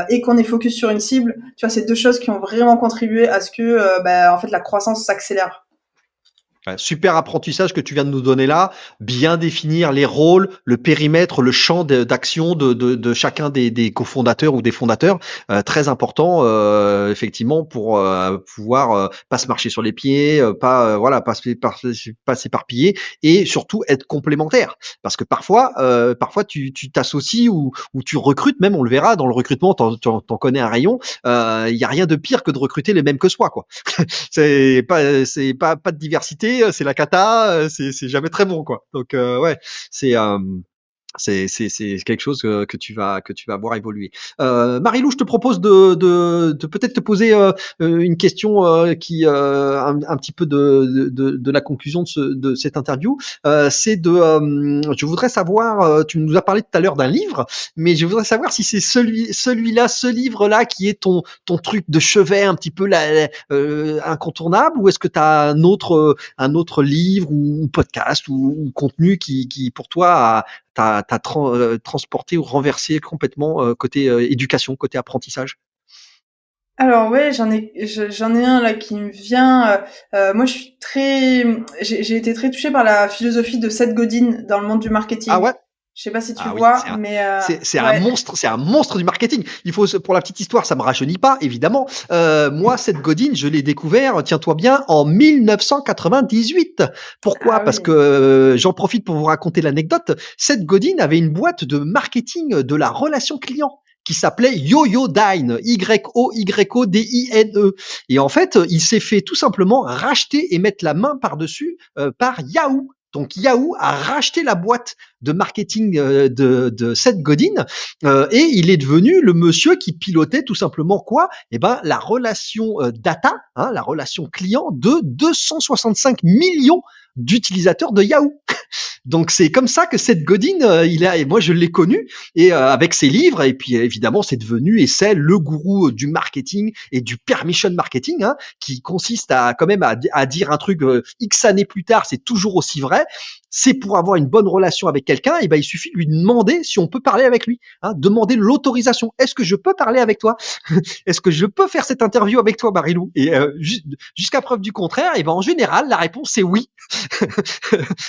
et qu'on est focus sur une cible, tu vois, c'est deux choses qui ont vraiment contribué à ce que, en fait, la croissance s'accélère. Ouais, super apprentissage que tu viens de nous donner là. Bien définir les rôles, le périmètre, le champ d'action de chacun des cofondateurs ou des fondateurs. Très important, effectivement, pour pouvoir pas se marcher sur les pieds, voilà, pas s'éparpiller, et surtout être complémentaire. Parce que parfois tu t'associes, ou tu recrutes, même on le verra dans le recrutement, t'en connais un rayon. Il y a rien de pire que de recruter les mêmes que soi, quoi. Pas de diversité, c'est la cata, c'est jamais très bon, quoi. Donc ouais, c'est C'est quelque chose que tu vas voir évoluer. Marilou, je te propose de peut-être te poser une question qui un petit peu de la conclusion de cette interview. C'est je voudrais savoir, tu nous as parlé tout à l'heure d'un livre, mais je voudrais savoir si c'est celui-là, ce livre-là qui est ton truc de chevet un petit peu incontournable, ou est-ce que tu as un autre livre ou podcast ou contenu qui pour toi transporté ou renversé complètement côté éducation, côté apprentissage? Alors ouais, j'en ai un là qui me vient. Moi, j'ai été très touchée par la philosophie de Seth Godin dans le monde du Ah marketing. ouais? Je sais pas si tu Ah oui, vois, mais ouais. c'est un monstre du marketing. Pour la petite histoire, ça me rajeunit pas, évidemment. Moi, Seth Godin, je l'ai découvert, tiens-toi bien, en 1998. Pourquoi? Ah Parce que oui. j'en profite pour vous raconter l'anecdote. Seth Godin avait une boîte de marketing de la relation client qui s'appelait Yoyodine, Yoyodine. Et en fait, il s'est fait tout simplement racheter et mettre la main par-dessus par Yahoo. Donc Yahoo a racheté la boîte de marketing de Seth Godin et il est devenu le monsieur qui pilotait tout simplement quoi? Eh ben la relation data, hein, la relation client de 265 millions d'utilisateurs de Yahoo. Donc c'est comme ça que Seth Godin, et moi je l'ai connu et avec ses livres et puis évidemment c'est devenu et c'est le gourou du marketing et du permission marketing, hein, qui consiste à quand même à dire un truc X années plus tard, c'est toujours aussi vrai. C'est pour avoir une bonne relation avec quelqu'un, et ben il suffit de lui demander si on peut parler avec lui, hein, demander l'autorisation. Est-ce que je peux parler avec toi? Est-ce que je peux faire cette interview avec toi, Marilou? Et jusqu'à preuve du contraire, et ben en général la réponse c'est oui.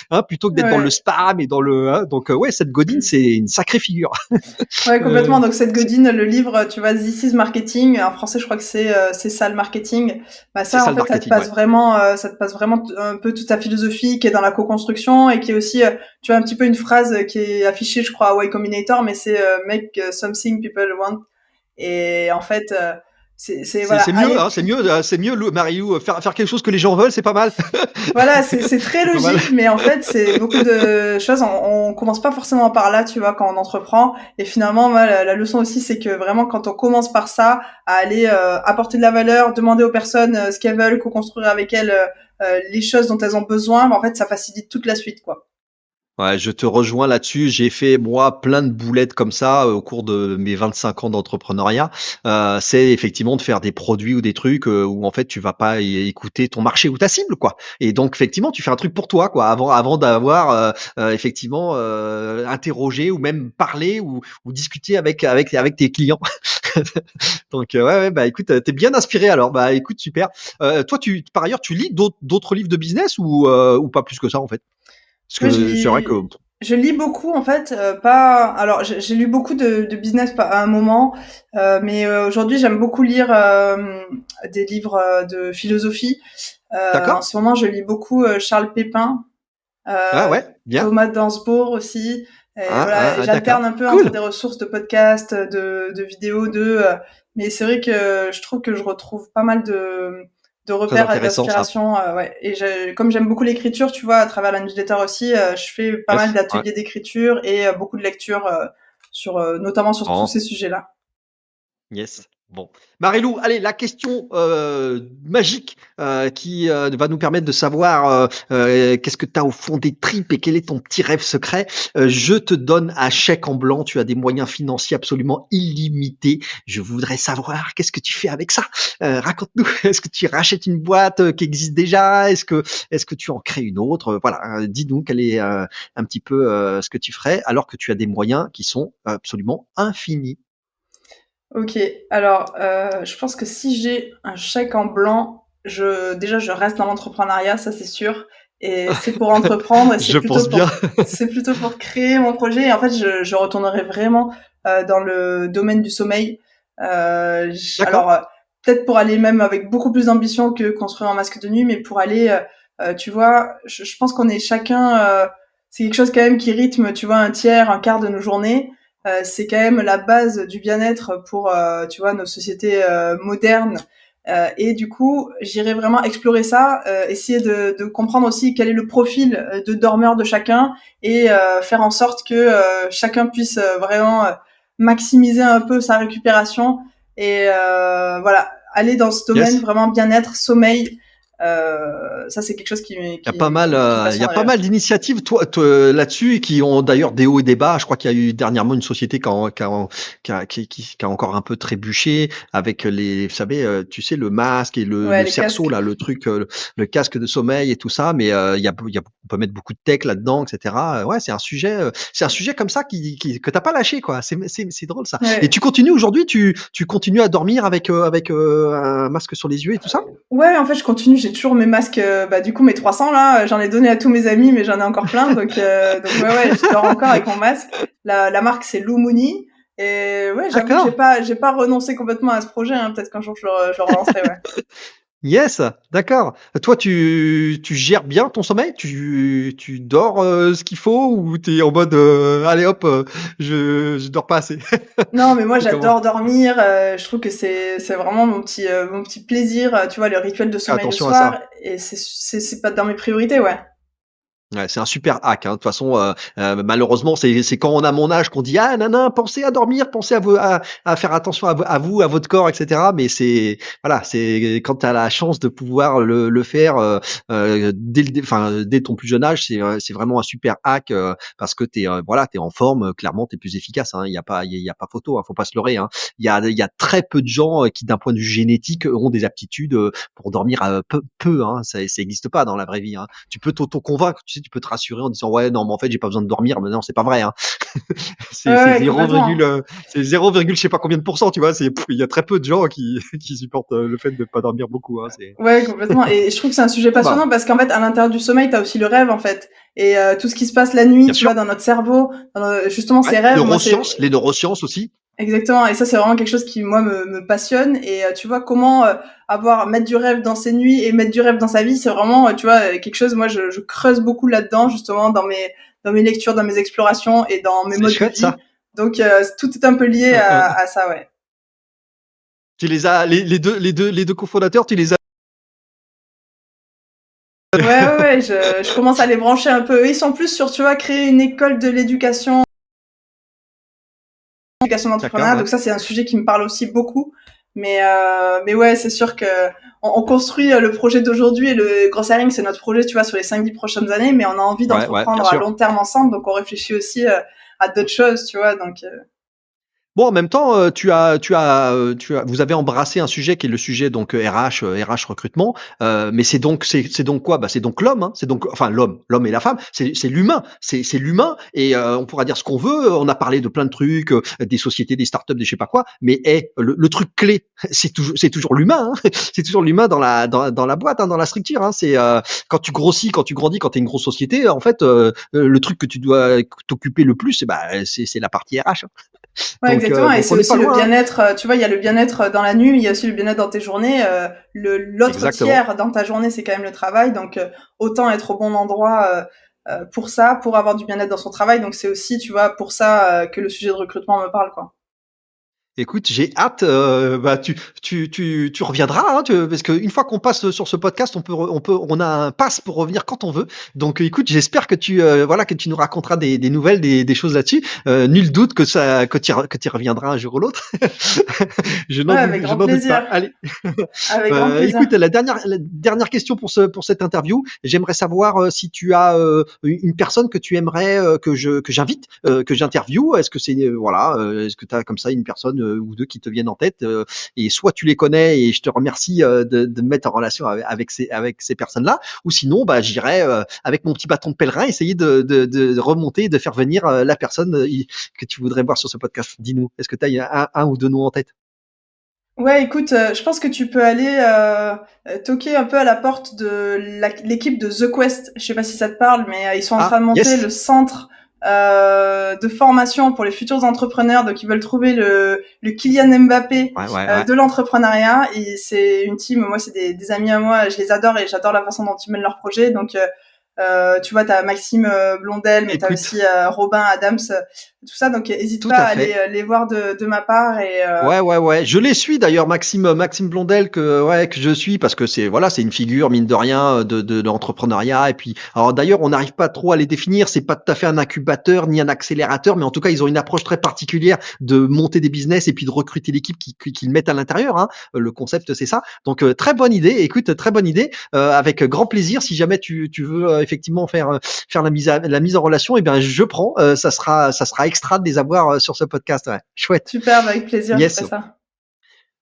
Hein, plutôt que d'être dans le Ouais. spam et dans le. Hein, donc, ouais, Seth Godin, c'est une sacrée figure. Ouais, Euh, complètement. Donc Seth Godin, le livre, tu vois, This is Marketing. En français, je crois que c'est ça le marketing. Bah c'est ça, ça en le fait, marketing, ouais. ça te passe vraiment un peu toute ta philosophie qui est dans la co-construction et qui est aussi, tu vois, un petit peu une phrase qui est affichée, je crois, à Y Combinator, mais c'est make something people want. Et en fait, voilà, aller C'est mieux, Mariou, faire quelque chose que les gens veulent, c'est pas mal. voilà, c'est très C'est pas mal. logique, mais en fait, c'est beaucoup de choses. On commence pas forcément par là, tu vois, quand on entreprend. Et finalement, moi, la leçon aussi, c'est que vraiment, quand on commence par ça, à aller apporter de la valeur, demander aux personnes ce qu'elles veulent, co-construire avec elles les choses dont elles ont besoin, bah, en fait, ça facilite toute la suite, quoi. Ouais, je te rejoins là-dessus. J'ai fait, moi, plein de boulettes comme ça au cours de mes 25 ans d'entrepreneuriat. C'est effectivement de faire des produits ou des trucs où en fait tu vas pas écouter ton marché ou ta cible, quoi. Et donc effectivement, tu fais un truc pour toi, quoi, avant d'avoir effectivement interrogé ou même parlé ou discuté avec tes clients. Donc ouais, ouais, bah écoute, t'es bien inspiré alors. Bah écoute, super. Toi, par ailleurs, tu lis d'autres livres de business ou pas plus que ça en fait? Parce Oui, que c'est vrai que je lis beaucoup en fait, pas. Alors j'ai lu beaucoup de business à un moment, mais aujourd'hui j'aime beaucoup lire des livres de philosophie. En d'accord. ce moment, je lis beaucoup Charles Pépin, Ah euh, ouais, bien. Thomas Dansbourg aussi. Et voilà, et D'accord. j'alterne un peu entre Cool. des ressources de podcasts, de vidéos, mais c'est vrai que je trouve que je retrouve pas mal de Très repères et intéressant ça. d'inspiration. Ouais. Et comme j'aime beaucoup l'écriture, tu vois, à travers la newsletter aussi, je fais pas mal Yes. Ouais. d'ateliers d'écriture et beaucoup de lectures notamment sur tous Oh. ces sujets-là. Yes. Bon. Marilou, allez, la question magique qui va nous permettre de savoir qu'est-ce que tu as au fond des tripes et quel est ton petit rêve secret. Je te donne un chèque en blanc. Tu as des moyens financiers absolument illimités. Je voudrais savoir qu'est-ce que tu fais avec ça. Raconte-nous. Est-ce que tu rachètes une boîte qui existe déjà? Est-ce que tu en crées une autre? Voilà. Dis-nous quel est un petit peu ce que tu ferais alors que tu as des moyens qui sont absolument infinis. Ok, alors je pense que si j'ai un chèque en blanc, déjà je reste dans l'entrepreneuriat, ça c'est sûr, et c'est pour entreprendre et Je pense bien. c'est plutôt pour créer mon projet. Et en fait, je retournerai vraiment dans le domaine du sommeil. D'accord. Alors peut-être pour aller même avec beaucoup plus d'ambition que construire un masque de nuit, mais pour aller, tu vois, je pense qu'on est chacun, c'est quelque chose quand même qui rythme, tu vois, un tiers, un quart de nos journées. C'est quand même la base du bien-être pour, tu vois, nos sociétés modernes. Et du coup, j'irai vraiment explorer ça, essayer de comprendre aussi quel est le profil de dormeur de chacun et faire en sorte que chacun puisse vraiment maximiser un peu sa récupération et voilà, aller dans ce domaine Yes. vraiment bien-être, sommeil. Ça, c'est quelque chose qui me Il y a pas passionnerait. mal d'initiatives là-dessus qui ont d'ailleurs des hauts et des bas. Je crois qu'il y a eu dernièrement une société qui a encore un peu trébuché avec les, vous savez, tu sais, le masque et Ouais, le les cerceau casques. là, le truc, le casque de sommeil et tout ça. Mais on peut mettre beaucoup de tech là-dedans, etc. Ouais, c'est un sujet comme ça que t'as pas lâché, quoi. C'est drôle ça. Et Ouais. tu continues aujourd'hui, tu continues à dormir avec un masque sur les yeux et tout ça? Ouais, en fait, je continue. J'ai toujours mes masques, bah, du coup, mes 300 là, j'en ai donné à tous mes amis, mais j'en ai encore plein. Donc ouais, je dors encore avec mon masque. La marque, c'est Lumuni. Et ouais, j'avoue que D'accord. j'ai pas renoncé complètement à ce projet, hein. Peut-être qu'un jour, je le relancerai, ouais. Yes, d'accord. Toi, tu gères bien ton sommeil? Tu dors, ce qu'il faut ou tu es en mode, «Allez hop, je dors pas assez»? Non, mais moi, C'est comment? j'adore dormir. Je trouve que c'est vraiment mon petit plaisir, tu vois, le rituel de Fais sommeil le attention à soir. ça. Et c'est pas dans mes priorités, ouais. Ouais, c'est un super hack, hein. De toute façon, malheureusement, c'est quand on a mon âge qu'on dit: «Ah nin nin, pensez à dormir, pensez à faire attention à vous, à votre corps et cetera». Mais c'est voilà, c'est quand tu as la chance de pouvoir le faire, dès ton plus jeune âge, c'est vraiment un super hack, parce que tu es, voilà, tu es en forme, clairement, tu es plus efficace, hein. Il y a pas photo, hein, faut pas se leurrer, hein. Il y a très peu de gens, qui d'un point de vue génétique, auront des aptitudes, pour dormir, peu, hein. Ça existe pas dans la vraie vie, hein. Tu peux t'auto-convaincre, tu sais, tu peux te rassurer en disant ouais, non, mais en fait, j'ai pas besoin de dormir. Mais non, c'est pas vrai, hein. Ouais, C'est ouais, 0, complètement. c'est 0, je sais pas combien de pourcents, tu vois. Il y a très peu de gens qui supportent le fait de pas dormir beaucoup, hein. Ouais, complètement. Et je trouve que c'est un sujet Bon, bah, passionnant parce qu'en fait, à l'intérieur du sommeil, t'as aussi le rêve, en fait. Et tout ce qui se passe la nuit, bien tu sûr. vois, dans notre cerveau, justement, Ouais. ces rêves, moi, Les neurosciences aussi. exactement. Et ça, c'est vraiment quelque chose qui, moi, me passionne. Et tu vois, comment mettre du rêve dans ses nuits et mettre du rêve dans sa vie, c'est vraiment, tu vois, quelque chose, moi, je creuse beaucoup là-dedans, justement, dans mes lectures, dans mes explorations et dans mes C'est modes de chouette vie. ça. Donc, tout est un peu lié Hein. à ça, ouais. Tu les as, les deux cofondateurs, tu les as. Ouais, ouais, ouais, je commence à les brancher un peu. Eux, ils sont plus sur, tu vois, créer une école de l'éducation D'accord, d'entrepreneuriat. ouais. Donc ça, c'est un sujet qui me parle aussi beaucoup. Mais ouais, c'est sûr que on construit le projet d'aujourd'hui et le Gross Haring, c'est notre projet, tu vois, sur les 5-10 prochaines années, mais on a envie Ouais, ouais, bien d'entreprendre à sûr. long terme ensemble, donc on réfléchit aussi à d'autres choses, tu vois. Donc Bon, en même temps, vous avez embrassé un sujet qui est le sujet donc RH recrutement, mais c'est donc quoi? Bah, c'est donc l'homme, hein, c'est donc enfin l'homme et la femme, c'est l'humain, c'est l'humain et on pourra dire ce qu'on veut. On a parlé de plein de trucs, des sociétés, des startups, des je sais pas quoi, mais le truc clé, c'est toujours l'humain, hein, c'est toujours l'humain dans la boîte, hein, dans la structure, hein. C'est quand tu grossis, quand tu grandis, quand tu es une grosse société, en fait, le truc que tu dois t'occuper le plus, c'est la partie RH, hein. ouais, exactement. Et Donc c'est on n'est pas aussi le loin, hein. bien-être. Tu vois, il y a le bien-être dans la nuit, mais il y a aussi le bien-être dans tes journées. L'autre Exactement. tiers dans ta journée, c'est quand même le travail. Donc, autant être au bon endroit pour ça, pour avoir du bien-être dans son travail. Donc, c'est aussi, tu vois, pour ça que le sujet de recrutement me parle, quoi. Écoute, j'ai hâte, bah, tu reviendras, hein, parce qu'une fois qu'on passe sur ce podcast, on a un pass pour revenir quand on veut. Donc, écoute, j'espère que voilà, que tu nous raconteras des nouvelles, des choses là-dessus. Nul doute que tu reviendras un jour ou l'autre. Ouais, avec Je grand n'en doute pas. plaisir. Allez. Avec grand Écoute, plaisir. la dernière question pour cette interview. J'aimerais savoir si tu as une personne que tu aimerais que j'invite, que j'interviewe. Est-ce que voilà, est-ce que tu as comme ça une personne ou deux qui te viennent en tête et soit tu les connais et je te remercie de me mettre en relation avec ces personnes-là, ou sinon, bah, j'irai avec mon petit bâton de pèlerin essayer de remonter, de faire venir la personne que tu voudrais voir sur ce podcast. Dis-nous, est-ce que tu as un ou deux noms en tête? Ouais, écoute, je pense que tu peux aller toquer un peu à la porte de l'équipe de The Quest. Je sais pas si ça te parle, mais ils sont en train Ah, de monter le yes. centre de formation pour les futurs entrepreneurs. Donc, ils veulent trouver le Kylian Mbappé Ouais, ouais, ouais. de l'entrepreneuriat. Et c'est une team, moi, c'est des amis à moi. Je les adore et j'adore la façon dont ils mènent leur projet. Donc, tu vois, t'as Maxime Blondel, mais t'as Écoute, aussi Robin Adams tout ça. Donc hésite Tout pas à à aller fait. les voir de ma part et Ouais, ouais, ouais. Je les suis d'ailleurs, Maxime Blondel que je suis parce que c'est une figure mine de rien de l'entrepreneuriat. Et puis, alors d'ailleurs, on n'arrive pas trop à les définir. C'est pas tout à fait un incubateur ni un accélérateur, mais en tout cas, ils ont une approche très particulière de monter des business et puis de recruter l'équipe qui le mettent à l'intérieur. Hein. Le concept, c'est ça. Donc, très bonne idée. Écoute, très bonne idée. Avec grand plaisir, si jamais tu veux effectivement faire la mise en relation, eh bien, je prends. Ça sera extra de les avoir sur ce podcast. Ouais. Chouette. superbe, avec plaisir, je ferai Yes. ça.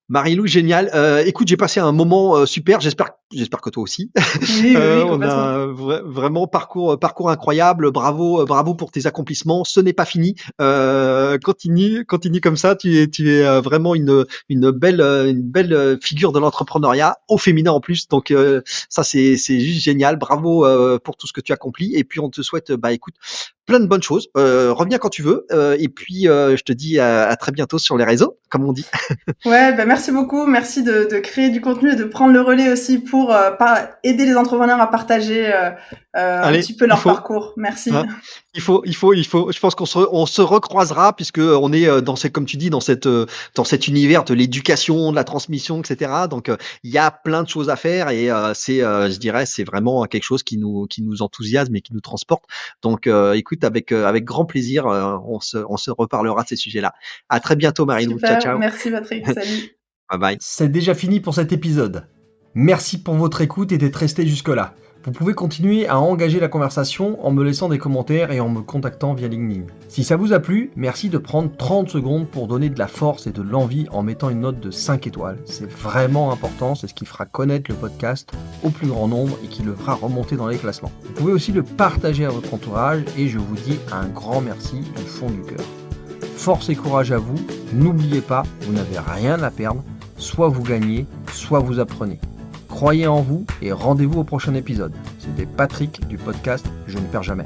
Marie-Lou, génial. Écoute, j'ai passé un moment super. J'espère que toi aussi. Oui, oui, oui, On a complètement. vraiment parcours incroyable. Bravo, bravo pour tes accomplissements. Ce n'est pas fini. Continue comme ça. Tu es vraiment une belle figure de l'entrepreneuriat au féminin en plus. Donc ça c'est juste génial. Bravo pour tout ce que tu accomplis. Et puis on te souhaite, bah écoute, plein de bonnes choses. Reviens quand tu veux. Et puis je te dis à très bientôt sur les réseaux, comme on dit. Ouais, bah, merci beaucoup. Merci de créer du contenu et de prendre le relais aussi pour aider les entrepreneurs à partager un Allez, petit peu il leur faut. parcours. Merci. Hein. Il faut. Je pense qu'on se recroisera puisque on est comme tu dis, dans cet univers de l'éducation, de la transmission, etc. Donc, il y a plein de choses à faire et je dirais, c'est vraiment quelque chose qui nous enthousiasme et qui nous transporte. Donc, écoute, avec grand plaisir, on se reparlera de ces sujets-là. À très bientôt, Marie-Lou. Ciao, Super. ciao. Merci, Patrick. Salut. Bye bye. C'est déjà fini pour cet épisode. Merci pour votre écoute et d'être resté jusque-là. Vous pouvez continuer à engager la conversation en me laissant des commentaires et en me contactant via LinkedIn. Si ça vous a plu, merci de prendre 30 secondes pour donner de la force et de l'envie en mettant une note de 5 étoiles. C'est vraiment important, c'est ce qui fera connaître le podcast au plus grand nombre et qui le fera remonter dans les classements. Vous pouvez aussi le partager à votre entourage et je vous dis un grand merci du fond du cœur. Force et courage à vous, n'oubliez pas, vous n'avez rien à perdre, soit vous gagnez, soit vous apprenez. Croyez en vous et rendez-vous au prochain épisode. C'était Patrick du podcast Je ne perds jamais.